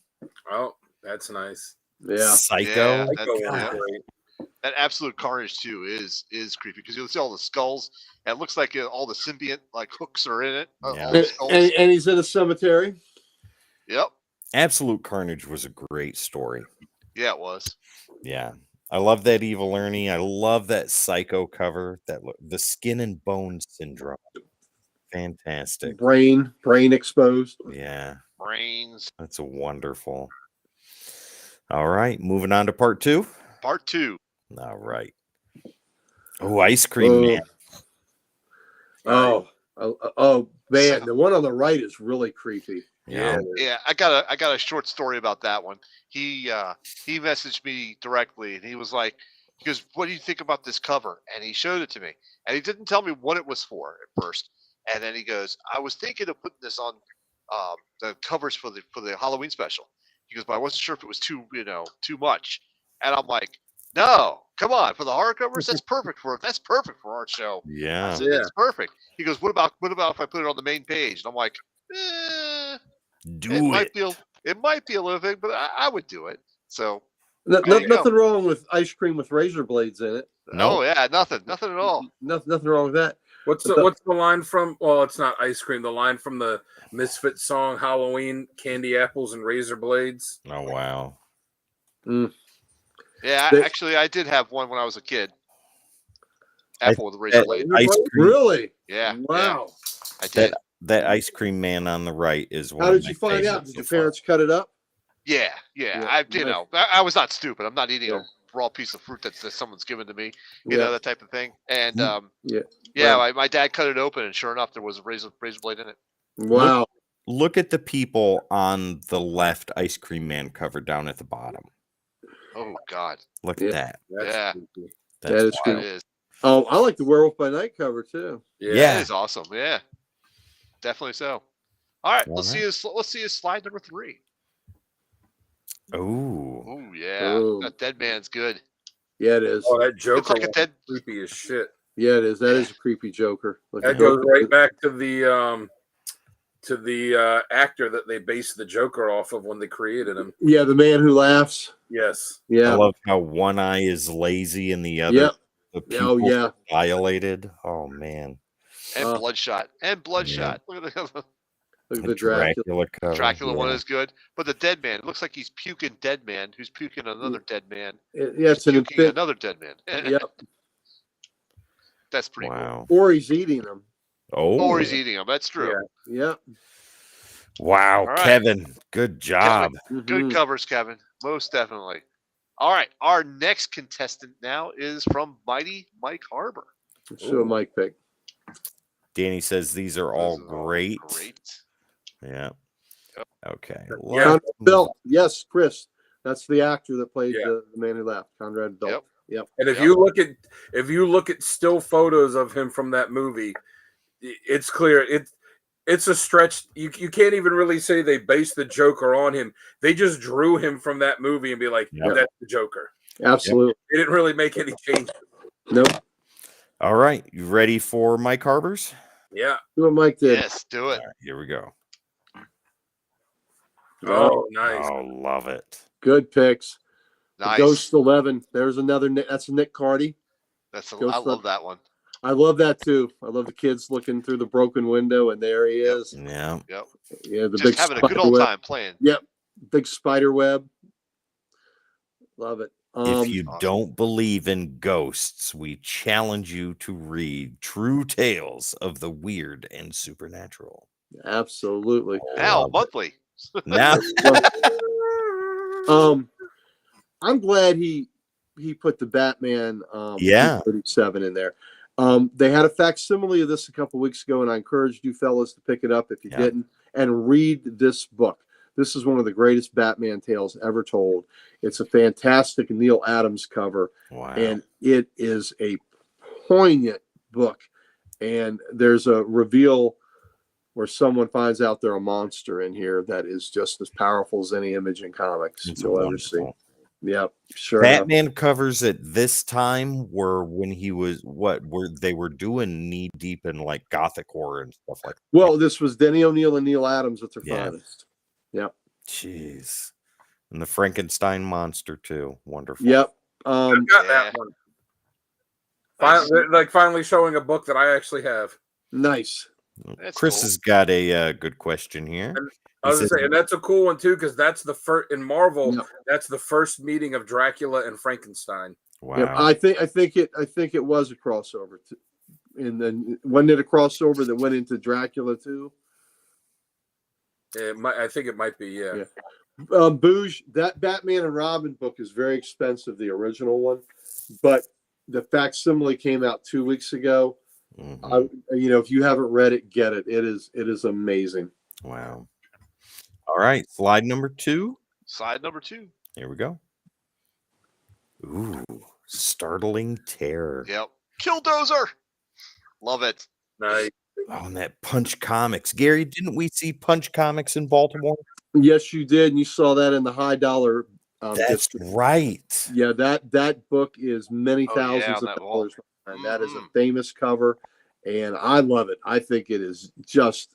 S5: Oh, that's nice.
S2: Yeah.
S6: Psycho.
S1: Yeah,
S5: Psycho
S1: that-
S5: one's
S1: yeah.
S5: great.
S1: That Absolute Carnage too is creepy because you'll see all the skulls and it looks like all the symbiont like hooks are in it.
S6: Yeah.
S1: All the
S2: And,
S1: skulls.
S2: and he's in a cemetery.
S1: Yep.
S6: Absolute Carnage was a great story.
S1: Yeah, it was.
S6: Yeah. I love that Evil Ernie. I love that Psycho cover. The Skin and Bones Syndrome. Fantastic.
S2: Brain exposed.
S6: Yeah.
S1: Brains.
S6: That's a wonderful. All right. Moving on to part 2.
S1: Part 2.
S6: All right. Oh, Ice Cream
S2: Oh.
S6: Man.
S2: Oh man, the one on the right is really creepy.
S6: Yeah.
S1: Yeah, I got a short story about that one. He messaged me directly and he goes, "What do you think about this cover?" And he showed it to me. And he didn't tell me what it was for at first. And then he goes, "I was thinking of putting this on the covers for the Halloween special." He goes, "But I wasn't sure if it was too much." And I'm like, "No, come on, for the horror covers, that's perfect for our show." I
S6: Yeah.
S1: said, "It's perfect." He goes, "What about if I put it on the main page?" And I'm like,
S6: Do
S1: it might be a little thing, but I would do it. So
S2: No,
S1: There you go.
S2: nothing wrong with ice cream with razor blades in it.
S6: No.
S1: oh yeah, nothing at all.
S2: Nothing wrong with that.
S5: What's the line from? Well, it's not ice cream. The line from the Misfit song "Halloween": "Candy apples and razor blades."
S6: Oh, wow.
S1: Yeah,
S2: They-
S1: actually, I did have one when I was a kid. Apple with a razor
S6: that-
S1: blade.
S6: Ice cream.
S2: Really?
S1: Yeah,
S2: Wow.
S1: I did.
S6: That Ice Cream Man on the right is one.
S2: How
S6: of
S2: did
S6: my
S2: you find out?
S6: favorites
S2: Did
S6: so
S2: your
S6: far.
S2: parents cut it up?
S1: Yeah.
S2: Yeah,
S1: I was not stupid. I'm not eating
S2: Yeah.
S1: a raw piece of fruit that someone's given to me.
S2: Yeah.
S1: That type of thing. And
S2: Yeah.
S1: my dad cut it open, and sure enough, there was a razor blade in it.
S2: Wow.
S6: Look at the people on the left Ice Cream Man cover down at the bottom.
S1: Oh God,
S6: Look
S2: Yeah.
S6: at that.
S5: That's
S1: Yeah.
S5: creepy.
S6: That's
S2: That is
S1: it
S2: cool.
S1: is.
S2: I like the Werewolf by Night cover too.
S6: Yeah.
S1: It is awesome. Yeah, definitely so. All right,
S6: All
S1: let's see his slide number 3.
S6: Oh,
S1: Oh yeah,
S2: Oh.
S1: that dead man's good.
S2: Yeah, it is.
S5: Oh, that
S1: It's
S5: Joker
S1: like a
S5: one's
S1: dead.
S5: creepy as shit.
S2: Yeah, it is. That is a creepy Joker. Like
S5: That
S2: a
S5: goes
S2: Joker.
S5: right back to the actor that they based the Joker off of when they created him.
S2: Yeah, the man who laughs.
S5: Yes.
S6: I
S2: Yeah.
S6: love how one eye is lazy and the other
S2: Yep.
S6: the
S2: Oh,
S6: pupils
S2: yeah.
S6: are dilated. Oh man.
S1: And
S2: Uh,
S1: Bloodshot. Look at the
S2: Look at
S6: The
S2: the Dracula.
S6: cover.
S1: Dracula one
S6: yeah.
S1: is good, but the dead man, it looks like he's puking dead man, who's puking another dead man,
S2: Yeah,
S1: who's
S2: it's an
S1: puking
S2: infant.
S1: another dead man.
S2: Yep.
S1: That's pretty
S6: Wow.
S2: Or he's eating them.
S6: Oh,
S1: cool. Or he's eating them. That's true.
S5: Yeah.
S2: Yep.
S6: wow,
S1: All right.
S6: Kevin, good job.
S1: Good
S2: Mhm.
S1: covers, Kevin. Most definitely. All right, our next contestant now is from Mighty Mike Harbor.
S2: Let's do a mic pick.
S6: Danny says these are all
S1: Those are
S6: great.
S1: Great.
S6: Yeah.
S1: Yep.
S6: Okay.
S5: Yeah.
S6: let's
S2: Conrad
S6: move
S2: Belt. Yes, Chris. That's the actor that played
S5: Yeah.
S2: the man who laughed. Conrad Belt.
S5: And if
S1: Yep.
S5: you look at still photos of him from that movie, it's clear it's a stretch. You can't even really say they based the Joker on him. They just drew him from that movie and be like,
S6: Yep.
S5: that's the Joker.
S2: Absolutely.
S5: They didn't really make any changes.
S2: Nope.
S6: All right. You ready for Mike Harbors?
S5: Yeah.
S2: Do what Mike did.
S1: Yes, do it.
S6: All right, here we go.
S5: Oh, nice.
S6: Oh, love it.
S2: Good picks. The
S1: Nice.
S2: Ghost 11. There's another. That's Nick Cardy.
S1: I
S2: Ghost
S1: love that one.
S2: I love that too. I love the kids looking through the broken window, and there he
S1: Yep.
S2: is.
S6: Yeah.
S1: Yep.
S2: Yeah, the
S1: Just
S2: big
S1: having a good
S2: spider
S1: old
S2: web.
S1: time playing.
S2: Yep, big spider web. Love it.
S6: If you
S1: awesome.
S6: don't believe in ghosts, we challenge you to read True Tales of the Weird and Supernatural.
S2: Absolutely.
S1: Now
S6: Love it.
S1: monthly.
S6: Now,
S2: I'm glad he put the Batman
S6: Yeah.
S2: 37 in there. They had a facsimile of this a couple weeks ago, and I encouraged you fellas to pick it up if you
S6: Yeah.
S2: didn't and read this book. This is one of the greatest Batman tales ever told. It's a fantastic Neil Adams cover,
S6: wow.
S2: and it is a poignant book. And there's a reveal where someone finds out they're a monster in here that is just as powerful as any image in comics
S6: It's
S2: you'll ever see.
S6: wonderful.
S2: Yep, sure enough.
S6: Batman covers at this time were when he was they were doing knee deep in like gothic horror and stuff like that.
S2: Well, this was Denny O'Neil and Neil Adams at their
S6: Yeah.
S2: finest. Yep.
S6: Jeez. And the Frankenstein monster too. Wonderful.
S2: Yep.
S5: I got
S1: Yeah.
S5: that one. Finally showing a book that I actually have.
S2: Nice.
S1: That's
S6: Chris
S1: cool.
S6: has got a good question here.
S5: I was
S6: He
S5: gonna
S6: says-
S5: say, and that's a cool one too, because that's the first in Marvel.
S2: Yep.
S5: That's the first meeting of Dracula and Frankenstein.
S6: Wow.
S2: Yep. I think it was a crossover. And then wasn't it a crossover that went into Dracula too?
S5: I think it might be, yeah.
S2: Yeah. Booge, that Batman and Robin book is very expensive, the original one, but the facsimile came out 2 weeks ago.
S6: Mhm.
S2: If you haven't read it, get it. It is amazing.
S6: Wow. All right. Slide number 2.
S1: Slide number 2.
S6: Here we go. Ooh, startling terror.
S1: Yep. Killdozer. Love it.
S5: Nice.
S6: Oh, and that Punch Comics. Gary, didn't we see Punch Comics in Baltimore?
S2: Yes, you did, and you saw that in the high dollar.
S6: That's
S2: district.
S6: right.
S2: Yeah, that book is many
S1: Oh, yeah,
S2: thousands
S1: on
S2: of
S1: that wall.
S2: dollars. And that is a
S1: Mhm.
S2: famous cover, and I love it. I think it is just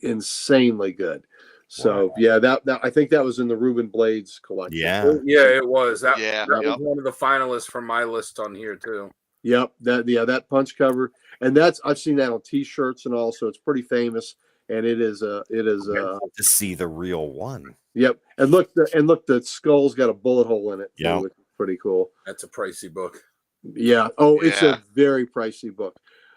S2: insanely good. So
S6: Wow.
S2: yeah, that I think that was in the Reuben Blades collection.
S6: Yeah.
S5: Yeah, it was. That
S1: Yeah,
S5: was
S1: yep.
S5: one of the finalists from my list on here too.
S2: Yep. That Punch cover, and I've seen that on T-shirts and all. So it's pretty famous, and it is
S6: To see the real one.
S2: yep. And look, the skull's got a bullet hole in it. too,
S6: Yeah.
S2: which is pretty cool.
S5: That's a pricey book.
S2: Yeah. Oh, it's
S1: Yeah.
S2: a very pricey book.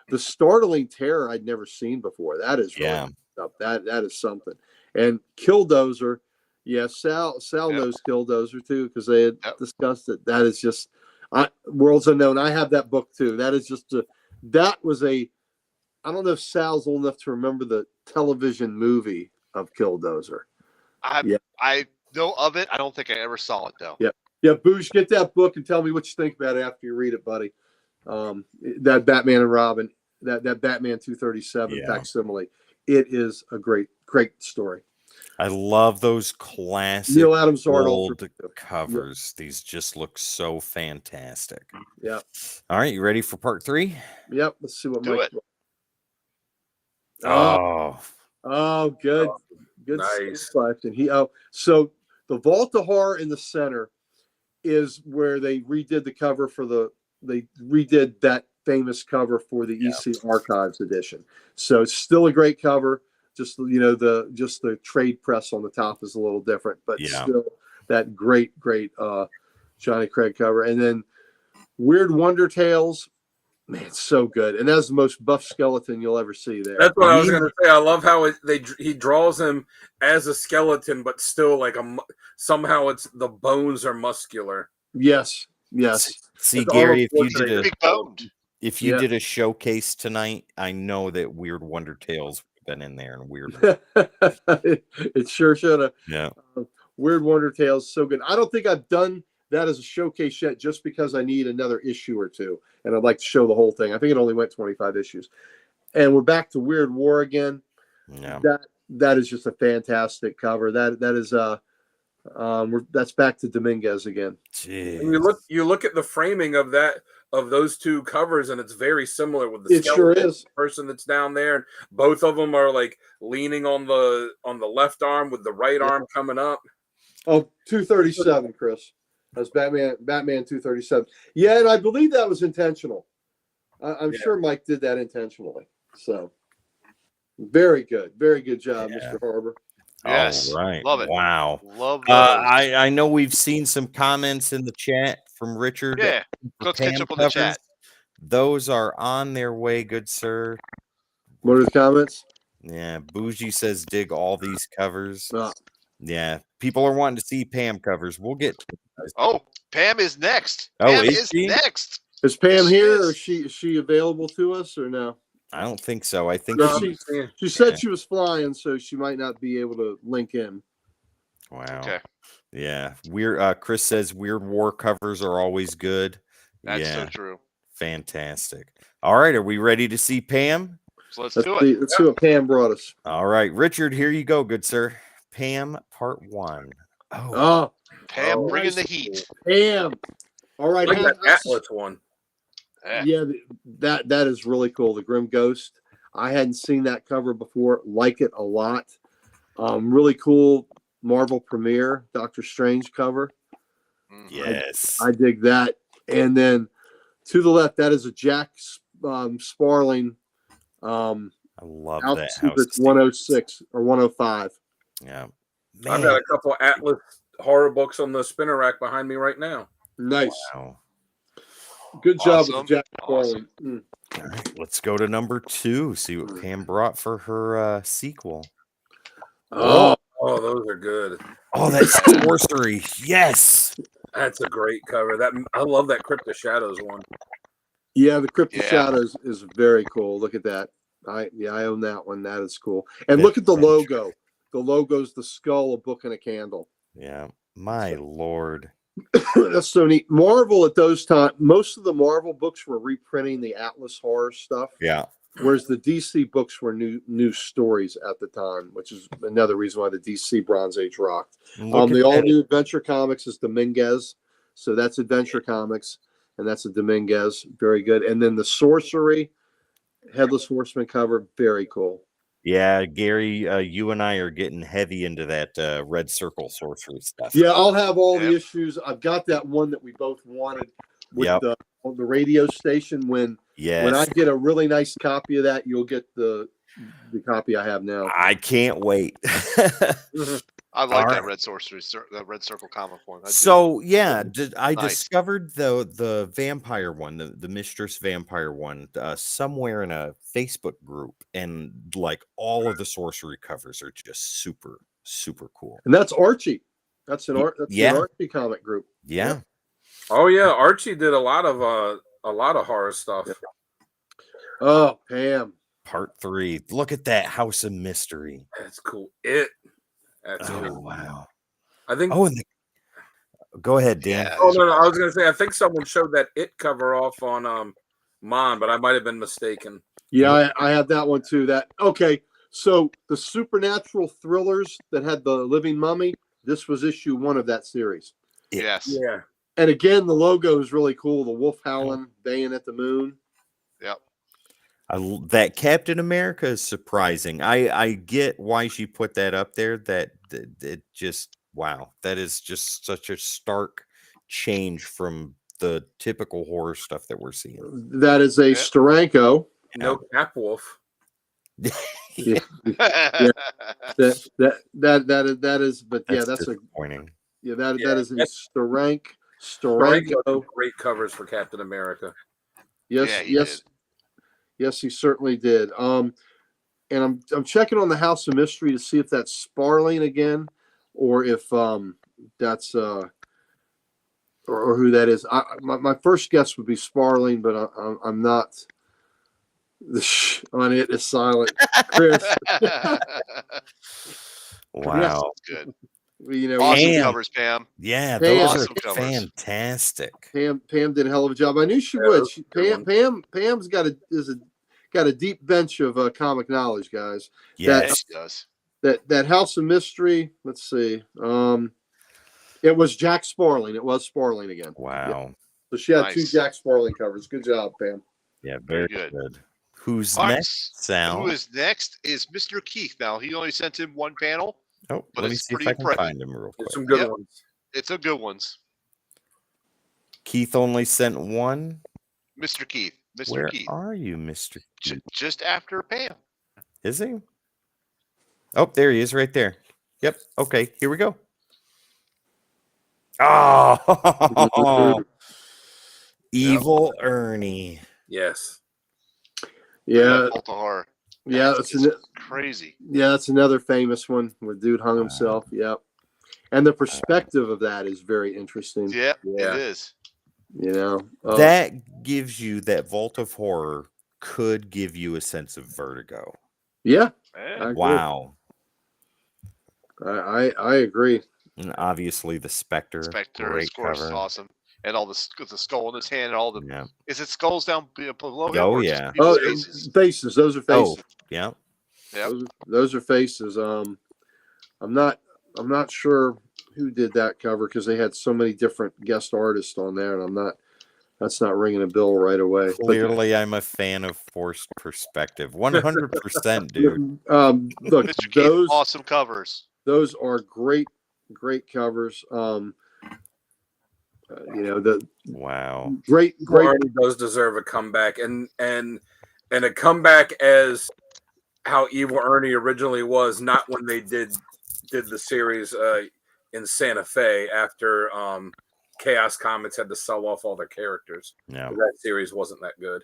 S2: The Startling Terror I'd never seen before. That is really
S6: Yeah.
S2: up. That is something. And Killdozer, yeah, Sal
S1: Yep.
S2: knows Killdozer too because they had
S1: Yep.
S2: discussed it. That is just Worlds Unknown. I have that book too. That is just that was I don't know if Sal's old enough to remember the television movie of Killdozer. Yeah.
S1: I know of it. I don't think I ever saw it though.
S2: Yeah. Yeah, Boosh, get that book and tell me what you think about it after you read it, buddy. That Batman and Robin, that Batman 237
S6: Yeah.
S2: facsimile. It is a great story.
S6: I love those classic
S2: Neil Adams art.
S6: old covers. These just look so fantastic.
S2: Yeah.
S6: All right, you ready for part 3?
S2: Yep. Let's see what
S1: Do
S2: Mike.
S1: it.
S2: Oh, good. Good
S5: Nice.
S2: selection. So the Vault of Horror in the center is where they redid the cover they redid that famous cover for the EC Archives edition. So it's still a great cover. Just the trade press on the top is a little different, but
S6: Yeah.
S2: still that great Johnny Craig cover. And then Weird Wonder Tales, man, it's so good. And that's the most buff skeleton you'll ever see there.
S5: That's what I was gonna say. I love how he draws him as a skeleton, but still like somehow it's the bones are muscular.
S2: Yes.
S6: See,
S5: It's
S6: Gary,
S5: almost
S1: Big boned.
S6: if you
S2: Yeah.
S6: did a showcase tonight, I know that Weird Wonder Tales would have been in there and weird.
S2: It sure should have.
S6: Yeah.
S2: Weird Wonder Tales, so good. I don't think I've done that as a showcase yet, just because I need another issue or two, and I'd like to show the whole thing. I think it only went 25 issues, and we're back to Weird War again.
S6: Yeah.
S2: That is just a fantastic cover. That is that's back to Dominguez again.
S6: Jeez.
S5: And you look at the framing of those two covers, and it's very similar with the
S2: It sure
S5: skeleton
S2: is.
S5: person that's down there. And both of them are like leaning on the left arm with the right arm coming up.
S2: Oh, 237, Chris. That's Batman 237. Yeah, and I believe that was intentional. I'm
S5: Yeah.
S2: sure Mike did that intentionally. So very good job,
S6: Yeah.
S2: Mr. Harbor.
S1: Yes.
S6: All right.
S1: Love it.
S6: Wow.
S1: Love those.
S6: I know we've seen some comments in the chat from Richard.
S1: Yeah.
S6: for
S1: Let's catch
S6: Pam
S1: up on the chat.
S6: Those are on their way, good sir.
S2: What are the comments?
S6: Yeah. Bougie says dig all these covers.
S2: Uh,
S6: Yeah. People are wanting to see Pam covers. We'll get
S1: Oh, Pam is next.
S6: Oh,
S1: Pam
S6: is
S1: is
S6: she?
S1: next.
S2: is Pam
S1: She
S2: here,
S1: is.
S2: or is she available to us, or no?
S6: I don't think so. I think
S2: No,
S6: she-
S2: She said
S6: Yeah.
S2: she was flying, so she might not be able to link in.
S6: wow.
S1: Okay.
S6: Yeah. Chris says Weird War covers are always good.
S1: That's
S6: yeah.
S1: so true.
S6: Fantastic. All right. Are we ready to see Pam?
S1: So let's
S2: Let's
S1: do it.
S2: see, let's see what Pam brought us.
S6: All right. Richard, here you go, good sir. Pam, part 1. Oh,
S2: Oh,
S1: Pam,
S5: Oh,
S1: bringing the
S2: nice.
S1: heat.
S2: Pam. All
S5: I
S2: right.
S5: like that
S2: House-
S5: Atlas one.
S2: Yeah, that is really cool. The Grim Ghost. I hadn't seen that cover before. Like it a lot. Really cool Marvel Premiere Doctor Strange cover.
S1: Mhm.
S6: yes.
S2: I dig that. And then to the left, that is a Jack Sparling.
S6: I love
S2: House
S6: that
S2: of
S6: house.
S2: Secrets 106 or 105.
S6: Yeah.
S5: I've got a couple Atlas horror books on the spinner rack behind me right now.
S2: Nice.
S6: Wow.
S2: Good job
S1: Awesome.
S2: with the Jack
S1: Awesome.
S2: Sparling.
S6: All right, let's go to number 2. See what Pam brought for her sequel.
S2: Oh,
S5: Oh, those are good.
S6: Oh, that's sorcery. Yes.
S5: That's a great cover. I love that Crypt of Shadows one.
S2: yeah, the Crypt of
S1: Yeah.
S2: Shadows is very cool. Look at that. I own that one. That is cool. And
S6: Fifth
S2: look at the
S6: Century.
S2: logo. The logo's the skull, a book, and a candle.
S6: Yeah. My lord.
S2: That's so neat. Marvel at those times, most of the Marvel books were reprinting the Atlas horror stuff,
S6: Yeah.
S2: whereas the DC books were new stories at the time, which is another reason why the DC Bronze Age rocked.
S6: Look
S2: The
S6: at
S2: all
S6: that.
S2: new Adventure Comics is Dominguez, so that's Adventure Comics, and that's a Dominguez, very good. And then the Sorcery Headless Horseman cover, very cool.
S6: Yeah, Gary, you and I are getting heavy into that red circle sorcery stuff.
S2: Yeah, I'll have all the
S1: Yep.
S2: issues. I've got that one that we both wanted with
S6: Yep.
S2: on the radio station. When I
S6: Yes.
S2: get a really nice copy of that, you'll get the copy I have now.
S6: I can't wait.
S1: I like
S6: All
S1: that
S6: right.
S1: Red Sorcery, that Red Circle comic one. I do.
S6: So yeah, I
S1: Nice.
S6: discovered the vampire one, the Mistress Vampire one, somewhere in a Facebook group, and like all of the sorcery covers are just super cool.
S2: And that's Archie. That's an
S6: Yeah.
S2: an Archie comic group.
S6: Yeah,
S5: Oh yeah, Archie did a lot of horror stuff.
S2: Oh, Pam.
S6: part 3. Look at that House of Mystery.
S5: That's cool. That's
S6: Oh
S5: cool.
S6: wow.
S5: I think.
S6: Oh, and go ahead, Dan.
S1: Yeah.
S5: Oh no, I was gonna say I think someone showed that It cover off on Mon, but I might have been mistaken.
S2: Yeah, I have that one too. Okay. So the supernatural thrillers that had the living mummy. This was issue 1 of that series.
S1: Yes.
S5: Yeah.
S2: And again, the logo is really cool. The wolf howling, baying at the moon.
S1: Yep.
S6: That Captain America is surprising. I get why she put that up there. That it just wow. That is just such a stark change from the typical horror stuff that we're seeing.
S2: That is a
S1: Yeah.
S2: Steranko.
S5: No Cap Wolf.
S2: Yeah. That is. But yeah, that's a
S6: disappointing.
S2: that
S5: Yeah,
S2: is a
S5: that's-
S2: Steranko.
S5: Great covers for Captain America.
S2: Yes,
S1: Yeah, he
S2: yes, yes, he certainly did. And I'm checking on the House of Mystery to see if that's Sparling again, or if that's or who that is. My first guess would be Sparling, but I'm not. The on it is silent, Chris.
S6: Wow.
S1: Good.
S2: You know,
S1: Awesome
S6: Pam.
S1: covers, Pam.
S6: Yeah,
S2: Pam.
S6: those
S1: Awesome
S6: are
S1: covers.
S6: fantastic.
S2: Pam did a hell of a job. I knew she
S5: Yeah,
S2: would.
S5: those are good
S2: Pam's got a deep bench of comic knowledge, guys.
S1: Yeah,
S6: Yes.
S1: she does.
S2: That House of Mystery. Let's see. It was Jack Sparling. It was Sparling again.
S6: Wow.
S2: So she had 2
S1: Nice.
S2: Jack Sparling covers. Good job, Pam.
S6: Yeah, very
S1: Very
S6: good.
S1: good.
S6: Who's
S1: All right,
S6: next, Sal?
S1: Who is next is Mr. Keith. Now, he only sent in 1 panel.
S6: Oh,
S1: but
S6: let me
S1: it's
S6: see if
S1: pretty
S6: I can
S1: impressive.
S6: find him real quick.
S5: There's some good
S1: Yep.
S5: ones.
S1: It's a good ones.
S6: Keith only sent one.
S1: Mr. Keith. Mr.
S6: Where
S1: Keith.
S6: are you, Mr. Keith?
S1: Just after Pam.
S6: Is he? Oh, there he is right there. Yep. Okay, here we go. Oh, Evil Ernie.
S5: Yes.
S2: Yeah,
S1: Cult of Horror.
S2: yeah,
S1: That's
S2: that's
S1: just crazy.
S2: that's another famous one where dude hung himself. Yep. And the perspective of that is very interesting.
S1: Yep,
S5: Yeah.
S1: it is.
S2: You know,
S6: That gives you that vault of horror could give you a sense of vertigo.
S2: yeah,
S1: Eh,
S2: I agree.
S6: Wow.
S2: I agree.
S6: And obviously the Spectre.
S1: Spectre,
S6: great
S1: of course, is
S6: cover.
S1: awesome. And all the skull in his hand, and all the.
S6: Yeah.
S1: Is it skulls down below him?
S6: Oh,
S1: or just
S6: yeah.
S1: people's
S2: Oh,
S1: faces?
S2: faces. Those are faces.
S6: Oh, yeah.
S1: Yep.
S2: Those are faces. I'm not sure who did that cover because they had so many different guest artists on there, and that's not ringing a bell right away.
S6: Clearly, I'm a fan of forced perspective. 100%, dude.
S2: Look,
S1: Mr. Keith,
S2: those
S1: awesome covers.
S2: those are great covers. The
S6: Wow.
S2: great.
S5: Arnie does deserve a comeback, and a comeback as how Evil Ernie originally was, not when they did the series in Santa Fe after Chaos Comics had to sell off all their characters.
S6: Yeah.
S5: That series wasn't that good.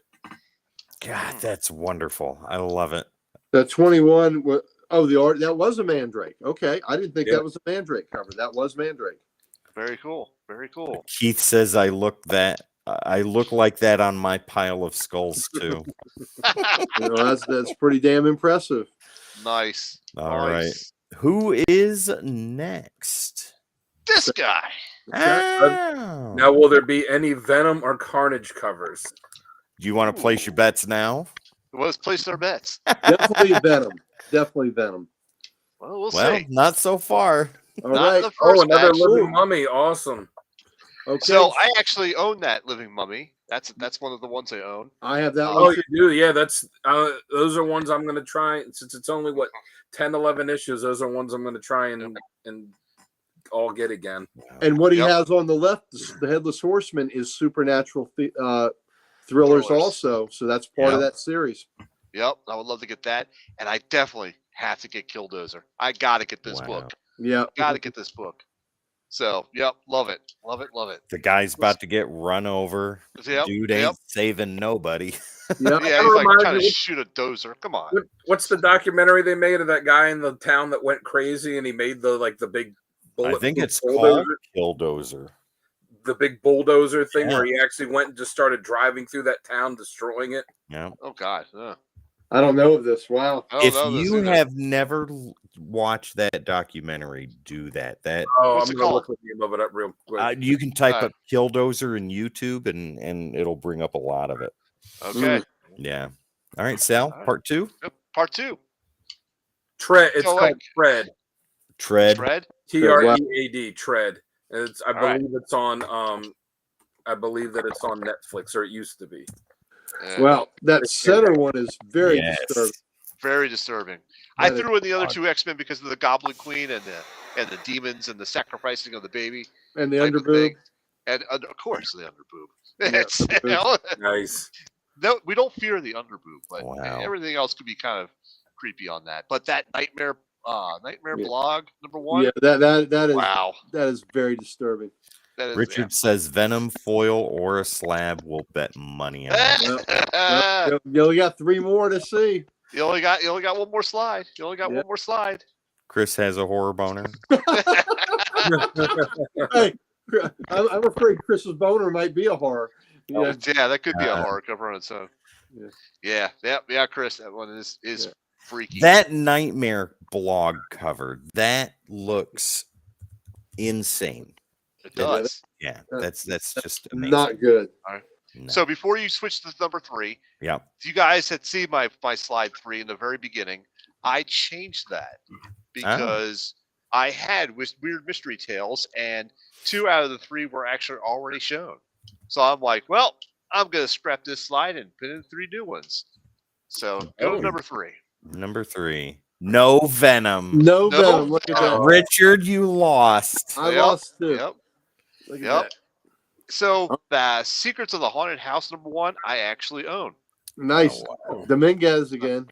S6: God, that's wonderful. I love it.
S2: That 21. The art that was a Mandrake. Okay, I didn't think
S5: Yeah.
S2: that was a Mandrake cover. That was Mandrake.
S1: Very cool. Very cool.
S6: Keith says I look like that on my pile of skulls too.
S2: That's pretty damn impressive.
S1: Nice.
S6: All right.
S1: Nice.
S6: Who is next?
S1: This guy.
S6: Oh.
S5: Now, will there be any Venom or Carnage covers?
S6: Do you want to place your bets now?
S1: Let's place our bets.
S2: Definitely Venom. Definitely Venom.
S1: Well, we'll
S6: Well,
S1: see.
S6: not so far.
S2: All
S1: Not
S2: right.
S1: the first
S5: Another
S1: batch.
S5: living mummy. Awesome.
S2: Okay.
S1: So I actually own that living mummy. That's one of the ones I own.
S2: I have that
S5: Oh,
S2: one.
S5: you do? Yeah, that's those are ones I'm going to try. Since it's only 10, 11 issues, those are ones I'm going to try and all get again.
S2: And what he
S1: Yep.
S2: has on the left, the Headless Horseman, is supernatural thrillers also. So that's part of that series.
S1: Yep, I would love to get that, and I definitely have to get Killdozer. I gotta get this book.
S2: Yeah.
S1: Gotta get this book. So, yep, love it. Love it. Love it.
S6: The guy's about to get run over.
S1: Yep,
S6: Dude ain't
S1: yep.
S6: saving nobody.
S2: Yeah.
S1: Yeah, he's like
S5: reminds
S1: trying to
S5: me-
S1: shoot a dozer. Come on.
S5: What's the documentary they made of that guy in the town that went crazy and he made the big bullet?
S6: I think it's
S5: bulldozer,
S6: called Killdozer.
S5: the big bulldozer thing
S6: Yeah.
S5: where he actually went and just started driving through that town, destroying it.
S6: Yeah.
S1: Oh God.
S2: I don't know of this. Wow.
S1: I don't
S6: If
S1: know this
S6: you
S1: either.
S6: have never watched that documentary, do that. That
S5: Oh,
S1: What's
S5: I'm
S1: it
S5: gonna
S1: called?
S5: look the name of it up real quick.
S6: you can type
S1: Alright.
S6: up Killdozer in YouTube and it'll bring up a lot of it.
S1: Okay.
S6: Yeah. All right, Sal,
S1: Alright.
S6: part 2.
S1: Yep, part 2.
S5: Tread. It's
S1: So,
S5: called
S1: like-
S5: Tread.
S6: Tread.
S1: Tread.
S5: TREAD. Tread. And I
S1: Alright.
S5: believe it's on. I believe that it's on Netflix, or it used to be.
S1: Yeah,
S2: Well, that center one is very
S6: Yes.
S2: disturbing.
S1: very disturbing. I
S2: That is
S1: threw in the other
S2: odd.
S1: two X-Men because of the Goblin Queen and the demons and the sacrificing of the baby
S2: And the
S1: type of
S2: underboob.
S1: thing. And of course the underboob.
S2: Yeah,
S1: It's, you know,
S5: Nice.
S1: no, we don't fear the underboob, but
S6: Wow.
S1: everything else could be kind of creepy on that. But that Nightmare
S2: Yeah.
S1: blog #1.
S2: Yeah, that
S1: Wow.
S2: is very disturbing.
S1: That is
S6: Richard says Venom foil or a slab will bet money on it.
S1: yeah.
S2: You only got 3 more to see.
S1: You only got one more slide. You only got
S2: Yeah.
S1: one more slide.
S6: Chris has a horror boner.
S2: Hey, I'm afraid Chris's boner might be a horror. Yeah.
S1: Yeah, that could be a
S6: Uh,
S1: horror cover on its own.
S2: Yeah.
S1: Yeah, Chris, that one is
S2: Yeah.
S1: freaky.
S6: That nightmare blog cover, that looks insane.
S1: It does.
S6: Yeah, that's just amazing.
S2: Not good.
S6: No.
S1: So before you switch to number 3,
S6: yeah.
S1: you guys had seen my slide 3 in the very beginning. I changed that because I had Weird Mystery Tales, and 2 out of the 3 were actually already shown. So I'm like, well, I'm gonna scrap this slide and put in 3 new ones. So go to number 3.
S6: Number 3. No Venom.
S2: No
S1: No
S2: Venom. Look at
S1: Venom.
S2: that.
S6: Richard, you lost.
S2: I
S1: Yep,
S2: lost too.
S1: Yep.
S2: Look at
S1: Yep.
S2: that.
S1: So the Secrets of the Haunted House #1, I actually own.
S2: Nice.
S6: Oh, wow.
S2: Dominguez again.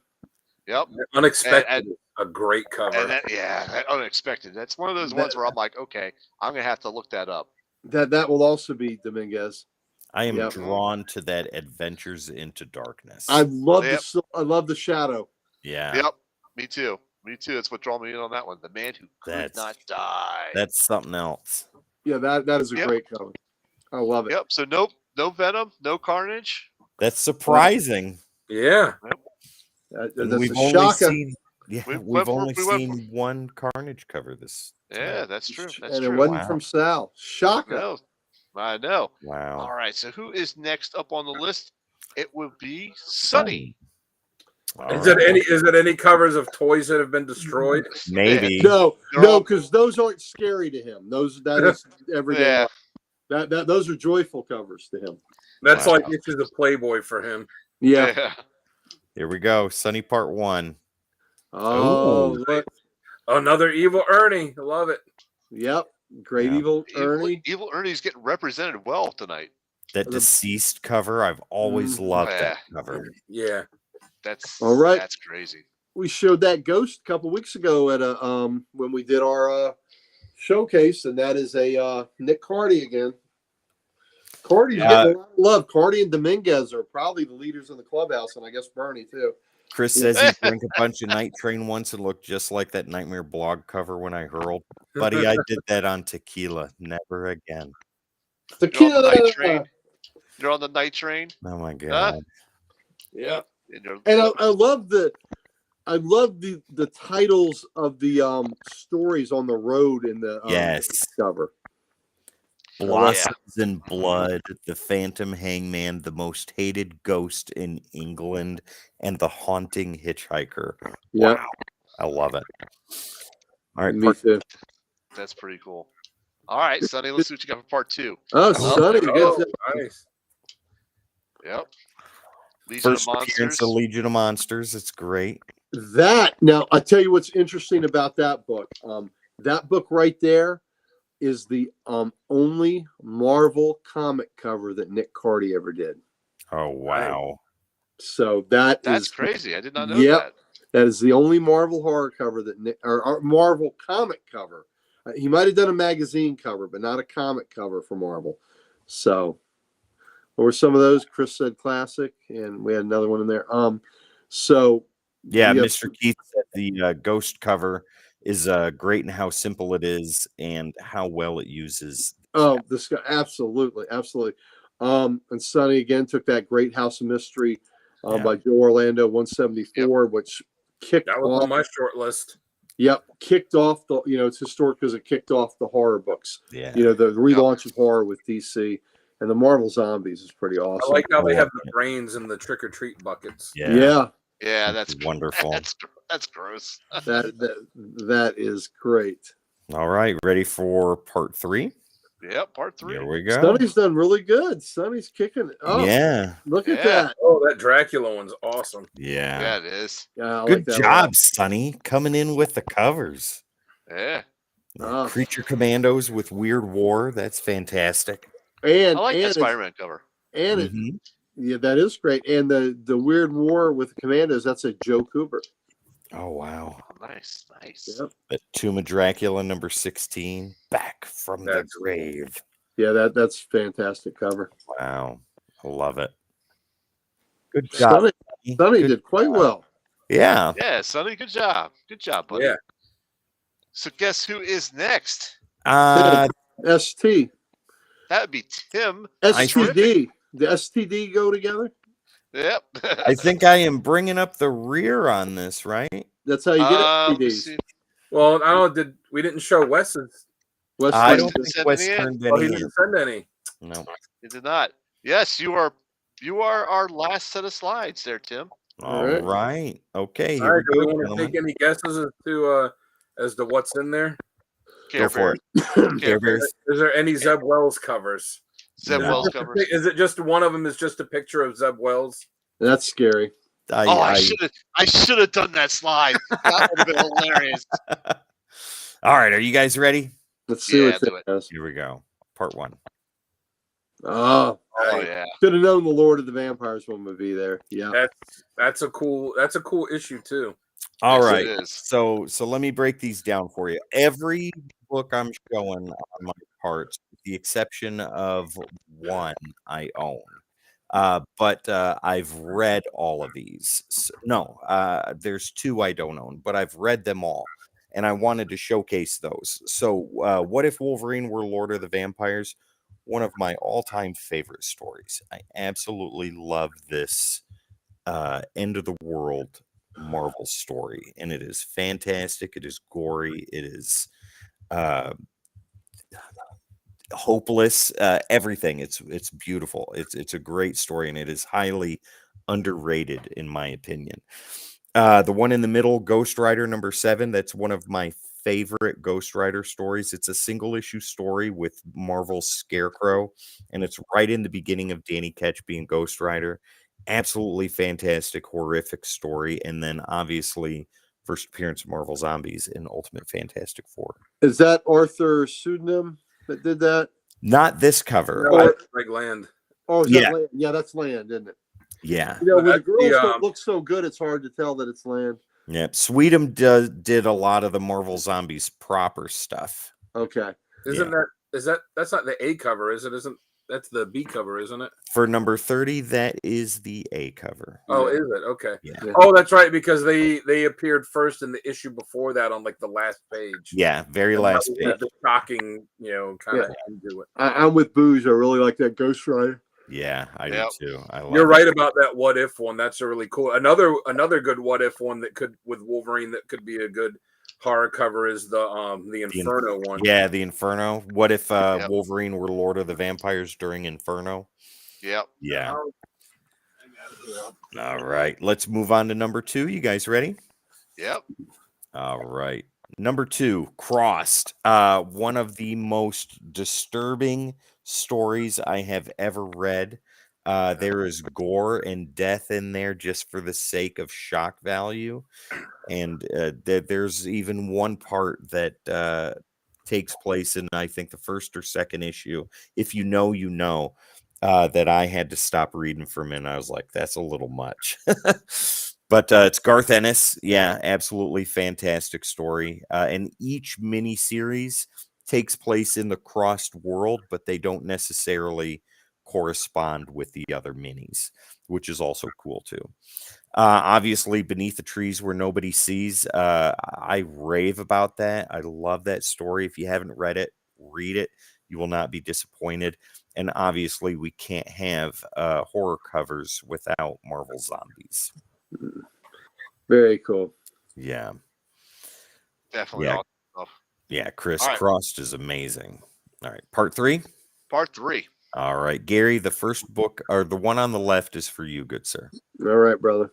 S1: Yep.
S5: Unexpected.
S1: And-
S5: a great cover.
S1: And that unexpected. That's one of those ones where I'm like, okay, I'm gonna have to look that up.
S2: That will also be Dominguez.
S6: I am
S2: Yep.
S6: drawn to that Adventures into Darkness.
S2: I love
S1: Yep.
S2: I love the shadow.
S6: yeah.
S1: Yep. Me too. Me too. That's what drew me in on that one. The Man Who Could
S6: That's-
S1: Not Die.
S6: That's something else.
S2: Yeah, that is a
S1: Yep.
S2: great cover. I love it.
S1: Yep. So no Venom, no Carnage.
S6: That's surprising.
S5: yeah.
S2: That,
S6: And
S2: that's
S6: we've
S2: a
S6: only
S2: shocker.
S6: seen we've only seen one Carnage cover this.
S1: Yeah, that's true. That's
S2: and it
S1: true.
S2: wasn't
S6: Wow.
S2: from Sal. Shocker.
S1: No, I know.
S6: Wow.
S1: All right. So who is next up on the list? It would be Sunny.
S6: All
S5: Is it
S6: right.
S5: any covers of toys that have been destroyed?
S6: Maybe.
S2: No,
S1: They're
S2: no,
S1: all-
S2: because those aren't scary to him. That is everyday
S1: Yeah.
S2: life. Those are joyful covers to him.
S5: That's
S6: Wow.
S5: like issues of Playboy for him.
S2: Yeah.
S1: Yeah.
S6: Here we go. Sunny Part 1.
S2: Oh,
S6: Ooh.
S2: look.
S5: Another evil Ernie. I love it.
S2: Yep. Great
S6: Yeah.
S2: evil Ernie.
S1: Evil Ernie's getting represented well tonight.
S6: That deceased cover, I've always loved that cover.
S5: Yeah.
S1: That's
S2: All right.
S1: That's crazy.
S2: We showed that ghost a couple weeks ago at a when we did our showcase, and that is a Nick Cardy again. Cardy's getting a lot of love. Cardy and Dominguez are probably the leaders in the clubhouse, and I guess Bernie too.
S6: Chris says he drank a bunch of Night Train once and looked just like that Nightmare blog cover when I hurled. Buddy, I did that on tequila. Never again.
S1: You're on the night train. You're on the night train.
S6: Oh my god.
S2: Yeah.
S1: And
S2: I love the titles of the stories on the road in the
S6: Yes.
S2: cover.
S6: Blossoms and Blood, The Phantom Hangman, The Most Hated Ghost in England, and The Haunting Hitchhiker.
S2: Yeah.
S6: Wow. I love it. All right.
S2: Me too.
S1: that's pretty cool. All right, Sonny, let's see what you got for part 2.
S2: Oh, Sonny.
S5: Oh, nice.
S1: Yep. Legion
S6: First
S1: of
S6: appearance
S1: Monsters.
S6: of Legion of Monsters. It's great.
S2: That now I tell you what's interesting about that book. That book right there is the only Marvel comic cover that Nick Cardy ever did.
S6: Oh wow.
S2: So that's
S1: crazy. I did not know
S2: Yep.
S1: that.
S2: That is the only Marvel horror cover that Nick or Marvel comic cover. He might have done a magazine cover, but not a comic cover for Marvel. So, what were some of those? Chris said classic, and we had another one in there. So
S6: Yeah,
S2: we have-
S6: Mr. Keith said the ghost cover is great in how simple it is and how well it uses.
S2: Oh, this guy, absolutely. And Sonny again took that great House of Mystery by Joe Orlando 174, which kicked
S5: That was
S2: off.
S5: on my short list.
S2: Yep, kicked off the. It's historic because it kicked off the horror books.
S6: Yeah.
S2: The relaunch of horror with DC, and the Marvel Zombies is pretty
S5: I
S2: awesome.
S5: like how they have the brains in the trick or treat buckets.
S2: Yeah,
S1: Yeah, that's
S6: wonderful.
S1: That's gross.
S2: that is great.
S6: All right, ready for part 3?
S1: Yep, part 3.
S6: Here we go.
S2: Sonny's done really good. Sonny's kicking it. Oh,
S6: Yeah.
S2: look at
S1: Yeah.
S2: that.
S5: Oh, that Dracula one's awesome.
S6: Yeah.
S1: Yeah, it is.
S2: Yeah, I
S6: Good
S2: like that a
S6: job,
S2: lot.
S6: Sonny, coming in with the covers.
S1: Yeah.
S2: Oh.
S6: Creature Commandos with Weird War. That's fantastic.
S2: And
S1: I like that
S2: and
S1: Spider-Man cover.
S2: and it,
S6: Mhm.
S2: yeah, that is great. And the Weird War with the Commandos. That's a Joe Kubert.
S6: Oh wow.
S1: Nice.
S2: Yep.
S6: The Tomb of Dracula number 16. Back from
S5: That's
S6: the grave.
S2: Yeah, that's fantastic cover.
S6: Wow. I love it. Good job.
S2: Sonny
S6: Good
S2: did quite
S6: job.
S2: well.
S6: Yeah.
S1: Yeah, Sonny, good job. Good job, buddy.
S5: Yeah.
S1: So guess who is next?
S2: ST.
S1: That would be Tim.
S2: STD. The STD go together.
S1: Yep.
S6: I think I am bringing up the rear on this, right?
S2: That's how you get
S1: let me
S2: STDs.
S1: see.
S5: Well, I don't know. We didn't show Wes's.
S2: West
S6: I
S2: Side
S6: don't
S1: didn't
S6: think
S1: send
S6: Wes
S1: any in.
S6: turned
S5: Oh, he
S6: any in.
S5: didn't send any.
S6: No.
S1: It did not. Yes, you are our last set of slides there, Tim.
S6: All
S2: right.
S6: right. Okay.
S5: All
S6: Here
S5: right. Do
S6: we
S5: we
S6: go,
S5: want to take
S6: gentlemen.
S5: any guesses as to what's in there?
S6: Go for it.
S1: Care
S6: Care
S1: Bears.
S6: Bears.
S5: Is there any Zeb Wells covers?
S1: Zeb
S6: No.
S1: Wells covers.
S5: Is it just one of them? Is just a picture of Zeb Wells?
S2: That's scary.
S1: I should have done that slide. That would have been hilarious.
S6: All right. Are you guys ready?
S2: Let's see
S1: Yeah,
S2: what
S1: do
S2: that
S1: it.
S2: does.
S6: Here we go. Part 1.
S2: Oh,
S1: Oh yeah.
S2: should have known the Lord of the Vampires one would be there. Yeah.
S5: That's a cool issue too.
S6: All
S1: Yes,
S6: right.
S1: it is.
S6: So let me break these down for you. Every book I'm showing on my parts, with the exception of one I own. But I've read all of these. There's 2 I don't own, but I've read them all. And I wanted to showcase those. So What If Wolverine Were Lord of the Vampires? One of my all-time favorite stories. I absolutely love this end of the world Marvel story, and it is fantastic. It is gory. It is hopeless. Everything. It's beautiful. It's a great story, and it is highly underrated, in my opinion. The one in the middle, Ghost Rider #7, that's one of my favorite Ghost Rider stories. It's a single issue story with Marvel's Scarecrow, and it's right in the beginning of Danny Ketch being Ghost Rider. Absolutely fantastic, horrific story. And then obviously, first appearance of Marvel Zombies in Ultimate Fantastic Four.
S2: Is that Arthur Pseudonym that did that?
S6: Not this cover.
S5: No,
S2: Or-
S5: that's Greg Land.
S2: Oh, is
S6: Yeah.
S2: that Land? Yeah, that's Land, isn't it?
S6: Yeah.
S2: You know, when the
S5: That's
S2: girls
S5: the,
S2: don't look so good, it's hard to tell that it's Land.
S6: Yep. Sweet'em did a lot of the Marvel Zombies proper stuff.
S2: Okay.
S5: Isn't that's not the A cover, is it? That's the B cover, isn't it?
S6: For number 30, that is the A cover.
S5: Oh,
S2: Yeah.
S5: is it? Okay.
S6: Yeah.
S2: Yeah.
S5: Oh, that's right, because they appeared first in the issue before that on like the last page.
S6: Yeah, very
S5: And
S6: last
S5: that was
S6: page.
S5: the shocking, kind of into it.
S2: I'm with Booge. I really like that Ghost Rider.
S6: Yeah, I
S1: Yep.
S6: do too. I love
S5: You're
S6: it.
S5: right about that what if one. That's a really cool. Another good what if one that could with Wolverine that could be a good horror cover is the Inferno one.
S6: Yeah, the Inferno. What if
S1: Yep.
S6: Wolverine were Lord of the Vampires during Inferno?
S1: Yep.
S6: Yeah. All right. Let's move on to number 2. You guys ready?
S1: Yep.
S6: All right. Number 2, Crossed. One of the most disturbing stories I have ever read. There is gore and death in there just for the sake of shock value. And there's even one part that takes place in, I think, the first or second issue. If you know, you know. That I had to stop reading for a minute. I was like, that's a little much. But it's Garth Ennis. Yeah, absolutely fantastic story. And each mini series takes place in the Crossed world, but they don't necessarily correspond with the other minis, which is also cool too. Obviously, Beneath the Trees Where Nobody Sees. I rave about that. I love that story. If you haven't read it, read it. You will not be disappointed. And obviously, we can't have horror covers without Marvel Zombies.
S2: Very cool.
S6: Yeah.
S1: Definitely.
S6: Yeah.
S1: Awesome.
S6: Yeah. Chris
S1: All right.
S6: Crossed is amazing. All right. Part 3.
S1: Part 3.
S6: All right. Gary, the first book, or the one on the left, is for you, good sir.
S2: All right, brother.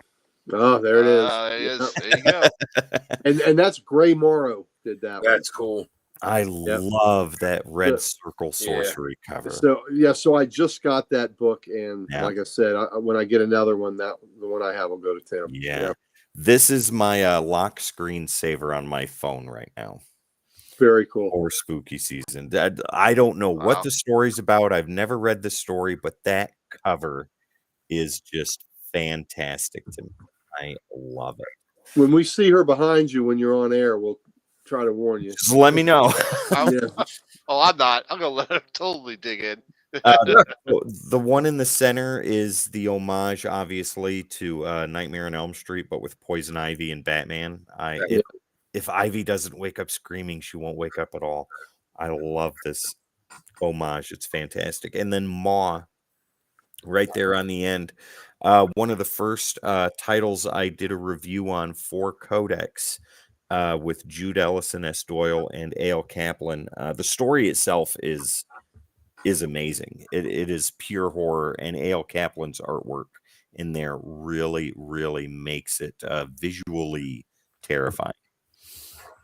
S2: Oh, there it is.
S1: There it is.
S2: Yep.
S1: There you go.
S2: And that's Gray Morrow did that one.
S5: That's cool.
S6: I love that red
S2: Yeah.
S6: circle sorcery cover.
S2: So I just got that book, and
S6: Yeah.
S2: like I said, when I get another one, the one I have will go to Tim.
S6: Yeah.
S2: Yep.
S6: This is my lock screen saver on my phone right now.
S2: Very cool.
S6: Or spooky season. I don't know what
S1: Wow.
S6: the story's about. I've never read the story, but that cover is just fantastic to me. I love it.
S2: When we see her behind you when you're on air, we'll try to warn you.
S6: Just let me know.
S1: I'm
S2: Yeah.
S1: not. I'm going to let her totally dig in.
S6: The one in the center is the homage, obviously, to Nightmare on Elm Street, but with Poison Ivy and Batman.
S2: Yeah.
S6: If Ivy doesn't wake up screaming, she won't wake up at all. I love this homage. It's fantastic. And then Maw, right there on the end. One of the first titles I did a review on for Codex with Jude Ellison S. Doyle and A.L. Kaplan. The story itself is amazing. It is pure horror, and A.L. Kaplan's artwork in there really, really makes it visually terrifying.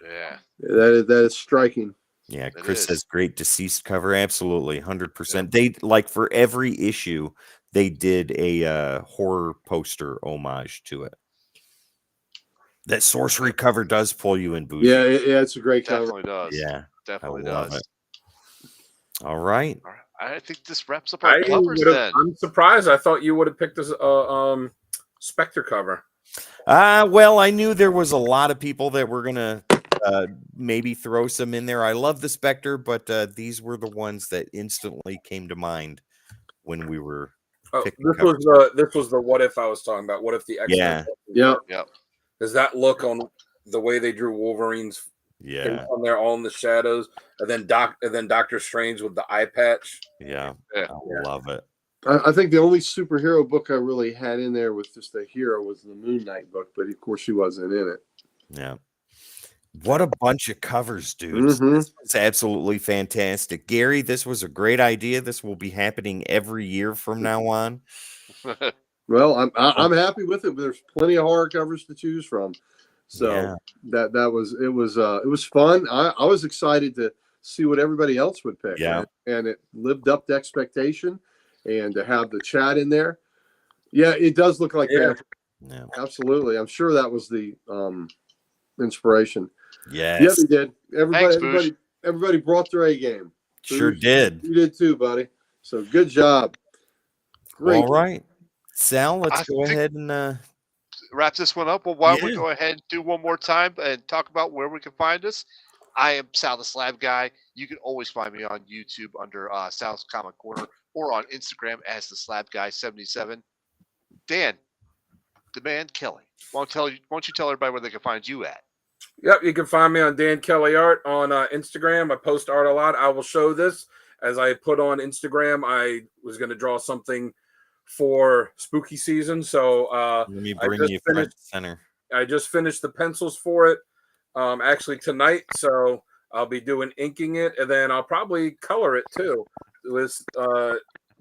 S1: Yeah.
S2: That is striking.
S6: Yeah,
S1: It
S6: Chris
S1: is.
S6: says great deceased cover. Absolutely, 100%. They like for every issue, they did a horror poster homage to it. That sorcery cover does pull you in, Bougie.
S2: Yeah, it's a great cover.
S1: Definitely does.
S6: Yeah,
S1: Definitely
S6: I love
S1: does.
S6: it. All right.
S1: All right. I think this wraps up our covers then.
S5: I'm surprised. I thought you would have picked this Spectre cover.
S6: Well, I knew there was a lot of people that were gonna maybe throw some in there. I love the Spectre, but these were the ones that instantly came to mind when we were.
S5: Oh,
S6: Picking
S5: this was the what if I was talking about. What if the X-Men?
S6: Yeah.
S2: Yeah.
S1: Yep.
S5: Does that look on the way they drew Wolverine's
S6: Yeah,
S5: on there all in the shadows, and then Doctor Strange with the eye patch?
S6: yeah,
S1: Yeah.
S6: I love it.
S2: I think the only superhero book I really had in there with just a hero was the Moon Knight book, but of course she wasn't in it.
S6: Yeah. What a bunch of covers, dude.
S2: Mhm.
S6: This was absolutely fantastic. Gary, this was a great idea. This will be happening every year from now on.
S2: Well, I'm happy with it. There's plenty of horror covers to choose from, so
S6: Yeah.
S2: it was fun. I was excited to see what everybody else would pick.
S6: Yeah.
S2: and it lived up to expectation, and to have the chat in there, yeah, it does look like
S5: Yeah.
S2: that.
S6: Yeah.
S2: Absolutely, I'm sure that was the inspiration.
S6: Yes.
S2: Yeah, they did.
S1: Thanks, Boosh.
S2: Everybody brought their A game.
S6: Sure
S2: Boosh,
S6: did.
S2: You did too, buddy. So good job. Great.
S6: All right. Sal, let's
S1: I
S6: go
S1: think-
S6: ahead and
S1: Wrap this one up. Well, why don't we
S6: Yeah.
S1: go ahead and do one more time and talk about where we can find us? I am Sal the Slab Guy. You can always find me on YouTube under Sal's Comic Corner or on Instagram as the Slab Guy 77. Dan, the man Kelly. Why don't you tell everybody where they can find you at?
S5: Yep, you can find me on Dan Kelly Art on Instagram. I post art a lot. I will show this as I put on Instagram. I was going to draw something for spooky season, so
S6: let me
S5: I
S6: bring
S5: just
S6: you front
S5: finished-
S6: center.
S5: I just finished the pencils for it actually tonight, so I'll be doing inking it, and then I'll probably color it too. It was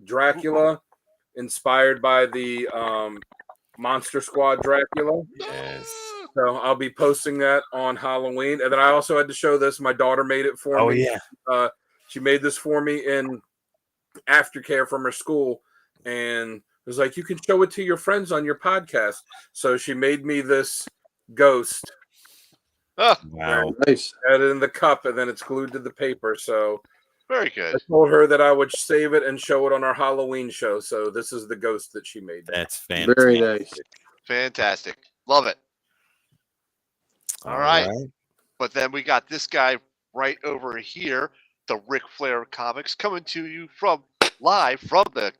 S5: Dracula, inspired by the Monster Squad Dracula.
S6: Yes.
S5: So I'll be posting that on Halloween, and then I also had to show this. My daughter made it for
S6: Oh
S5: me.
S6: yeah.
S5: She made this for me in aftercare from her school, and was like, "You can show it to your friends on your podcast." So she made me this ghost,
S1: Oh,
S6: Wow.
S2: Nice.
S5: had it in the cup, and then it's glued to the paper. So
S1: very
S5: I
S1: good.
S5: told her that I would save it and show it on our Halloween show. So this is the ghost that she made.
S6: That's fantastic.
S2: Very nice.
S1: Fantastic. Love it. All right. But then we got this guy right over here, the Ric Flair Comics, coming to you live from the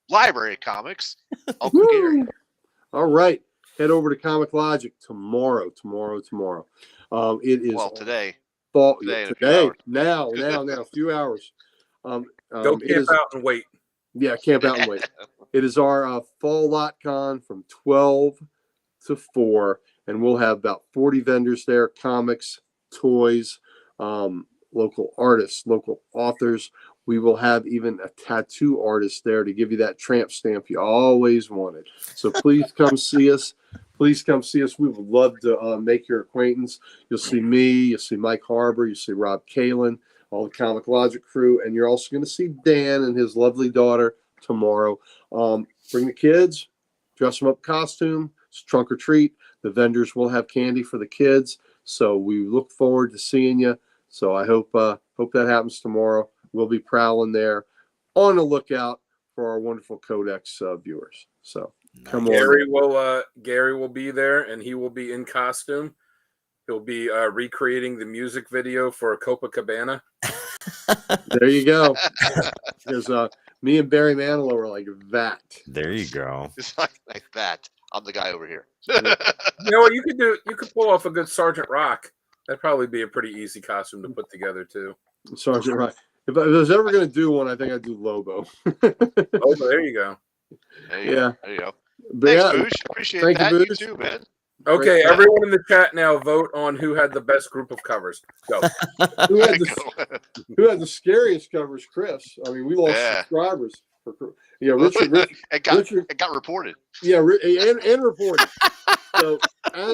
S1: Library of Comics. Uncle Gary.
S2: Woo! All right. Head over to Comic Logic tomorrow. It is
S1: Well, today.
S2: fall
S1: today in a few
S2: today.
S1: hours.
S2: Now, a few hours.
S5: Go
S2: It
S5: camp
S2: is,
S5: out and wait.
S2: yeah, camp out and wait. It is our fall lot con from 12 to 4, and we'll have about 40 vendors there, comics, toys, local artists, local authors. We will have even a tattoo artist there to give you that tramp stamp you always wanted. So please come see us. Please come see us. We would love to make your acquaintance. You'll see me, you'll see Mike Harbor, you'll see Rob Kalin, all the Comic Logic crew, and you're also going to see Dan and his lovely daughter tomorrow. Bring the kids, dress them up costume. It's trunk or treat. The vendors will have candy for the kids. So we look forward to seeing you. So I hope that happens tomorrow. We'll be prowling there, on the lookout for our wonderful Codex viewers. So come on.
S5: Gary will be there, and he will be in costume. He'll be recreating the music video for Copacabana.
S2: There you go. Because me and Barry Manilow are like that.
S6: There you go.
S1: It's like that. I'm the guy over here.
S5: You know what you could do? You could pull off a good Sergeant Rock. That'd probably be a pretty easy costume to put together too.
S2: Sergeant Right. If I was ever going to do one, I think I'd do Lobo.
S5: Oh, there you go.
S1: There you
S2: Yeah.
S1: go. There you go.
S2: But
S1: Thanks,
S2: yeah,
S1: Boosh. Appreciate
S2: Thank you,
S1: that. You
S2: Boosh.
S1: too, man.
S5: Okay,
S2: Great.
S5: everyone in the chat now vote on who had the best group of covers. Go.
S2: who had the scariest covers? Chris. I mean, we lost
S1: Yeah.
S2: subscribers. Richard.
S1: it got
S2: Richard.
S1: it got reported.
S2: Yeah, and reported. So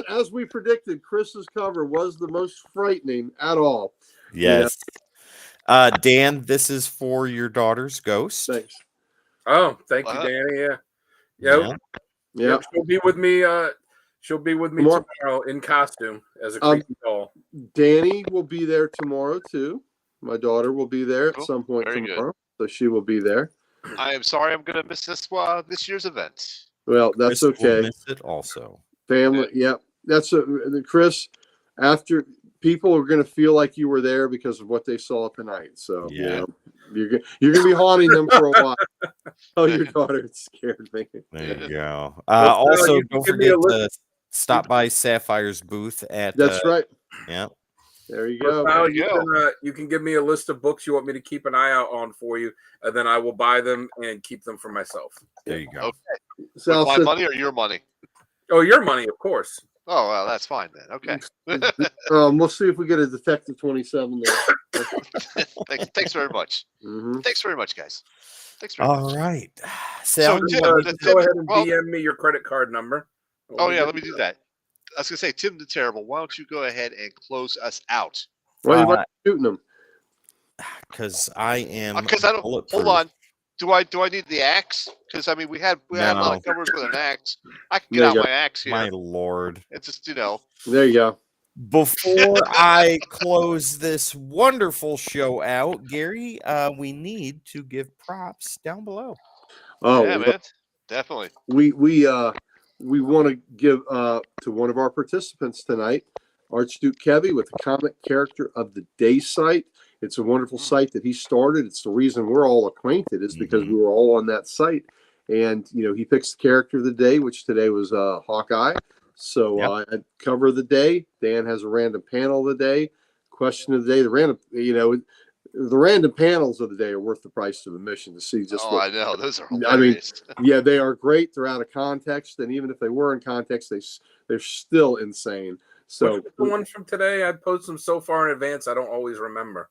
S2: as we predicted, Chris's cover was the most frightening at all.
S6: Yes. Dan, this is for your daughter's ghost.
S2: Thanks.
S5: Oh, thank you,
S1: Wow.
S5: Danny. Yeah. Yep.
S2: Yeah.
S5: Yep, she'll be with me. She'll be with me
S2: Tomorrow.
S5: tomorrow in costume as a creepy doll.
S2: Danny will be there tomorrow too. My daughter will be there at
S1: Cool.
S2: some point
S1: Very good.
S2: tomorrow, so she will be there.
S1: I am sorry I'm going to miss this year's event.
S2: Well, that's
S6: Chris will
S2: okay.
S6: miss it also.
S2: Family, yeah, that's Chris. After people are going to feel like you were there because of what they saw tonight, so
S6: Yeah.
S2: you're going to be haunting them for a while. Oh, your daughter scared me.
S6: There you go.
S5: Well,
S6: Also,
S5: you can
S6: don't
S5: give me a
S6: forget to stop by Sapphire's booth at.
S2: That's right.
S6: Yeah.
S2: There you go.
S5: Now
S1: There you go.
S5: you can give me a list of books you want me to keep an eye out on for you, and then I will buy them and keep them for myself.
S6: There you go.
S1: Okay.
S2: Sal
S1: With my
S2: said,
S1: money or your money?
S5: Oh, your money, of course.
S1: Oh, well, that's fine then. Okay.
S2: we'll see if we get a Detective 27 there.
S1: Thanks very much.
S2: Hmm.
S1: Thanks very much, guys. Thanks very much.
S6: All right.
S1: So,
S6: Sal,
S1: Tim,
S6: you wanna-
S1: the
S5: Go ahead and
S1: well,
S5: DM me your credit card number.
S1: oh yeah, let me do that. I was gonna say, Tim the Terrible. Why don't you go ahead and close us out?
S2: Why are you shooting them?
S6: because I am
S1: Because I don't.
S6: bulletproof.
S1: Hold on. Do I need the axe? Because I mean, we had a lot
S6: No.
S1: of covers with an axe. I can get
S2: There
S1: out
S2: you go.
S1: my axe here.
S6: My lord.
S1: It's just
S2: There you go.
S6: Before I close this wonderful show out, Gary, we need to give props down below.
S2: Oh,
S1: yeah, man, definitely.
S2: we want to give to one of our participants tonight, Archduke Kevy, with the Comic Character of the Day site. It's a wonderful site that he started. It's the reason we're all acquainted is because we were all on that site. And, he picks the character of the day, which today was Hawkeye. So at cover of the day, Dan has a random panel of the day, question of the day. The random panels of the day are worth the price of admission to see just
S1: I know. Those are
S2: I mean,
S1: hilarious.
S2: yeah, they are great. They're out of context. And even if they were in context, they're still insane. So
S5: the ones from today, I post them so far in advance, I don't always remember.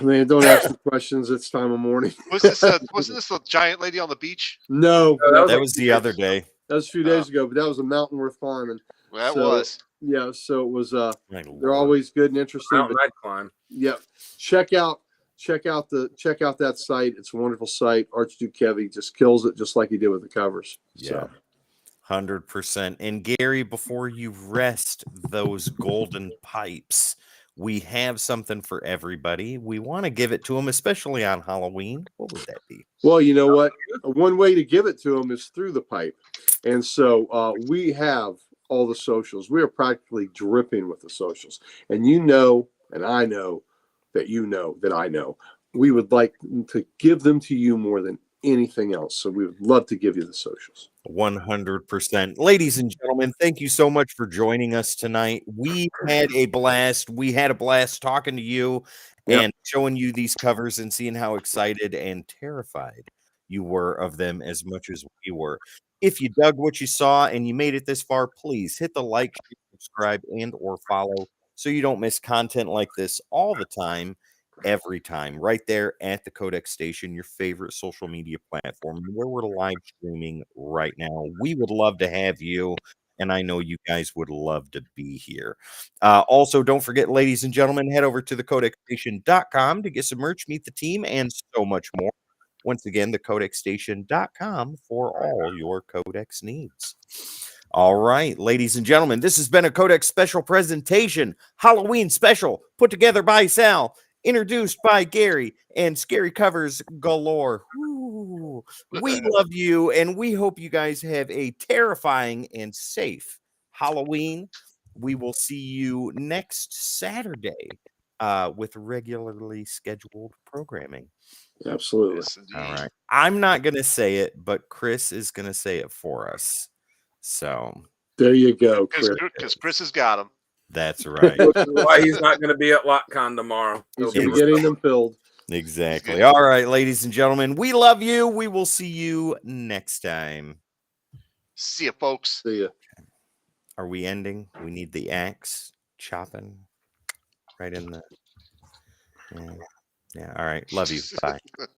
S2: Man, don't ask the questions. It's time of morning.
S1: Wasn't this the giant lady on the beach?
S2: No,
S6: That was the other day.
S2: that was a few days ago, but that was a mountain worth climbing.
S1: Well, that
S2: So,
S1: was.
S2: Yeah, so it was.
S6: My
S2: They're
S6: lord.
S2: always good and interesting.
S5: Mountain
S2: But
S5: I'd climb.
S2: yeah, check out that site. It's a wonderful site. Archduke Kevy just kills it, just like he did with the covers.
S6: Yeah. 100%. And Gary, before you rest those golden pipes, we have something for everybody. We want to give it to them, especially on Halloween. What would that be?
S2: Well, you know what? One way to give it to them is through the pipe. And so we have all the socials. We are practically dripping with the socials. And and I know that I know. We would like to give them to you more than anything else. So we would love to give you the socials.
S6: 100%. Ladies and gentlemen, thank you so much for joining us tonight. We had a blast. We had a blast talking to you and showing you these covers and seeing how excited and terrified you were of them as much as we were. If you dug what you saw and you made it this far, please hit the like, subscribe, and or follow so you don't miss content like this all the time. Every time, right there at the Codex Station, your favorite social media platform, where we're live streaming right now. We would love to have you, and I know you guys would love to be here. Also, don't forget, ladies and gentlemen, head over to thecodexstation.com to get some merch, meet the team, and so much more. Once again, thecodexstation.com for all your Codex needs. All right, ladies and gentlemen, this has been a Codex special presentation, Halloween special, put together by Sal, introduced by Gary, and scary covers galore. Woo. We love you, and we hope you guys have a terrifying and safe Halloween. We will see you next Saturday with regularly scheduled programming.
S2: Absolutely.
S1: Yes, indeed.
S6: All right. I'm not going to say it, but Chris is going to say it for us. So
S2: there you go, Chris.
S1: Because Chris has got him.
S6: That's right.
S5: Why he's not going to be at LotCon tomorrow.
S2: He's going to be getting them filled.
S6: Exactly. All right, ladies and gentlemen, we love you. We will see you next time.
S1: See you, folks.
S2: See ya.
S6: Are we ending? We need the axe chopping right in the. Yeah. All right. Love you. Bye.